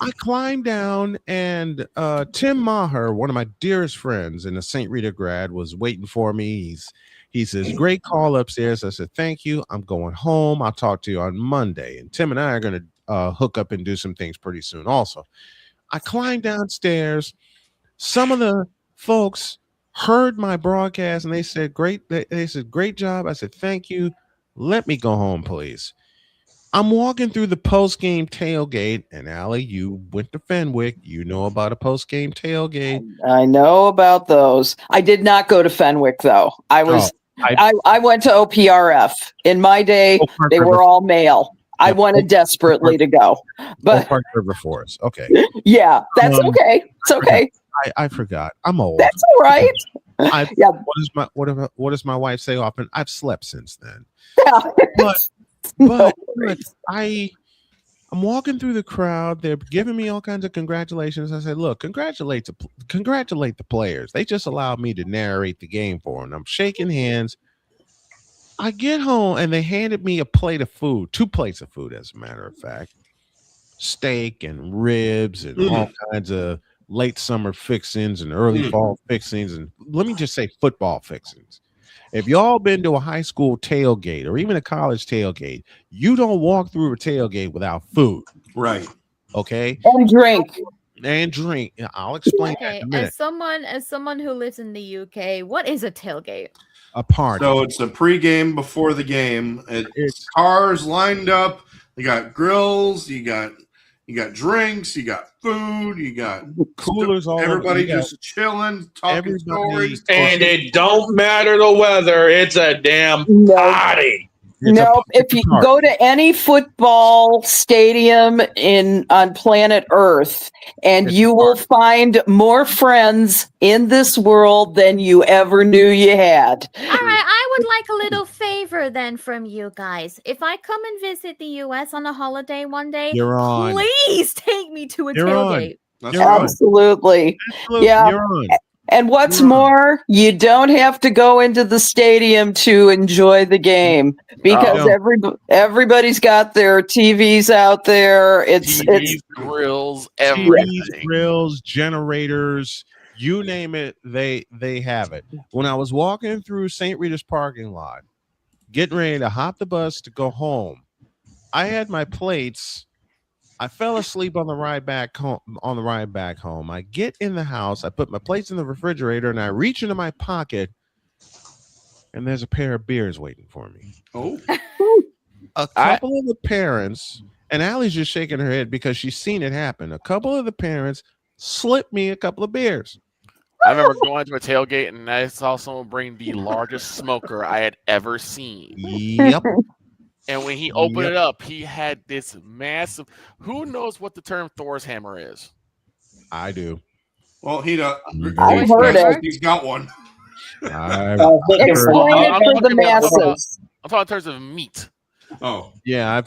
S1: I climbed down, and Tim Maher, one of my dearest friends and a St. Rita grad, was waiting for me. He says, great call upstairs. I said, thank you. I'm going home. I'll talk to you on Monday. And Tim and I are going to hook up and do some things pretty soon also. I climbed downstairs. Some of the folks heard my broadcast, and they said, great. They said, great job. I said, thank you. Let me go home, please. I'm walking through the post-game tailgate, and Allie, you went to Fenwick. You know about a post-game tailgate.
S18: I know about those. I did not go to Fenwick, though. I went to OPRF. In my day, they were all male. I wanted desperately to go, but
S1: Park River Forest. Okay.
S18: Yeah, that's okay. It's okay.
S1: I forgot. I'm old.
S18: That's all right.
S1: Yeah. What does my wife say often? I've slept since then.
S18: Yeah.
S1: But I'm walking through the crowd. They're giving me all kinds of congratulations. I said, look, congratulate the players. They just allowed me to narrate the game for them. I'm shaking hands. I get home, and they handed me a plate of food, 2 plates of food, as a matter of fact. Steak and ribs and all kinds of late summer fixings and early fall fixings. And let me just say football fixings. If y'all been to a high school tailgate or even a college tailgate, you don't walk through a tailgate without food.
S9: Right.
S1: Okay.
S18: And drink.
S1: I'll explain that
S19: Okay,
S1: in a minute.
S19: as someone who lives in the UK, what is a tailgate?
S1: A party.
S9: So it's a pregame before the game. It's cars lined up. You got grills. You got drinks. You got food. You got
S1: coolers.
S9: Everybody just chilling, talking stories.
S2: And it don't matter the weather. It's a damn party.
S18: No, if you go to any football stadium on planet Earth, and you will find more friends in this world than you ever knew you had.
S19: All right, I would like a little favor then from you guys. If I come and visit the U.S. on a holiday one day,
S1: You're on.
S19: please take me to a
S1: You're
S19: tailgate.
S18: Absolutely. Yeah.
S1: You're on.
S18: And what's more, you don't have to go into the stadium to enjoy the game because everybody's got their TVs out there. It's
S6: grills,
S1: TVs, grills, generators, you name it, they have it. When I was walking through St. Rita's parking lot, getting ready to hop the bus to go home, I had my plates. I fell asleep on the ride back home. I get in the house, I put my plates in the refrigerator, and I reach into my pocket, and there's a pair of beers waiting for me.
S9: Oh.
S1: A couple of the parents, and Allie's just shaking her head because she's seen it happen. A couple of the parents slipped me a couple of beers.
S6: I remember going to a tailgate, and I saw someone bring the largest smoker I had ever seen.
S1: Yep.
S6: And when he opened it up, he had this massive. Who knows what the term Thor's hammer is?
S1: I do.
S9: Well,
S18: I heard it.
S9: He's got one.
S18: Explain it for the masses.
S6: I'm talking in terms of meat.
S9: Oh,
S1: yeah,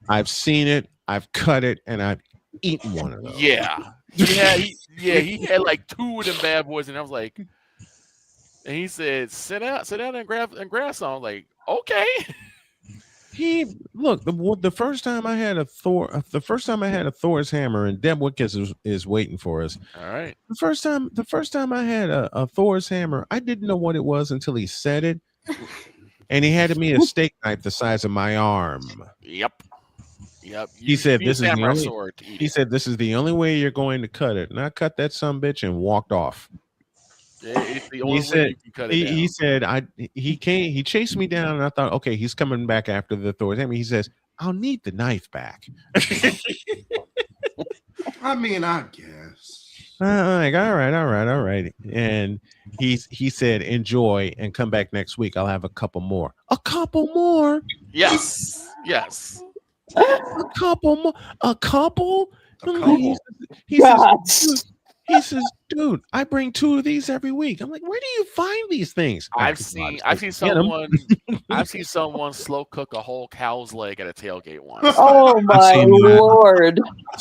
S1: I've seen it. I've cut it, and eating one of those.
S6: Yeah. He had like 2 of them bad boys, and I was like, and he said, sit down and grab some. I was like, okay.
S1: The first time I had a Thor's hammer, and Deb Wickes is waiting for us.
S6: All right.
S1: The first time I had a Thor's hammer, I didn't know what it was until he said it, and he handed me a steak knife the size of my arm.
S6: Yep.
S1: He said, "This is the only way you're going to cut it," and I cut that sumbitch and walked off.
S6: It's the only way you can cut it down.
S1: He said, he chased me down, and I thought, okay, he's coming back after the Thor's hammer. He says, "I'll need the knife back."
S9: I mean, I guess.
S1: I'm like, all right. And he said, "Enjoy and come back next week. I'll have a couple more." A couple more?
S6: Yes.
S1: A couple? He says, "Dude, I bring 2 of these every week." I'm like, "Where do you find these things?"
S6: I've seen someone slow cook a whole cow's leg at a tailgate once.
S18: Oh my Lord!
S1: I've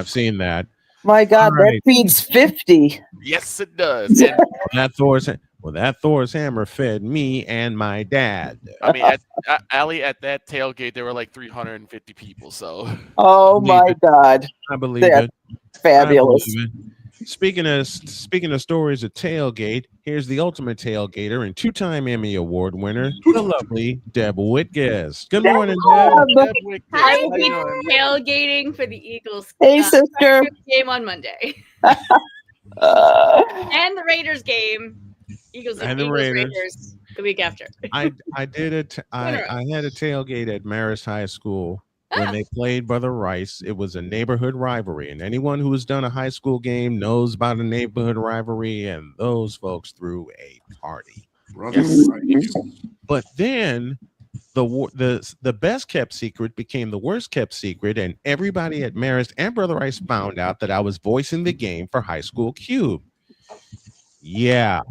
S1: seen that.
S18: My God,
S1: All right.
S18: that feeds 50.
S6: Yes, it does. And
S1: that Thor's hammer fed me and my dad.
S6: I mean, at that tailgate, there were like 350 people. So.
S18: Oh my God!
S1: I believe it.
S18: Fabulous.
S1: Speaking of stories of tailgate, here's the ultimate tailgater and 2-time Emmy Award winner, the lovely Deb Wickes. Good morning, Deb.
S19: I will be tailgating for the Eagles.
S18: Hey, sister.
S19: Game on Monday. And the Raiders game. Raiders the week after.
S1: I had a tailgate at Marist High School when they played Brother Rice. It was a neighborhood rivalry, and anyone who has done a high school game knows about a neighborhood rivalry, and those folks threw a party. But then the best kept secret became the worst kept secret, and everybody at Marist and Brother Rice found out that I was voicing the game for High School Cube. Yeah,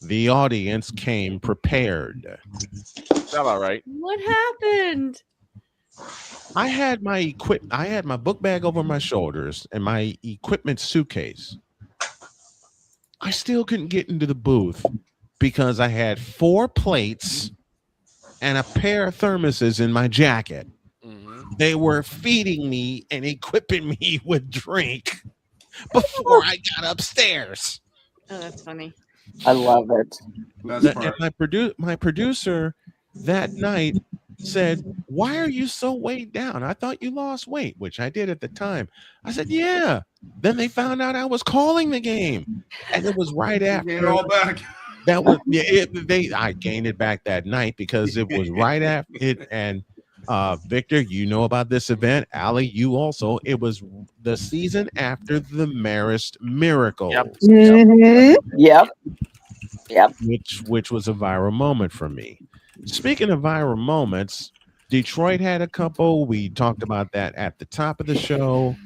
S1: the audience came prepared.
S6: Is that all right?
S19: What happened?
S1: I had my book bag over my shoulders and my equipment suitcase. I still couldn't get into the booth because I had 4 plates and a pair of thermoses in my jacket.
S6: Mm-hmm.
S1: They were feeding me and equipping me with drink before I got upstairs.
S19: Oh, that's funny.
S18: I love it.
S1: And my producer that night said, "Why are you so weighed down? I thought you lost weight," which I did at the time. I said, "Yeah." Then they found out I was calling the game, and it was right after.
S9: Gain it all back.
S1: That was I gained it back that night because it was right after it. And Victor, you know about this event. Allie, you also. It was the season after the Marist Miracle.
S18: Yep. Mm-hmm. Yep.
S1: Which was a viral moment for me. Speaking of viral moments, Detroit had a couple. We talked about that at the top of the show.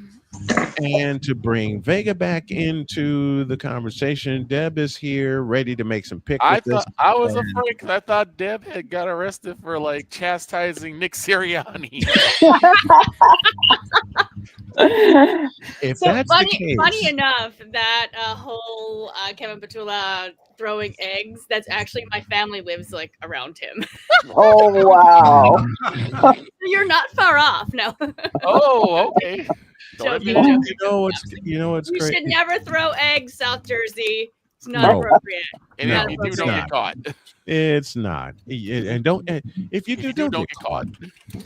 S1: And to bring Vega back into the conversation, Deb is here, ready to make some picks.
S6: I was afraid because I thought Deb had got arrested for like chastising Nick Sirianni.
S1: If
S19: so
S1: that's
S19: funny,
S1: the case,
S19: funny enough, that whole Kevin Petula throwing eggs, that's actually my family lives like around him.
S18: Oh wow.
S19: You're not far off, no.
S6: Oh, okay.
S1: You know what's
S19: You
S1: great?
S19: should never throw eggs, South Jersey. It's not appropriate.
S6: And if you do, don't get caught.
S1: It's not. If you do, don't get caught.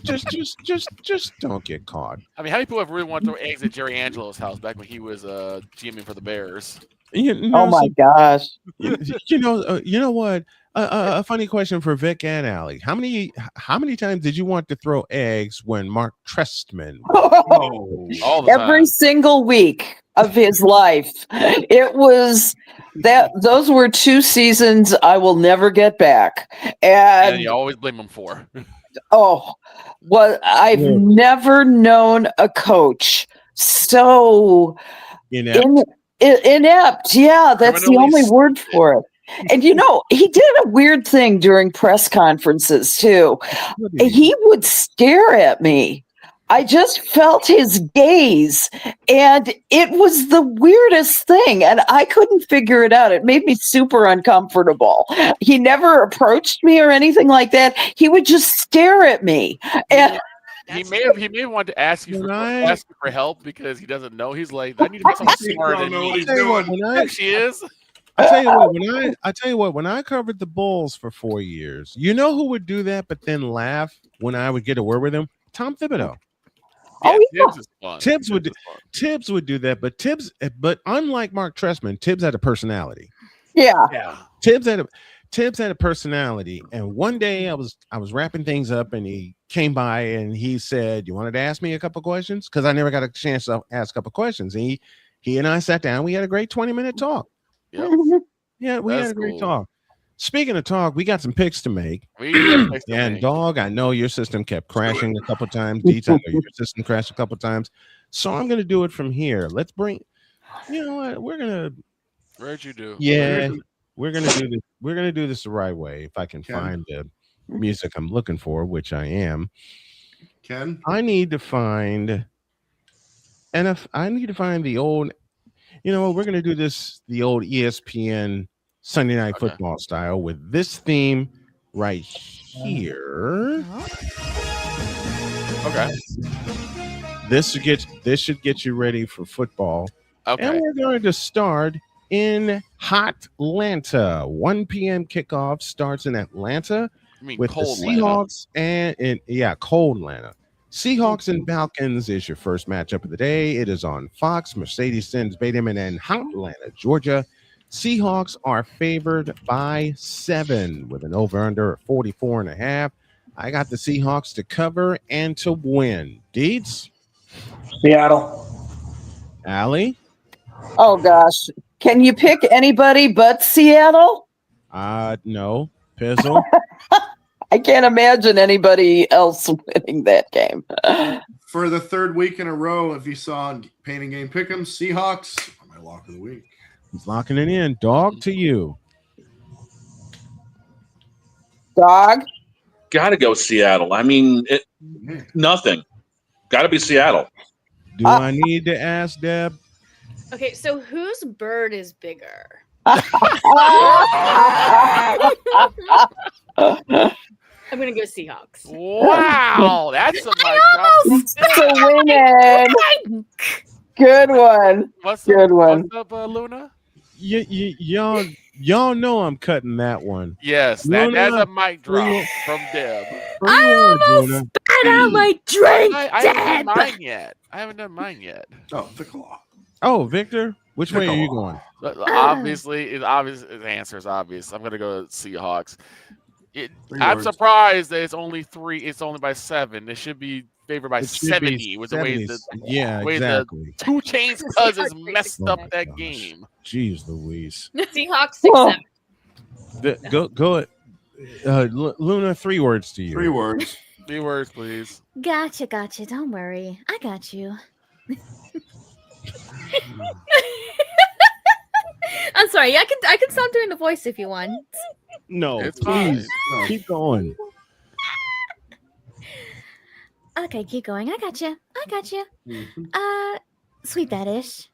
S1: Just don't get caught.
S6: I mean, how many people have really wanted to throw eggs at Jerry Angelo's house back when he was GMing for the Bears?
S18: Oh my gosh.
S1: You know what? A funny question for Vic and Allie. How many times did you want to throw eggs when Mark Trestman?
S6: All the
S18: Every
S6: time.
S18: single week of his life. It was those were 2 seasons I will never get back.
S6: And you always blame him for.
S18: I've never known a coach so inept. Yeah, that's the only word for it. And he did a weird thing during press conferences too. He would stare at me. I just felt his gaze, and it was the weirdest thing, and I couldn't figure it out. It made me super uncomfortable. He never approached me or anything like that. He would just stare at me. And
S6: He may have wanted to ask you for help because he doesn't know. He's like, I need to be someone smarter than me. There she is.
S1: I tell you what, when I covered the Bulls for 4 years, you know who would do that, but then laugh when I would get a word with him? Tom Thibodeau.
S6: Tibbs is fun.
S1: Tibbs would do that, but unlike Mark Trestman, Tibbs had a personality.
S18: Yeah.
S1: Tibbs had a personality, and one day I was wrapping things up, and he came by and he said, "You wanted to ask me a couple questions?" Because I never got a chance to ask a couple questions. And he and I sat down. We had a great 20-minute talk.
S6: Yep.
S1: Yeah, we had a great talk. Speaking of talk, we got some picks to make. And dog, I know your system kept crashing a couple times. Deets, I know your system crashed a couple times. So I'm gonna do it from here. Let's bring. You know what? We're gonna.
S6: Where'd you do?
S1: Yeah, we're gonna do this. We're gonna do this the right way. If I can find the music I'm looking for, which I am.
S9: Ken,
S1: I need to find. And if I need to find the old. You know what? We're gonna do this the old ESPN Sunday Night Football style with this theme right here.
S6: Okay.
S1: This should get you ready for football.
S6: Okay.
S1: And we're going to start in Hot Atlanta. 1 p.m. kickoff starts in Atlanta with the Seahawks cold Atlanta. Seahawks and Falcons is your first matchup of the day. It is on Fox, Mercedes-Benz Stadium, in Hot Atlanta, Georgia. Seahawks are favored by 7 with an over-under of 44.5. I got the Seahawks to cover and to win. Deeds?
S11: Seattle.
S1: Allie?
S18: oh gosh, can you pick anybody but Seattle?
S1: No. Pizzle?
S18: I can't imagine anybody else winning that game.
S9: For the third week in a row, if you saw Painting Game Pick'em, Seahawks are my lock of the week.
S1: He's locking it in. Dog to you.
S18: Dog?
S2: Gotta go Seattle. I mean, nothing. Gotta be Seattle.
S1: Do I need to ask Deb?
S19: Okay, so whose bird is bigger? I'm gonna go Seahawks.
S6: Wow, that's a mic
S18: It's a winning. Good one. Good one.
S6: What's up, Luna?
S1: Y'all know I'm cutting that one.
S6: Yes, that's a mic drop from Deb.
S19: I almost spat out my drink,
S6: I haven't done mine yet. I haven't done mine yet.
S9: Oh, the claw.
S1: Oh, Victor, which way are you going?
S6: Obviously, it's obvious. The answer is obvious. I'm gonna go Seahawks. I'm surprised that it's only 3. It's only by 7. It should be favored by 70. With the way the
S1: exactly.
S6: 2 Chainz cousins messed up that game.
S1: Jeez Louise.
S19: Seahawks 6-7.
S1: Go. Luna, 3 words to you.
S9: 3 words.
S6: 3 words, please.
S19: Gotcha. Don't worry. I got you. I'm sorry. I can stop doing the voice if you want.
S1: No,
S6: it's
S1: please.
S6: fine.
S1: Keep going.
S19: Okay, keep going. I got you. Sweet that ish.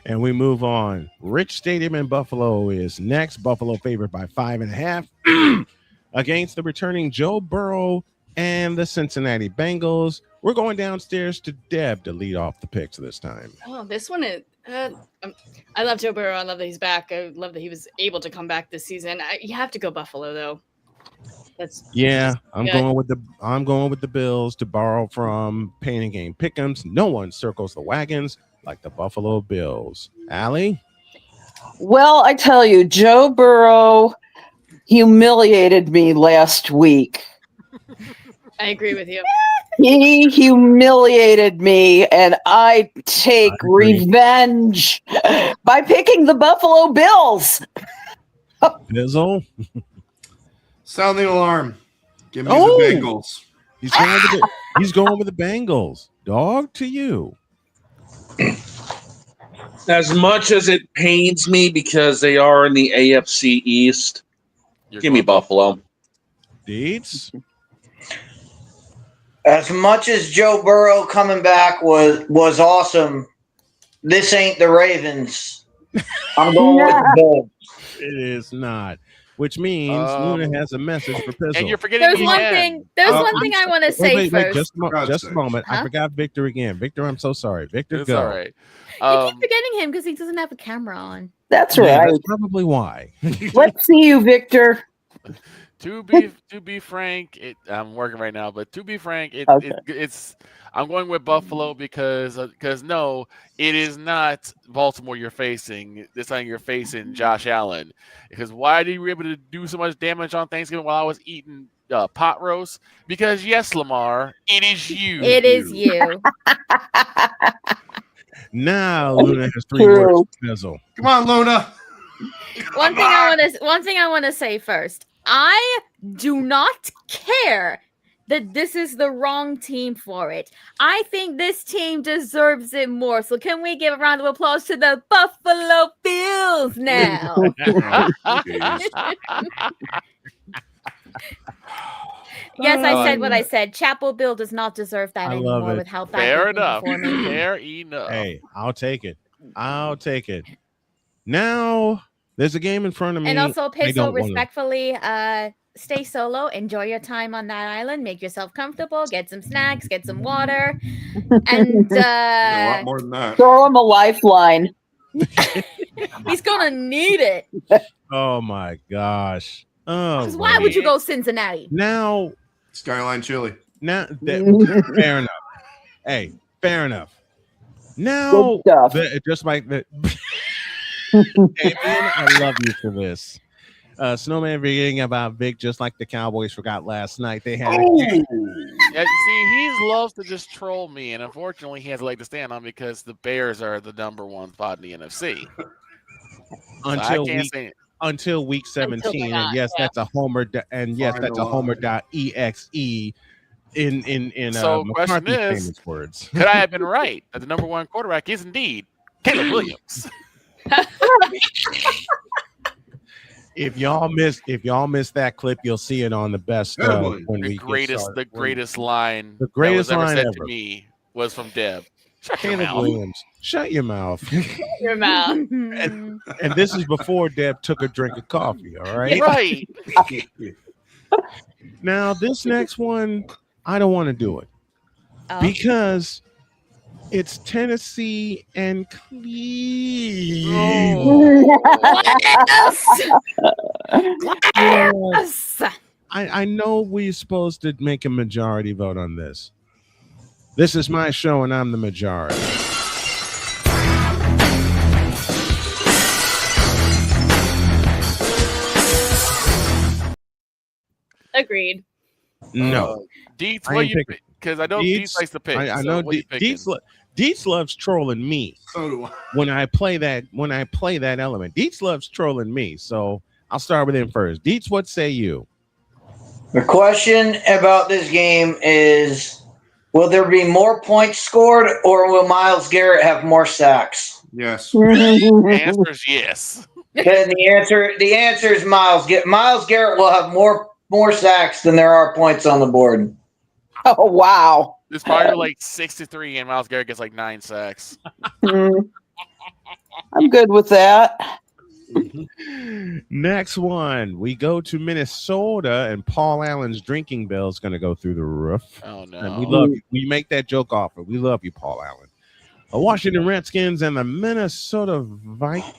S1: And we move on. Rich Stadium in Buffalo is next. Buffalo favored by 5.5 against the returning Joe Burrow and the Cincinnati Bengals. We're going downstairs to Deb to lead off the picks this time.
S20: Oh, this one is. I love Joe Burrow. I love that he's back. I love that he was able to come back this season. You have to go Buffalo though.
S1: I'm going with the Bills to borrow from Painting Game Pick'ems. No one circles the wagons like the Buffalo Bills. Allie?
S18: Well, I tell you, Joe Burrow humiliated me last week.
S20: I agree with you.
S18: He humiliated me, and I take revenge by picking the Buffalo Bills.
S1: Bizzle?
S9: Sound the alarm. Give me the Bengals.
S1: He's going with the Bengals. Dog to you.
S2: As much as it pains me because they are in the AFC East, give me Buffalo.
S1: Deeds?
S11: As much as Joe Burrow coming back was awesome, this ain't the Ravens. I'm going with the Bills.
S1: It is not. Which means Luna has a message for Pizzle.
S6: And you're forgetting
S19: There's one thing. There's one thing I want to say
S1: wait,
S19: first.
S1: Just a moment.
S19: Huh?
S1: I forgot Victor again. Victor, I'm so sorry. Victor,
S6: It's
S1: go.
S6: all right.
S19: You keep forgetting him because he doesn't have a camera on.
S18: That's
S1: Yeah,
S18: right.
S1: that's probably why.
S18: Let's see you, Victor.
S6: To be frank, I'm working right now, but to be frank, it's I'm going with Buffalo because no, it is not Baltimore you're facing. This time you're facing Josh Allen. Because why did you were able to do so much damage on Thanksgiving while I was eating pot roast? Because yes, Lamar, it is you.
S19: It is you.
S1: Now Luna has 3 words for Pizzle.
S9: Come on, Luna.
S19: One thing I want to say first. I do not care that this is the wrong team for it. I think this team deserves it more. So can we give a round of applause to the Buffalo Bills now? Yes, I said what I said. Chapel Bill does not deserve that anymore with how bad
S6: Fair
S19: they've been
S6: enough.
S19: performing.
S6: Fair enough.
S1: Hey, I'll take it. Now there's a game in front of me.
S19: And also,
S1: I
S19: Pizzo,
S1: don't wanna-
S19: respectfully, stay solo. Enjoy your time on that island. Make yourself comfortable. Get some snacks. Get some water. And
S9: A lot more than that.
S18: Throw him a lifeline.
S19: he's gonna need it.
S1: Oh my gosh. Oh,
S19: Because why would you go Cincinnati?
S1: now?
S9: Skyline Chili.
S1: Now, fair enough. Hey, fair enough. Now, just like that. Damien, I love you for this. Snowman forgetting about Vic, just like the Cowboys forgot last night. They had.
S6: Yeah, see, he loves to just troll me, and unfortunately, he has a leg to stand on because the Bears are the #1 spot in the NFC.
S1: Until week 17, and yes, that's a homer, and yes, that's a homer.exe in
S6: So, question
S1: McCarthy's
S6: is,
S1: famous words.
S6: could I have been right that the #1 quarterback is indeed Caleb Williams?
S1: If y'all missed that clip, you'll see it on the best when we
S6: The greatest line
S1: the greatest
S6: that was
S1: line
S6: ever said
S1: ever
S6: to me was from Deb. Shut your
S1: Caleb
S6: mouth.
S1: Williams, shut your mouth.
S20: Your mouth.
S1: and this is before Deb took a drink of coffee. All right,
S6: Right.
S1: Now this next one, I don't want to do it because it's Tennessee and Cleveland.
S19: Yes.
S1: I know we're supposed to make a majority vote on this. This is my show, and I'm the majority.
S20: Agreed.
S1: No.
S6: Dietz,
S1: I
S6: what
S1: ain't
S6: you
S1: picking.
S6: pick? Because I know Dietz likes to pick.
S1: I
S6: so
S1: know
S6: what you picking?
S1: Dietz loves trolling me.
S9: So do I.
S1: When I play that element. Dietz loves trolling me. So I'll start with him first. Dietz, what say you?
S11: The question about this game is, will there be more points scored or will Myles Garrett have more sacks?
S9: Yes.
S6: The answer is yes.
S11: Then the answer is Myles Garrett will have more sacks than there are points on the board.
S18: Oh wow.
S6: It's probably like 6-3, and Myles Garrett gets like 9 sacks.
S18: I'm good with that.
S1: Next one, we go to Minnesota, and Paul Allen's drinking bill is going to go through the roof.
S6: Oh no!
S1: And we love you. We make that joke offer. We love you, Paul Allen. The Washington Redskins and the Minnesota Vikings.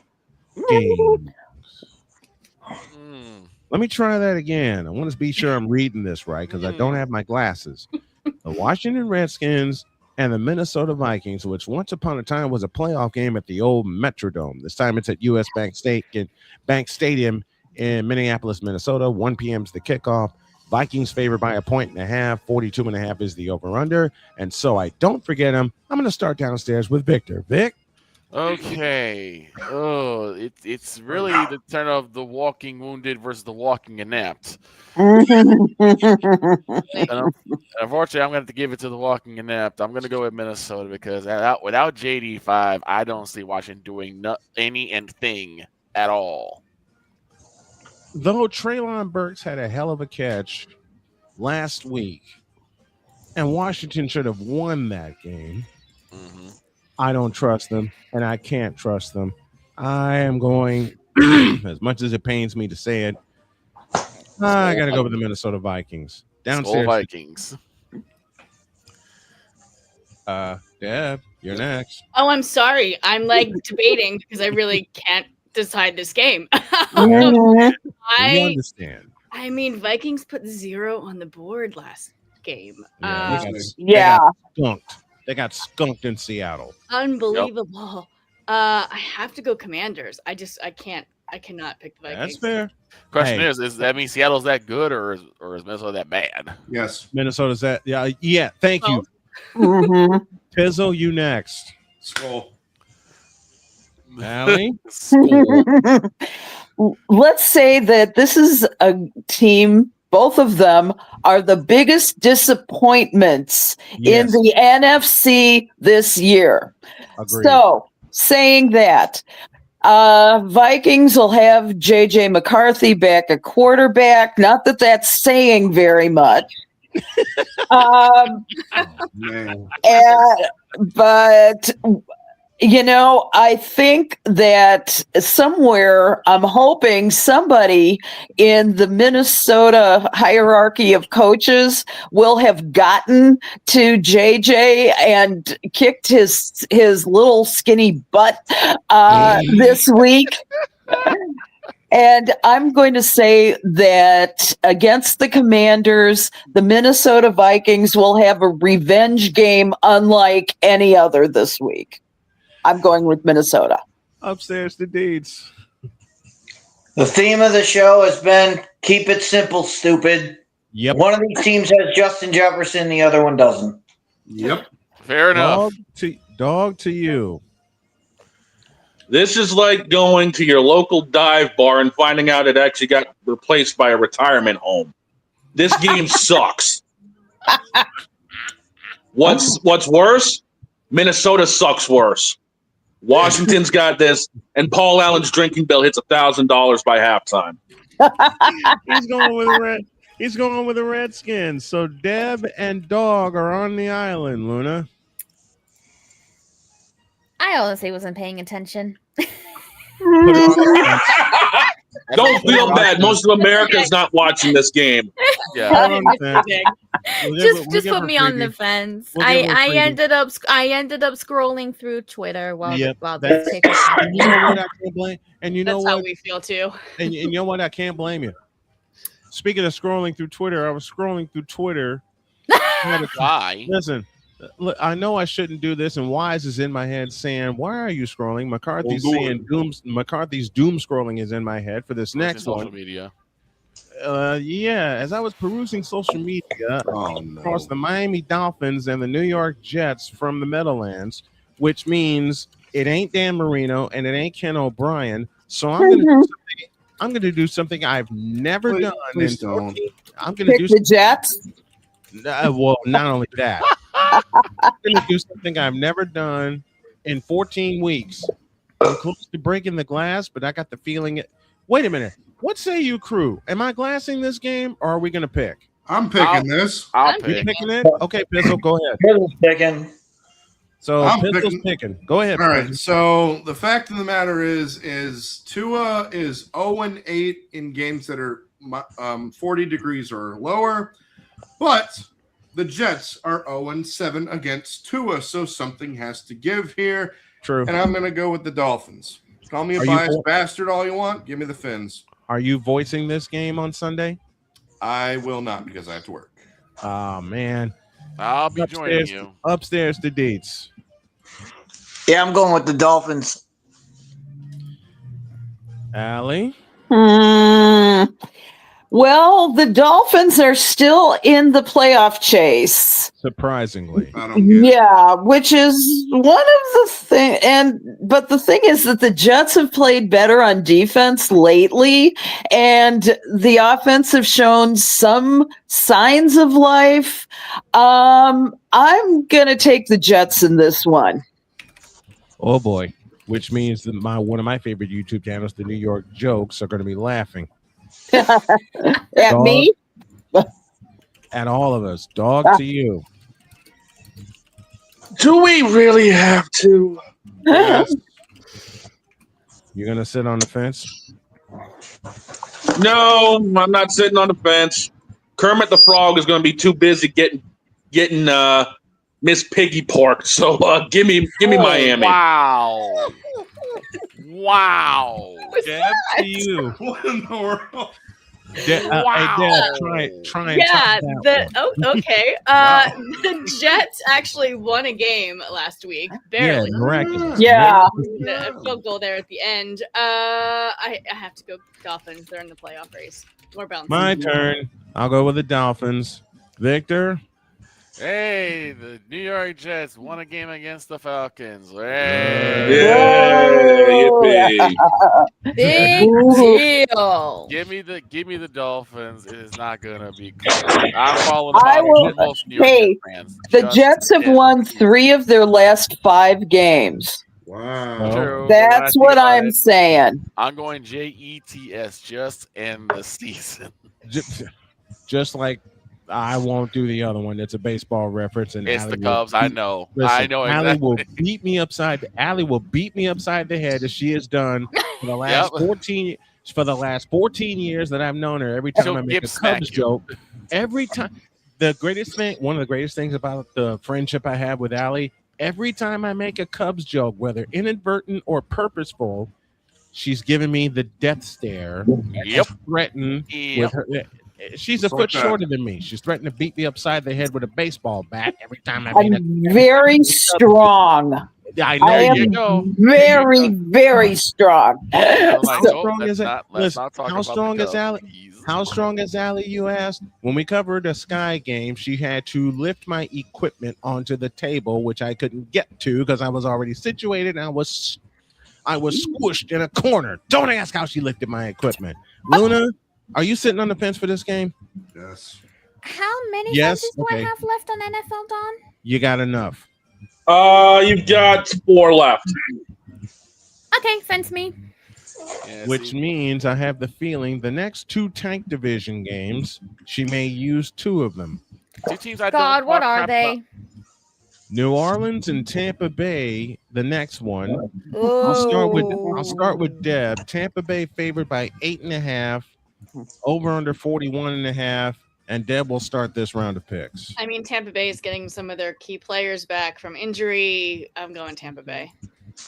S1: Let me try that again. I want to be sure I'm reading this right because I don't have my glasses. The Washington Redskins and the Minnesota Vikings, which once upon a time was a playoff game at the old Metrodome. This time it's at US Bank Stadium in Minneapolis, Minnesota. 1 p.m. is the kickoff. Vikings favored by 1.5. 42.5 is the over-under. And so I don't forget them. I'm going to start downstairs with Victor. Vic?
S6: Okay. Oh, it's really the turn of the walking wounded versus the walking inept. And unfortunately, I'm going to have to give it to the walking inept. I'm going to go with Minnesota because without JD5, I don't see Washington doing anything at all.
S1: Though Treylon Burks had a hell of a catch last week, and Washington should have won that game. I don't trust them, and I can't trust them. I am going, as much as it pains me to say it, I got to go with the Minnesota Vikings. Downstairs.
S6: Vikings.
S1: Deb, you're next.
S20: Oh, I'm sorry. I'm like debating because I really can't decide this game.
S1: We understand.
S20: I mean, Vikings put 0 on the board last game.
S1: They got skunked in Seattle.
S20: Unbelievable. I have to go Commanders. I cannot pick the Vikings.
S1: That's fair.
S6: Question is that mean Seattle's that good or is Minnesota that bad?
S9: Yes.
S1: Minnesota's that. Yeah. Thank you. Pizzle, you next.
S9: Skull.
S1: Allie?
S18: Let's say that this is a team, both of them are the biggest disappointments in the NFC this year.
S1: Agreed.
S18: So, saying that, Vikings will have JJ McCarthy back at quarterback. Not that that's saying very much. But I think that somewhere I'm hoping somebody in the Minnesota hierarchy of coaches will have gotten to JJ and kicked his little skinny butt this week. And I'm going to say that against the Commanders, the Minnesota Vikings will have a revenge game unlike any other this week. I'm going with Minnesota.
S1: Upstairs to Deeds.
S11: The theme of the show has been keep it simple, stupid.
S1: Yep.
S11: One of these teams has Justin Jefferson, the other one doesn't.
S9: Yep.
S6: Fair enough.
S1: Dog to you.
S2: This is like going to your local dive bar and finding out it actually got replaced by a retirement home. This game sucks. What's worse? Minnesota sucks worse. Washington's got this, and Paul Allen's drinking bill hits $1,000 by halftime.
S1: He's going with the Redskins. So Deb and Dog are on the island, Luna.
S19: I honestly wasn't paying attention.
S2: Don't feel bad. Most of America's not watching this game.
S6: Yeah.
S19: Just put me on the fence. I ended up scrolling through Twitter while this take was happening.
S1: You know what? I can't blame. And you know
S20: That's
S1: what?
S20: how we feel too.
S1: And you know what? I can't blame you. Speaking of scrolling through Twitter, I was scrolling through Twitter.
S6: Why?
S1: Listen, look, I know I shouldn't do this, and Wise is in my head saying, "Why are you scrolling?" McCarthy's saying, "McCarthy's doom scrolling is in my head for this next
S6: social
S1: one."
S6: Media.
S1: As I was perusing social media across the Miami Dolphins and the New York Jets from the Meadowlands, which means it ain't Dan Marino and it ain't Ken O'Brien. So I'm going to do something I've never done. I'm going to do
S18: the Jets.
S1: Well, not only that, I'm going to do something I've never done in 14 weeks. I'm close to breaking the glass, but I got the feeling. Wait a minute. What say you, crew? am I glassing this game, or are we going to pick?
S9: I'm picking this.
S6: I'll
S1: You
S6: pick.
S1: picking it? Okay, Pizzle, go ahead.
S11: Pizzle's picking.
S1: So
S9: I'm
S1: Pizzle's picking. Go ahead.
S9: All right.
S1: Pizzle.
S9: So the fact of the matter is Tua is 0-8 in games that are 40 degrees or lower, but the Jets are 0-7 against Tua, so something has to give here.
S1: True.
S9: And I'm going to go with the Dolphins. Call me a
S1: Are you
S9: biased
S1: for-
S9: bastard all you want. Give me the Fins.
S1: Are you voicing this game on Sunday?
S9: I will not because I have to work.
S1: Oh, man.
S6: I'll be joining you.
S1: Upstairs to Deets.
S11: Yeah, I'm going with the Dolphins.
S1: Allie?
S18: Well, the Dolphins are still in the playoff chase.
S1: Surprisingly.
S18: Yeah, which is one of the things. But the thing is that the Jets have played better on defense lately, and the offense have shown some signs of life. I'm going to take the Jets in this one.
S1: Oh, boy. Which means that one of my favorite YouTube channels, the New York Jokes, are going to be laughing.
S18: At
S1: Dog.
S18: me?
S1: At all of us. Dog to you.
S2: Do we really have to?
S1: Yes. You're gonna sit on the fence?
S2: No, I'm not sitting on the fence. Kermit the Frog is going to be too busy getting Miss Piggy pork. So give me Miami.
S6: Wow. Wow.
S1: Deb, to you.
S9: What in the world?
S1: Hey, Deb, try and
S20: Yeah,
S1: top that one.
S20: okay.
S1: Wow.
S20: The Jets actually won a game last week, barely.
S1: Yeah, miraculous.
S18: Yeah.
S20: A field goal there at the end. I have to go Dolphins. They're in the playoff race. More bounce.
S1: My turn. I'll go with the Dolphins. Victor.
S6: Hey, the New York Jets won a game against the Falcons. Hey.
S2: Yippee.
S19: Big deal.
S6: Give me the Dolphins. It is not gonna be close. I'm following
S18: I will.
S6: most New York
S18: Hey,
S6: Jets fans.
S18: the
S6: Just
S18: Jets have won 3 of their last 5 games.
S9: Wow.
S6: True, but when I
S18: That's
S6: think
S18: what
S6: about
S18: I'm
S6: it,
S18: saying.
S6: I'm going JETS, just end the season.
S1: Just like I won't do the other one. It's a baseball reference, and
S6: It's
S1: Allie
S6: the Cubs. I know. I know
S1: Allie will
S6: exactly.
S1: beat me upside. Allie will beat me upside the head as she has done for the last
S6: Yep.
S1: 14 years that I've known her. Every time
S6: She'll
S1: I make
S6: gip
S1: a
S6: smack
S1: Cubs
S6: you.
S1: joke, every time. One of the greatest things about the friendship I have with Allie, every time I make a Cubs joke, whether inadvertent or purposeful, she's giving me the death stare.
S6: Yep.
S1: Threaten
S6: Yep.
S1: with her. She's a
S9: Just
S1: foot
S9: like that.
S1: shorter than me. She's threatened to beat me upside the head with a baseball bat every time I meet
S18: I'm very strong.
S1: I know
S18: I
S1: you
S18: am
S1: know.
S18: very, very strong.
S6: I'm like,
S1: How
S6: nope,
S1: strong
S6: let's
S1: is it?
S6: not, let's
S1: Listen,
S6: not talk
S1: how
S6: about
S1: strong
S6: the
S1: is
S6: Cubs,
S1: Allie?
S6: please.
S1: How strong is Allie? You asked. When we covered a Sky game, she had to lift my equipment onto the table, which I couldn't get to because I was already situated. And I was squished in a corner. Don't ask how she lifted my equipment. Luna, are you sitting on the fence for this game?
S9: Yes.
S19: How many
S1: Yes,
S19: fences do I
S1: okay.
S19: have left on NFL, Don?
S1: You got enough.
S2: You've got 4 left.
S19: Okay, fence me.
S6: Yeah,
S1: Which
S6: see,
S1: means I have the feeling the next 2 tank division games, she may use 2 of them.
S6: 2 teams I
S19: God,
S6: don't
S19: what
S6: talk
S19: are
S6: crap
S19: they?
S6: about.
S1: New Orleans and Tampa Bay, the next one.
S19: Ooh.
S1: I'll start with Deb. Tampa Bay favored by 8.5, over under 41.5, and Deb will start this round of picks.
S20: I mean, Tampa Bay is getting some of their key players back from injury. I'm going Tampa Bay.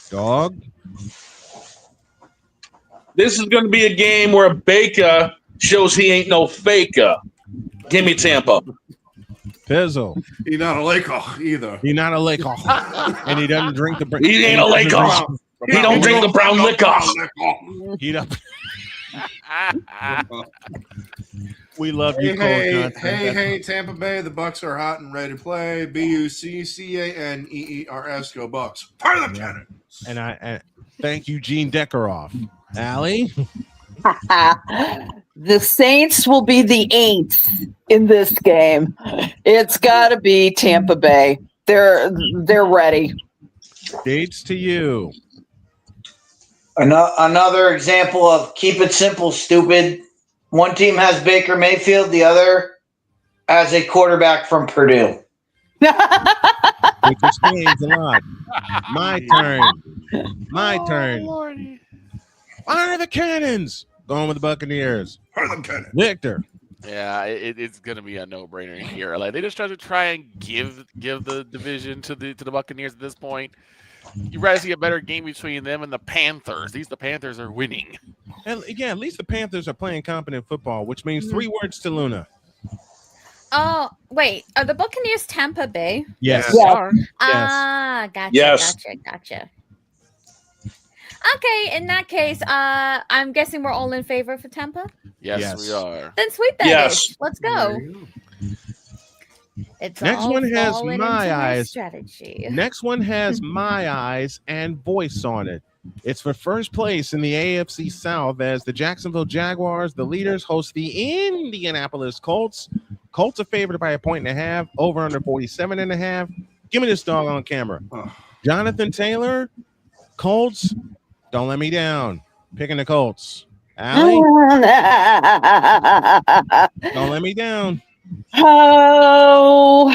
S1: Dog.
S2: This is going to be a game where Baker shows he ain't no faker. Give me Tampa.
S1: Pizzle.
S9: He's not a Laker either.
S1: He's not a Laker. And he doesn't drink the
S2: He ain't a Laker. He don't drink the brown liquor.
S1: He don't. We love you, Cole Johnson.
S9: Hey, Tampa Bay. The Bucks are hot and ready to play. BUCCANEERS. Go Bucks. Part of the cannon.
S1: And thank you, Gene Deckeroff. Allie?
S18: The Saints will be the 8th in this game. It's got to be Tampa Bay. They're ready.
S1: Dates to you.
S11: Another example of keep it simple, stupid. One team has Baker Mayfield, the other has a quarterback from Purdue.
S1: Which explains a lot. My turn. My turn.
S6: Lordy.
S1: Fire the cannons. Going with the Buccaneers.
S9: Fire them cannons.
S1: Victor.
S6: Yeah, it's gonna be a no-brainer here. Like they just try and give the division to the Buccaneers at this point. You'd rather see a better game between them and the Panthers. The Panthers are winning.
S1: And yeah, at least the Panthers are playing competent football, which means 3 words to Luna.
S19: Oh, wait. Are the Buccaneers Tampa Bay?
S1: Yes.
S6: They are.
S19: Ah, gotcha,
S2: Yes.
S19: gotcha. Okay, in that case, I'm guessing we're all in favor for Tampa?
S6: Yes, we are.
S19: Then sweep that
S2: Yes.
S19: ish. Let's go. It's
S1: Next
S19: all
S1: one has
S19: falling
S1: my
S19: into
S1: eyes.
S19: strategy.
S1: Next one has my eyes and voice on it. It's for first place in the AFC South as the Jacksonville Jaguars, the leaders, host the Indianapolis Colts. Colts are favored by 1.5, over under 47.5. Give me this dog on camera. Jonathan Taylor, Colts, don't let me down. Picking the Colts. Allie, don't let me down.
S18: Oh,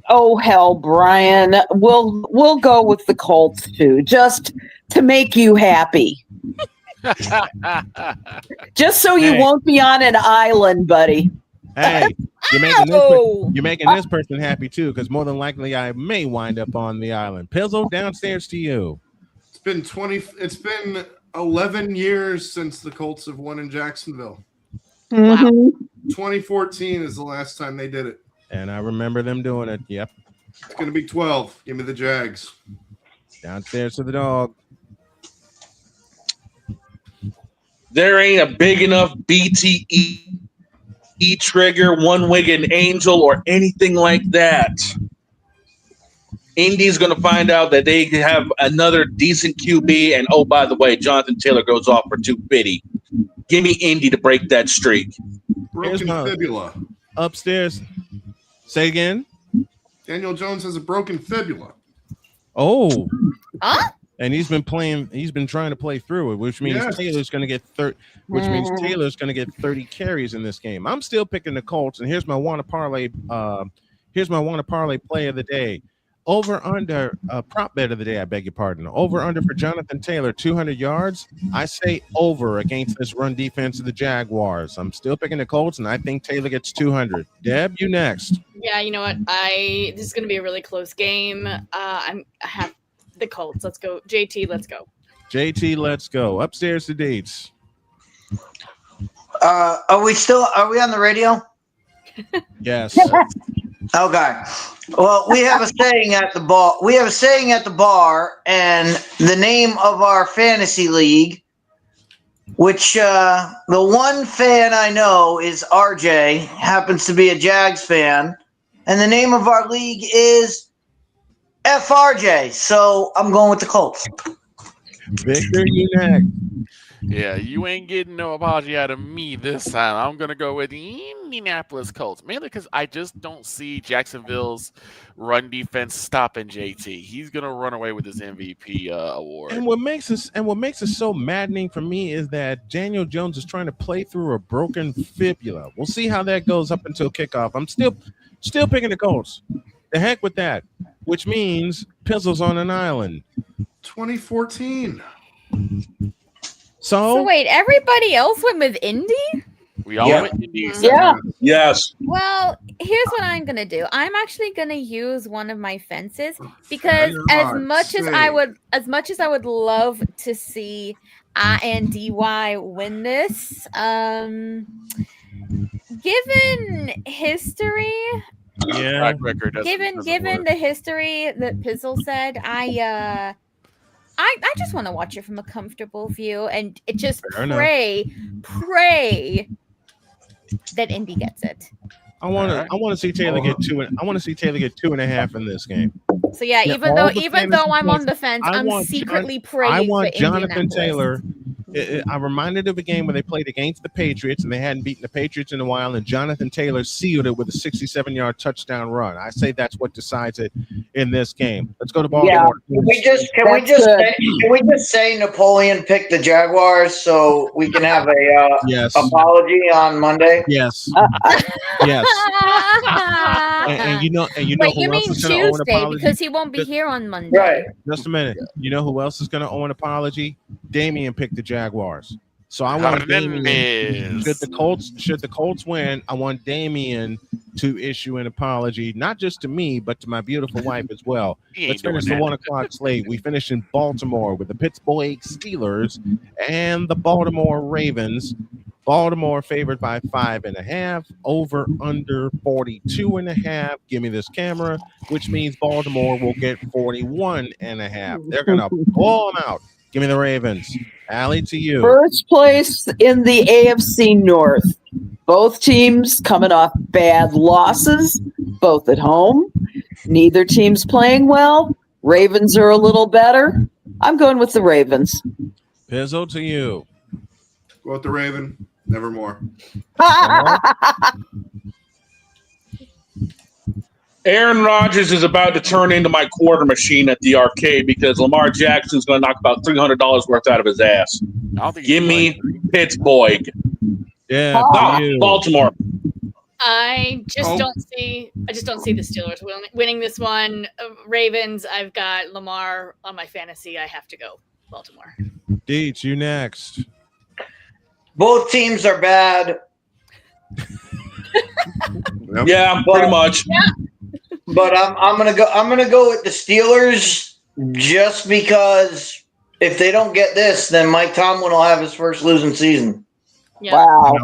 S18: Oh hell, Brian. We'll go with the Colts too, just to make you happy. Just so you won't be on an island, buddy.
S1: Hey, you're making this person happy too, because more than likely I may wind up on the island. Pizzle, downstairs to you.
S9: It's been 11 years since the Colts have won in Jacksonville.
S18: Wow.
S9: 2014 is the last time they did it.
S1: And I remember them doing it. Yep.
S9: It's going to be 12. Give me the Jags.
S1: Downstairs to the dog.
S2: There ain't a big enough BTE trigger, one-winged angel, or anything like that. Indy's going to find out that they have another decent QB, and oh, by the way, Jonathan Taylor goes off for 250. Give me Indy to break that streak.
S9: Broken fibula.
S1: Upstairs. Say again.
S9: Daniel Jones has a broken fibula.
S1: Oh.
S19: Huh?
S1: And he's been trying to play through it, which means Taylor's going to get 30 carries in this game. I'm still picking the Colts, and here's my wanna parlay play of the day. Over under prop bet of the day, I beg your pardon. Over under for Jonathan Taylor, 200 yards. I say over against this run defense of the Jaguars. I'm still picking the Colts, and I think Taylor gets 200. Deb, you next.
S20: Yeah, you know what? This is going to be a really close game. I have the Colts. Let's go. JT, let's go.
S1: JT, let's go. Upstairs to Deets.
S11: Are we on the radio?
S1: Yes.
S11: Okay. Well, we have a saying at the bar. And the name of our fantasy league, which the one fan I know is RJ, happens to be a Jags fan, and the name of our league is FRJ. So I'm going with the Colts.
S1: Victor, you next.
S6: Yeah, you ain't getting no apology out of me this time. I'm going to go with the Indianapolis Colts, mainly because I just don't see Jacksonville's run defense stopping JT. He's going to run away with his MVP award.
S1: And what makes it so maddening for me is that Daniel Jones is trying to play through a broken fibula. We'll see how that goes up until kickoff. I'm still picking the Colts. The heck with that, which means Pizzle's on an island.
S9: 2014.
S1: So
S19: wait, everybody else went with Indy?
S6: We all went Indy.
S18: Yeah.
S2: Yes.
S19: Well, here's what I'm gonna do. I'm actually gonna use one of my fences because as much as I would love to see INDY win this, given history.
S6: Track record
S19: Given the history that Pizzle said, I just want to watch it from a comfortable view and just pray that Indy gets it.
S1: I want to see Taylor get 2.5 in this game.
S19: So yeah, even though I'm on the fence, I'm secretly praying.
S1: I want
S19: for
S1: Jonathan Taylor. I'm reminded of a game where they played against the Patriots and they hadn't beaten the Patriots in a while, and Jonathan Taylor sealed it with a 67-yard touchdown run. I say that's what decides it in this game. Let's go to Baltimore.
S11: Yeah. Can we just say Napoleon picked the Jaguars so we can have a apology on Monday?
S1: Yes. Yes. and you know
S19: Wait,
S1: who
S19: you
S1: else
S19: mean
S1: is going to owe an
S19: Tuesday
S1: apology?
S19: because he won't be here on Monday.
S11: Right.
S1: Just a minute. You know who else is going to owe an apology? Damian picked the Jaguars. So I want Damian. Should the Colts win, I want Damian to issue an apology, not just to me, but to my beautiful wife as well. Let's finish the 1 o'clock slate. We finish in Baltimore with the Pittsburgh Steelers and the Baltimore Ravens. Baltimore favored by 5.5, over under 42.5. Give me this camera, which means Baltimore will get 41.5. They're going to blow them out. Give me the Ravens. Allie, to you.
S18: First place in the AFC North. Both teams coming off bad losses, both at home. Neither team's playing well. Ravens are a little better. I'm going with the Ravens.
S1: Pizzo, to you.
S9: Go with the Raven. Nevermore.
S2: Aaron Rodgers is about to turn into my quarter machine at the arcade because Lamar Jackson's going to knock about $300 worth out of his ass. Give me Pittsburgh.
S1: Yeah,
S2: Baltimore.
S20: I just don't see the Steelers winning this one. Ravens, I've got Lamar on my fantasy. I have to go Baltimore.
S1: Deets, you next.
S11: Both teams are bad.
S2: Yeah, pretty much.
S11: But I'm gonna go with the Steelers just because if they don't get this, then Mike Tomlin will have his first losing season.
S20: Yeah.
S18: Wow.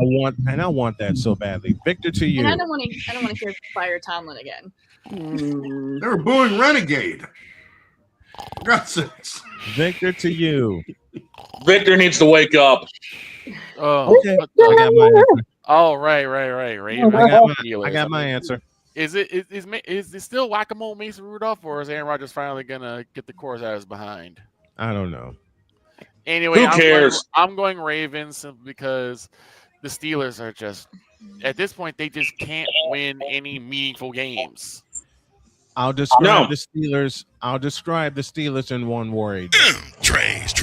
S1: I want that so badly. Victor, to you.
S20: And I don't want to hear fire Tomlin again.
S9: They were booing Renegade. For God's sakes.
S1: Victor, to you.
S2: Victor needs to wake up.
S6: Oh,
S1: Okay. I got my answer.
S6: Oh, right. Ravens.
S1: I got my answer.
S6: Is it still whack-a-mole Mason Rudolph, or is Aaron Rodgers finally gonna get the course out of his behind?
S1: I don't know.
S6: Anyway,
S2: Who cares?
S6: I'm going Ravens simply because the Steelers are just at this point they just can't win any meaningful games.
S1: I'll describe the Steelers. I'll describe the Steelers in one word.
S7: Trays.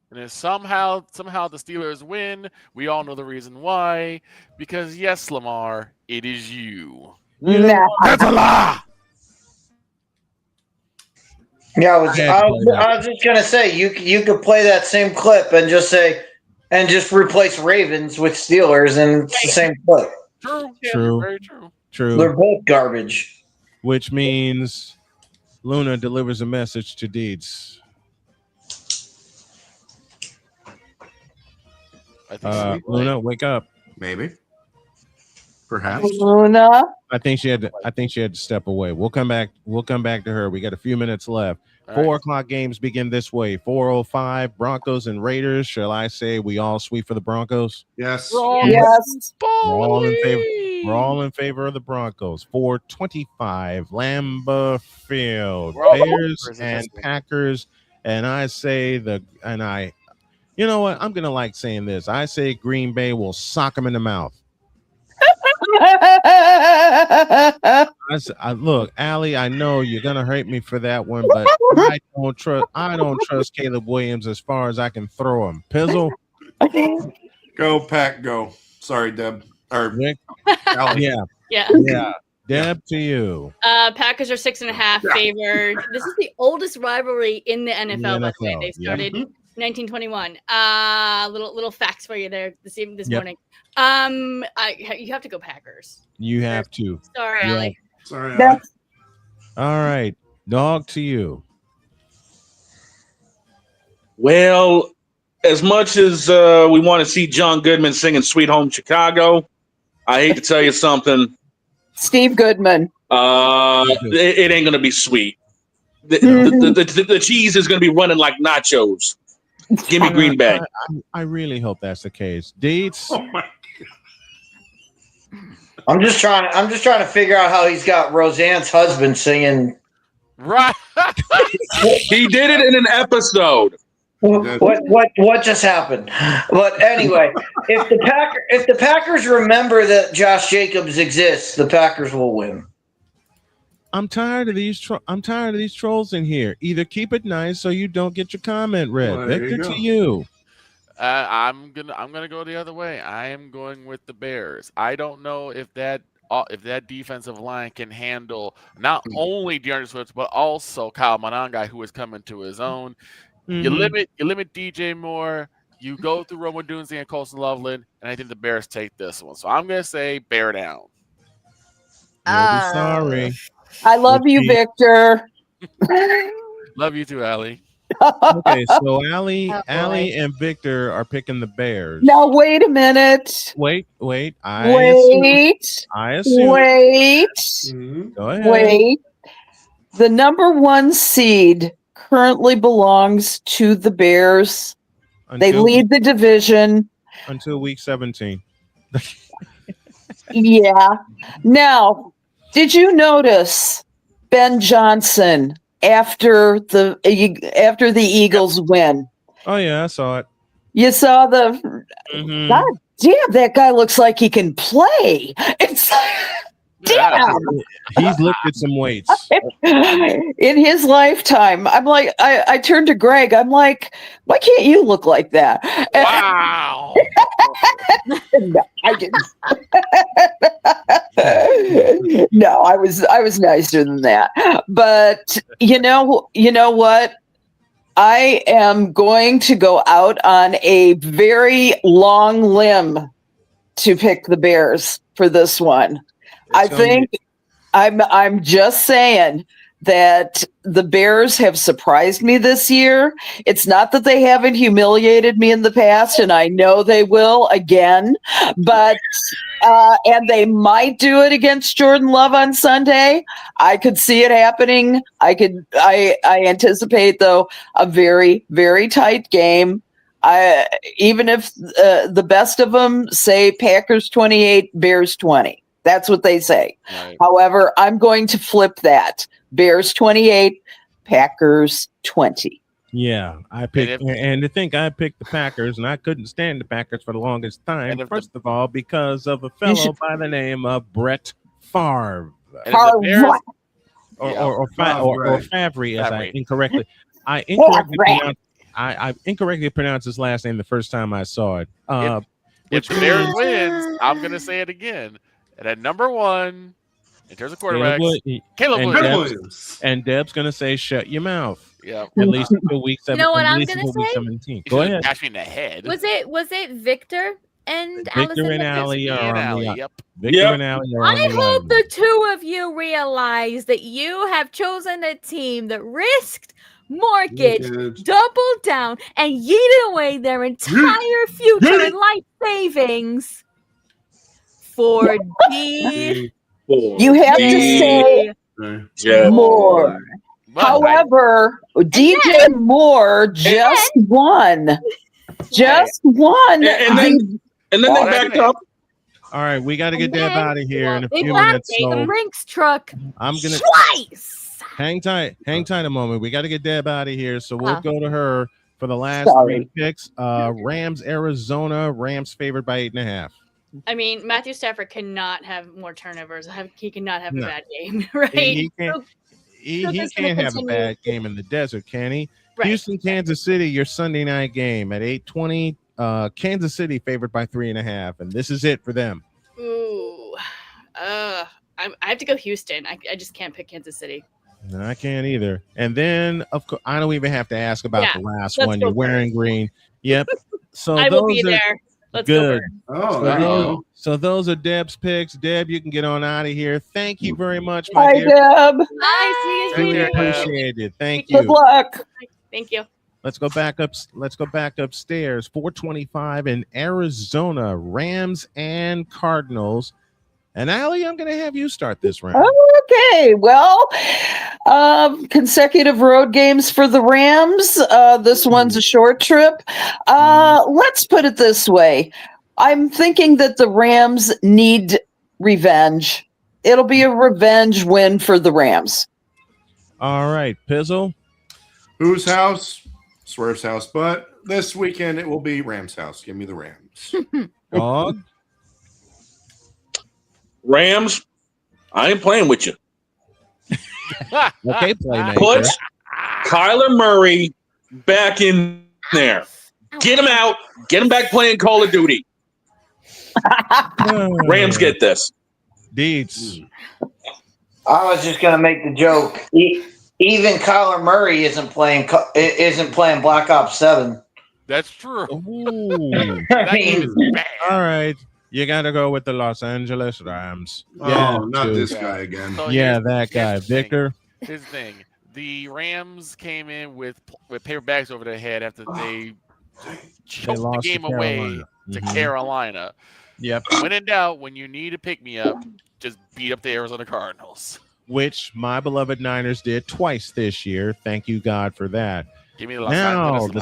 S6: And if somehow the Steelers win, we all know the reason why. Because yes, Lamar, it is you.
S7: That's a lie.
S11: Yeah, I was just gonna say you could play that same clip and just replace Ravens with Steelers, and it's the same clip.
S6: True. Very true.
S1: True.
S11: They're both garbage.
S1: Which means Luna delivers a message to Deeds. Luna, wake up.
S9: Maybe. Perhaps.
S18: Luna.
S1: I think she had to step away. We'll come back to her. We got a few minutes left.
S6: All
S1: 4 o'clock games begin this way. 4:05 Broncos and Raiders. Shall I say we all sweep for the Broncos?
S9: Yes.
S18: Yes.
S1: We're all in favor. We're all in favor of the Broncos. 4:25 Lambeau Field. Bears and Packers. And I say you know what? I'm gonna like saying this. I say Green Bay will sock them in the mouth. Look, Allie, I know you're gonna hurt me for that one, but I don't trust Caleb Williams as far as I can throw him. Pizzle,
S9: go Pack, go. Sorry, Deb. Or
S1: Nick,
S9: Allie.
S1: yeah. Deb, to you.
S20: Packers are 6.5 favored. This is the oldest rivalry in the NFL. By the way, they started 1921. Little facts for you there this morning. You have to go Packers.
S1: You have to.
S20: Sorry, Allie.
S9: Sorry, Allie.
S1: All right, dog, to you.
S2: Well, as much as we want to see John Goodman singing "Sweet Home Chicago," I hate to tell you something.
S18: Steve Goodman.
S2: It ain't gonna be sweet. The cheese is gonna be running like nachos. Give me Green Bay.
S1: I really hope that's the case. Deets.
S9: Oh my.
S11: I'm just trying to figure out how he's got Roseanne's husband singing.
S6: Right.
S2: He did it in an episode.
S11: What just happened? But anyway, if the Packers remember that Josh Jacobs exists, the Packers will win.
S1: I'm tired of these trolls in here. Either keep it nice so you don't get your comment read.
S9: Well,
S1: Victor, to you.
S6: I'm gonna go the other way. I am going with the Bears. I don't know if that defensive line can handle not only DeAndre Swift but also Kyle Monangai, who is coming to his own. You limit DJ Moore. You go through Roma Dunze and Colson Loveland, and I think the Bears take this one. So I'm gonna say bear down.
S1: Sorry.
S18: I love you, Victor.
S6: Love you too, Allie.
S1: Okay, so Allie and Victor are picking the Bears.
S18: Now wait a minute.
S1: Wait. I assume.
S18: Wait.
S1: Go ahead.
S18: Wait. The number 1 seed currently belongs to the Bears. They lead the division
S1: until week 17.
S18: Yeah. Now, did you notice Ben Johnson after the Eagles win?
S1: Oh yeah, I saw it.
S18: You saw the damn, that guy looks like he can play. It's damn.
S1: He's lifted some weights.
S18: In his lifetime. I'm like, I turned to Greg. I'm like, why can't you look like that?
S6: Wow.
S18: No, I didn't. No, I was nicer than that. But you know what? I am going to go out on a very long limb to pick the Bears for this one. I think I'm just saying that the Bears have surprised me this year. It's not that they haven't humiliated me in the past, and I know they will again, but and they might do it against Jordan Love on Sunday. I could see it happening. I anticipate, though, a very, very tight game. Even if the best of them say Packers 28, Bears 20. That's what they say. Right. However, I'm going to flip that. Bears 28, Packers 20.
S1: Yeah, I picked, and to think I picked the Packers, and I couldn't stand the Packers for the longest time. First of all, because of a fellow by the name of Brett Favre. Or Favre, as I incorrectly. I incorrectly pronounced his last name the first time I saw it.
S6: If the Bears wins, I'm going to say it again. And at number 1, in terms of quarterbacks, Caleb Williams.
S1: And Deb's going to say, shut your mouth.
S6: Yeah.
S1: At least until week 7.
S19: You know what I'm going to say?
S1: 17. Go ahead.
S6: Catch me in the head.
S19: Was it Victor and
S1: Victor
S19: Allison?
S1: and Allie are on the
S6: Yep.
S1: Victor and Allie are on
S19: I
S1: the
S19: hope the two of you realize that you have chosen a team that risked mortgage, doubled down, and yeeted away their entire future and life savings for D.
S18: You have to say more. However, DJ Moore just won. Just won.
S2: And then they backed up.
S1: All right, we got to get Deb out of here in a
S19: They
S1: few
S19: backed
S1: minutes.
S19: the
S1: So
S19: Brinks truck
S1: I'm gonna
S19: twice.
S1: hang tight a moment. We got to get Deb out of here, so we'll go to her for the last 3 picks. Rams, Arizona. Rams favored by 8.5.
S20: I mean, Matthew Stafford cannot have more turnovers. He cannot have a bad game, right?
S1: He can't. He can't have a bad game in the desert, can he? Right. Houston, Kansas City, your Sunday night game at 8:20. Kansas City favored by 3.5, and this is it for them.
S20: Ooh, I have to go Houston. I just can't pick Kansas City.
S1: No, I can't either. And then, of course, I don't even have to ask about the last one. You're wearing green. Yep. So
S20: I will be there. Let's
S1: good.
S20: Go.
S1: So those are Deb's picks. Deb, you can get on out of here. Thank you very much,
S18: my
S1: dear.
S18: Deb.
S20: Bye. See you
S1: Really
S20: later.
S1: appreciate it. Thank you.
S18: Good luck.
S20: Thank you.
S1: Let's go back up. Let's go back upstairs. 425 in Arizona. Rams and Cardinals. And Allie, I'm going to have you start this round.
S18: Okay, well, consecutive road games for the Rams. This one's a short trip. Let's put it this way. I'm thinking that the Rams need revenge. It'll be a revenge win for the Rams.
S1: All right, Pizzle.
S9: Whose house? Swerve's house. But this weekend it will be Rams' house. Give me the Rams.
S1: Dog.
S2: Rams, I ain't playing with you.
S1: Okay, playmaker.
S2: Put Kyler Murray back in there. Get him out. Get him back playing Call of Duty. Rams get this.
S1: Deeds.
S11: I was just going to make the joke. Even Kyler Murray isn't playing Black Ops 7.
S6: That's true.
S11: That game is
S6: bad.
S1: All right. You got to go with the Los Angeles Rams.
S9: Oh, not this guy again.
S6: So
S1: Yeah, that guy. Victor.
S6: Here's the thing. The Rams came in with paper bags over their head after they choked the
S1: lost
S6: game
S1: to
S6: away
S1: Carolina.
S6: to Carolina.
S1: Yep.
S6: When in doubt, when you need to pick me up, just beat up the Arizona Cardinals.
S1: Which my beloved Niners did twice this year. Thank you, God, for that.
S6: Give me the Los
S1: Now
S6: Angeles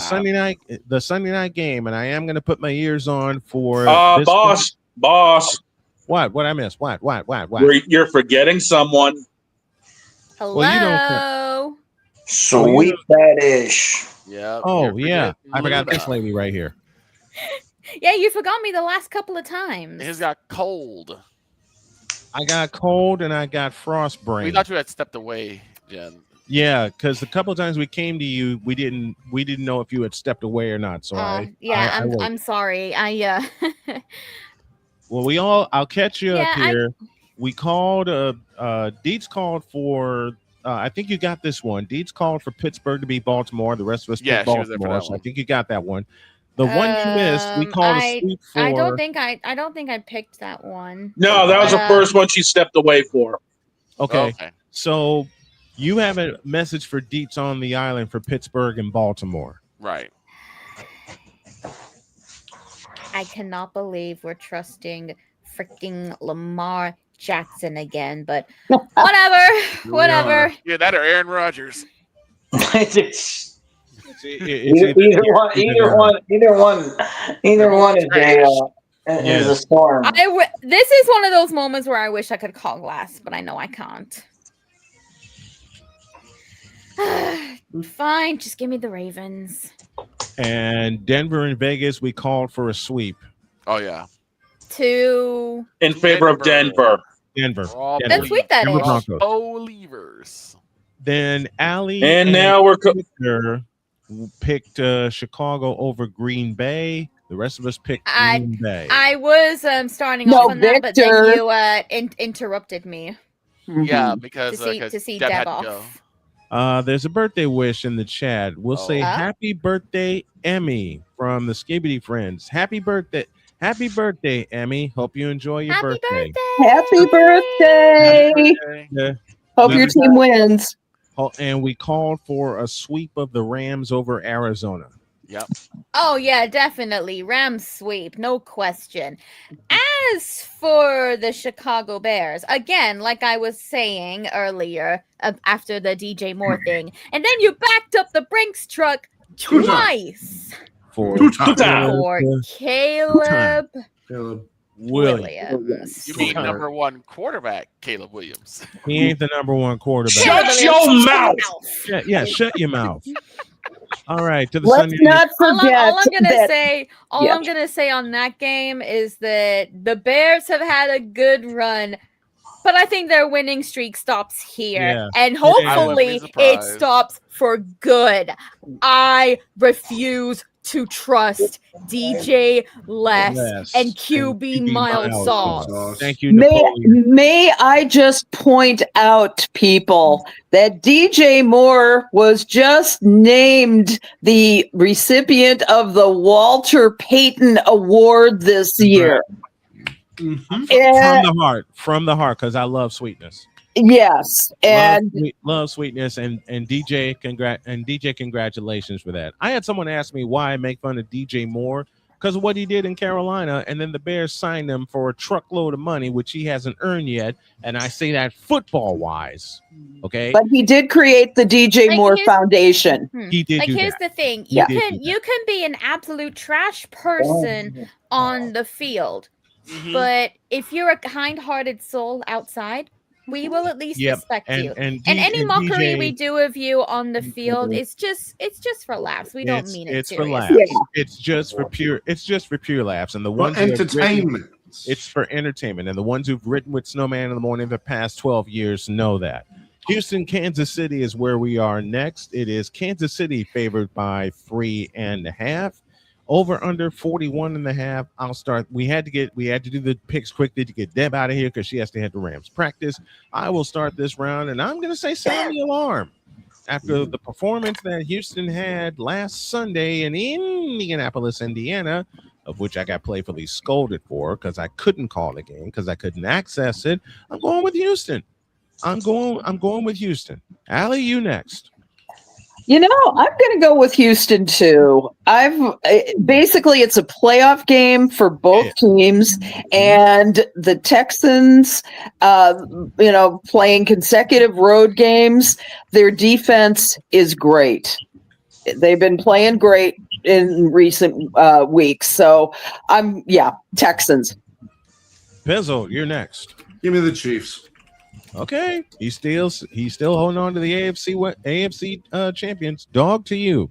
S1: the Sunday night game, and I am going to put my ears on for this
S2: boss.
S1: What I missed? What?
S2: You're forgetting someone.
S19: Hello.
S1: Well, you don't.
S11: Sweet that ish.
S6: Yeah.
S1: Oh yeah, I forgot this lady right here.
S19: Yeah, you forgot me the last couple of times.
S6: His got cold.
S1: I got cold and I got frost brain.
S6: We thought you had stepped away, Jen.
S1: Yeah, because a couple of times we came to you, we didn't know if you had stepped away or not. So
S19: I'm sorry.
S1: Well, I'll catch you up
S19: Yeah,
S1: here. We called. Deets called for. I think you got this one. Deets called for Pittsburgh to beat Baltimore. The rest of us picked
S6: she was there for
S1: Baltimore.
S6: that
S1: So I
S6: one.
S1: think you got that one. The one you missed, we called a sweep for.
S19: I don't think I picked that one.
S2: No, that was the first one she stepped away for.
S1: Okay. So you have a message for Deets on the island for Pittsburgh and Baltimore.
S6: Right.
S19: I cannot believe we're trusting freaking Lamar Jackson again, but whatever.
S6: Yeah, that or Aaron Rodgers.
S11: Either one is a storm.
S19: This is one of those moments where I wish I could call glass, but I know I can't. Fine, just give me the Ravens.
S1: And Denver and Vegas, we called for a sweep.
S6: Oh yeah.
S2: In favor of Denver.
S1: Denver.
S19: Let's sweep that
S1: Denver
S19: in.
S1: Broncos.
S6: Believers.
S1: Then Allie
S2: and now we're
S1: picked Chicago over Green Bay. The rest of us picked Green Bay.
S19: I was starting off on that, but then you interrupted me.
S6: Yeah, because
S19: to see
S6: Deb
S19: Deb
S6: had to
S19: off.
S6: go.
S1: There's a birthday wish in the chat. We'll say happy birthday, Emmy, from the Skibbity Friends. Happy birthday, Emmy. Hope you enjoy your birthday.
S18: Happy birthday. Hope your team wins.
S1: And we called for a sweep of the Rams over Arizona.
S6: Yep.
S19: Oh yeah, definitely Rams sweep, no question. As for the Chicago Bears, again, like I was saying earlier, after the DJ Moore thing, and then you backed up the Brinks truck twice
S1: For
S19: Caleb
S1: Williams.
S6: You mean number one quarterback, Caleb Williams?
S1: He ain't the number one quarterback.
S2: Shut your mouth.
S1: Yeah, shut your mouth. All right, to the
S18: Let's not forget.
S19: All I'm gonna say on that game is that the Bears have had a good run, but I think their winning streak stops here, and hopefully it stops for good. I refuse to trust DJ Les and QB Miles Sauce.
S1: Thank you,
S18: May I just point out, people, that DJ Moore was just named the recipient of the Walter Payton Award this year.
S1: From the heart, because I love sweetness.
S18: Yes, and
S1: love sweetness, and DJ, congratulations for that. I had someone ask me why I make fun of DJ Moore because of what he did in Carolina, and then the Bears signed him for a truckload of money, which he hasn't earned yet. And I say that football wise, okay.
S18: But he did create the DJ Moore Foundation.
S1: He did.
S19: Here's the thing: you can be an absolute trash person on the field, but if you're a kind-hearted soul outside, we will at least respect you. And any mockery we do of you on the field, it's just for laughs. We don't mean it.
S1: It's
S19: serious.
S1: for laughs. It's just for pure. It's just for pure laughs. And the ones
S9: entertainment.
S1: It's for entertainment. And the ones who've written with Snowman in the morning the past 12 years know that. Houston, Kansas City is where we are next. It is Kansas City favored by 3.5. Over under 41.5. I'll start. We had to do the picks quickly to get Deb out of here because she has to head to Rams practice. I will start this round, and I'm gonna say sound the alarm. After the performance that Houston had last Sunday in Indianapolis, Indiana, of which I got playfully scolded for because I couldn't call the game because I couldn't access it. I'm going with Houston. I'm going with Houston. Allie, you next.
S18: You know, I'm going to go with Houston too. Basically it's a playoff game for both teams, and the Texans, playing consecutive road games. Their defense is great. They've been playing great in recent weeks. So Texans.
S1: Pizzle, you're next.
S9: Give me the Chiefs.
S1: Okay, he's still holding on to the AFC champions. Dog, to you.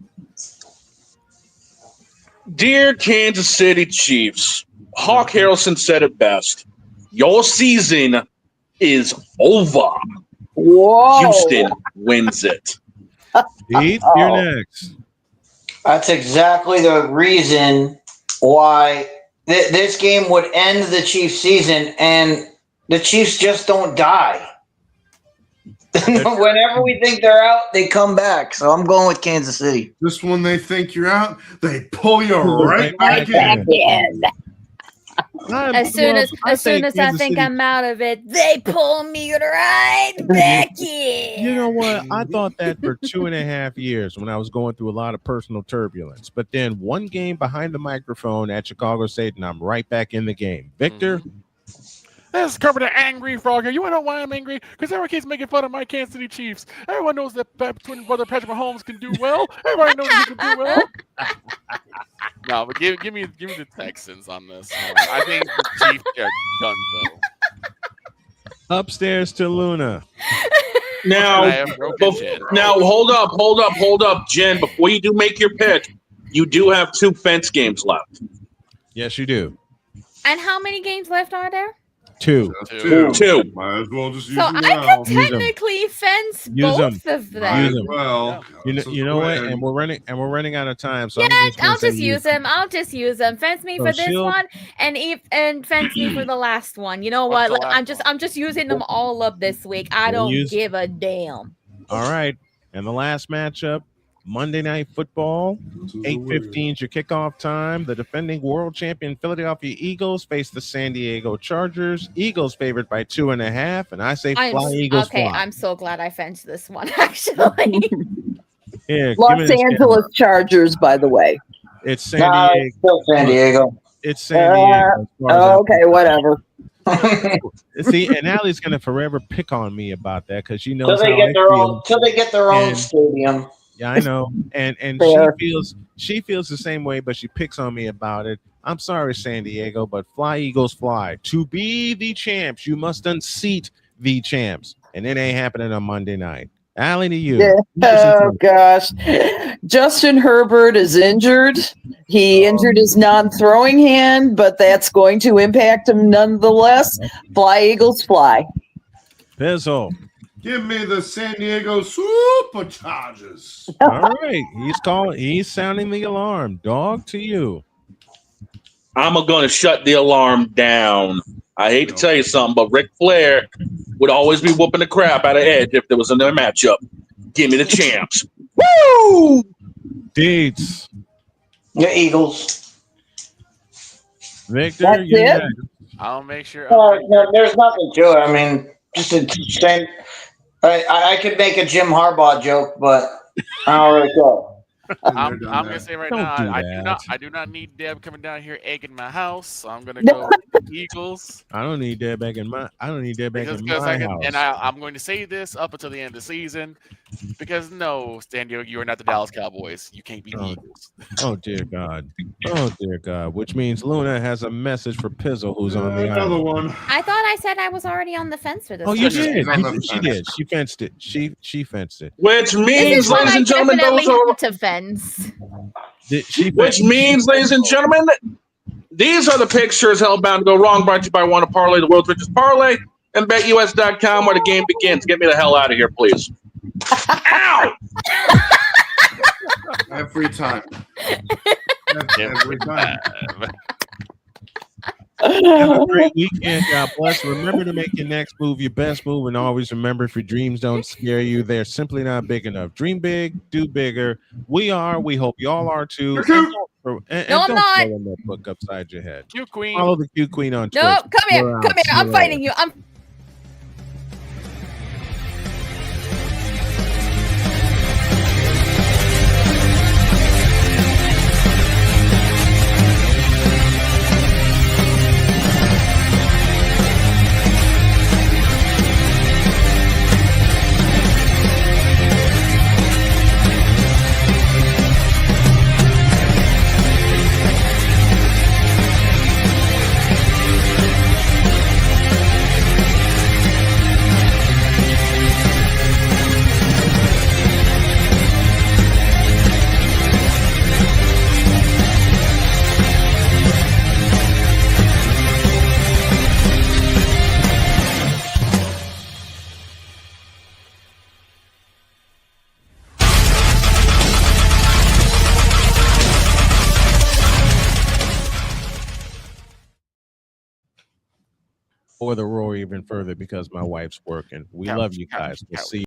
S2: Dear Kansas City Chiefs, Hawk Harrelson said it best. Your season is over.
S18: Whoa.
S2: Houston wins it.
S1: Pete, you're next.
S11: That's exactly the reason why this game would end the Chiefs' season, and the Chiefs just don't die. Whenever we think they're out, they come back. So I'm going with Kansas City.
S9: Just when they think you're out, they pull you right back in.
S19: As soon as I think I'm out of it, they pull me right back in.
S1: You know what? I thought that for 2.5 years when I was going through a lot of personal turbulence. But then one game behind the microphone at Chicago State, and I'm right back in the game. Victor?
S5: This is Kermit the Angry Frog here. You want to know why I'm angry? Because everyone keeps making fun of my Kansas City Chiefs. Everyone knows that twin brother Patrick Mahomes can do well. Everybody knows he can do well.
S6: No, but give me the Texans on this. I think the Chiefs are done though.
S1: Upstairs to Luna.
S2: Now, hold up, Jen. Before you do make your pick, you do have 2 fence games left.
S1: Yes, you do.
S19: And how many games left are there?
S1: 2.
S2: Might
S9: as well just use
S19: So
S9: them
S19: I
S9: now.
S19: can technically fence both of them.
S1: Use them.
S9: Well,
S1: you know what? And we're running out of time. So
S19: Yeah,
S1: I'm
S19: I'll just use them. I'll just use them. Fence me
S1: So
S19: for this
S1: she'll-
S19: one, and fence me for the last one. You know what? I'm just using them all up this week. I
S1: We'll
S19: don't
S1: use-
S19: give a damn.
S1: All right. And the last matchup, Monday Night Football, 8:15 is your kickoff time. The defending world champion Philadelphia Eagles face the San Diego Chargers. Eagles favored by 2.5, and I say fly Eagles
S19: okay,
S1: fly.
S19: I'm so glad I fenced this one. Actually,
S1: Here, give me
S18: Los
S1: this
S18: Angeles Chargers, by the way.
S1: It's San Diego.
S11: Still San Diego.
S1: It's San Diego. as far as I'm
S18: Okay, whatever.
S1: See, and Allie's gonna forever pick on me about that because she knows
S11: Till they
S1: how
S11: get
S1: I
S11: their
S1: feel.
S11: own. Till they get their own
S1: And-
S11: stadium.
S1: Yeah, I know, and
S11: Fair.
S1: she feels the same way, but she picks on me about it. I'm sorry, San Diego, but fly Eagles fly. To be the champs, you must unseat the champs, and it ain't happening on Monday night. Allie, to you.
S18: Oh gosh, Justin Herbert is injured. He injured his non-throwing hand, but that's going to impact him nonetheless. Fly Eagles fly.
S1: Pizzle.
S9: Give me the San Diego Superchargers.
S1: All right, he's sounding the alarm. Dog, to you.
S2: I'm going to shut the alarm down. I hate to tell you something, but Ric Flair would always be whooping the crap out of Edge if there was another matchup. Give me the champs. Woo!
S1: Deeds.
S11: The Eagles.
S1: Victor,
S11: That's
S1: you're
S11: it?
S1: next.
S6: I'll make sure.
S11: No, there's nothing to it. I mean, just a same. I could make a Jim Harbaugh joke, but I don't really care.
S6: I'm gonna say right
S1: Don't
S6: now,
S1: do
S6: I do not need Deb coming down here egging my house. So I'm gonna go with the Eagles.
S1: I don't need that back in my
S6: Because
S1: my house.
S6: I'm going to say this up until the end of the season, because no, San Diego, you are not the Dallas Cowboys. You can't beat the Eagles.
S1: Oh dear God. Oh dear God. Which means Luna has a message for Pizzle, who's on the
S9: Another
S1: island.
S9: one.
S19: I thought I said I was already on the fence for this.
S1: Oh, you
S19: one.
S1: did.
S9: on the
S1: She
S9: fence.
S1: did. She fenced it. She fenced it.
S2: Which
S19: This
S2: means,
S19: is one
S2: ladies
S19: I
S2: and gentlemen,
S19: definitely
S2: those are
S19: had to fence.
S2: which means, ladies and gentlemen, these are the pictures held bound to go wrong, brought to you by Wanna Parlay, the world's richest parlay, and BetUS.com, where the game begins. Get me the hell out of here, please. Ow!
S9: Every time. Every time.
S1: Have a great weekend. God bless. Remember to make your next move your best move, and always remember, if your dreams don't scare you, they're simply not big enough. Dream big, do bigger. We hope y'all are too. And don't
S19: No, I'm
S1: don't
S19: not.
S1: throw that book upside your head.
S6: Q Queen.
S1: Follow the Q Queen on Twitch.
S19: No, come here,
S1: We're
S19: come
S1: out.
S19: here.
S1: See
S19: I'm
S1: you
S19: fighting
S1: later.
S19: you. I'm
S1: or the roar even further because my wife's working. We love you guys. We'll see you.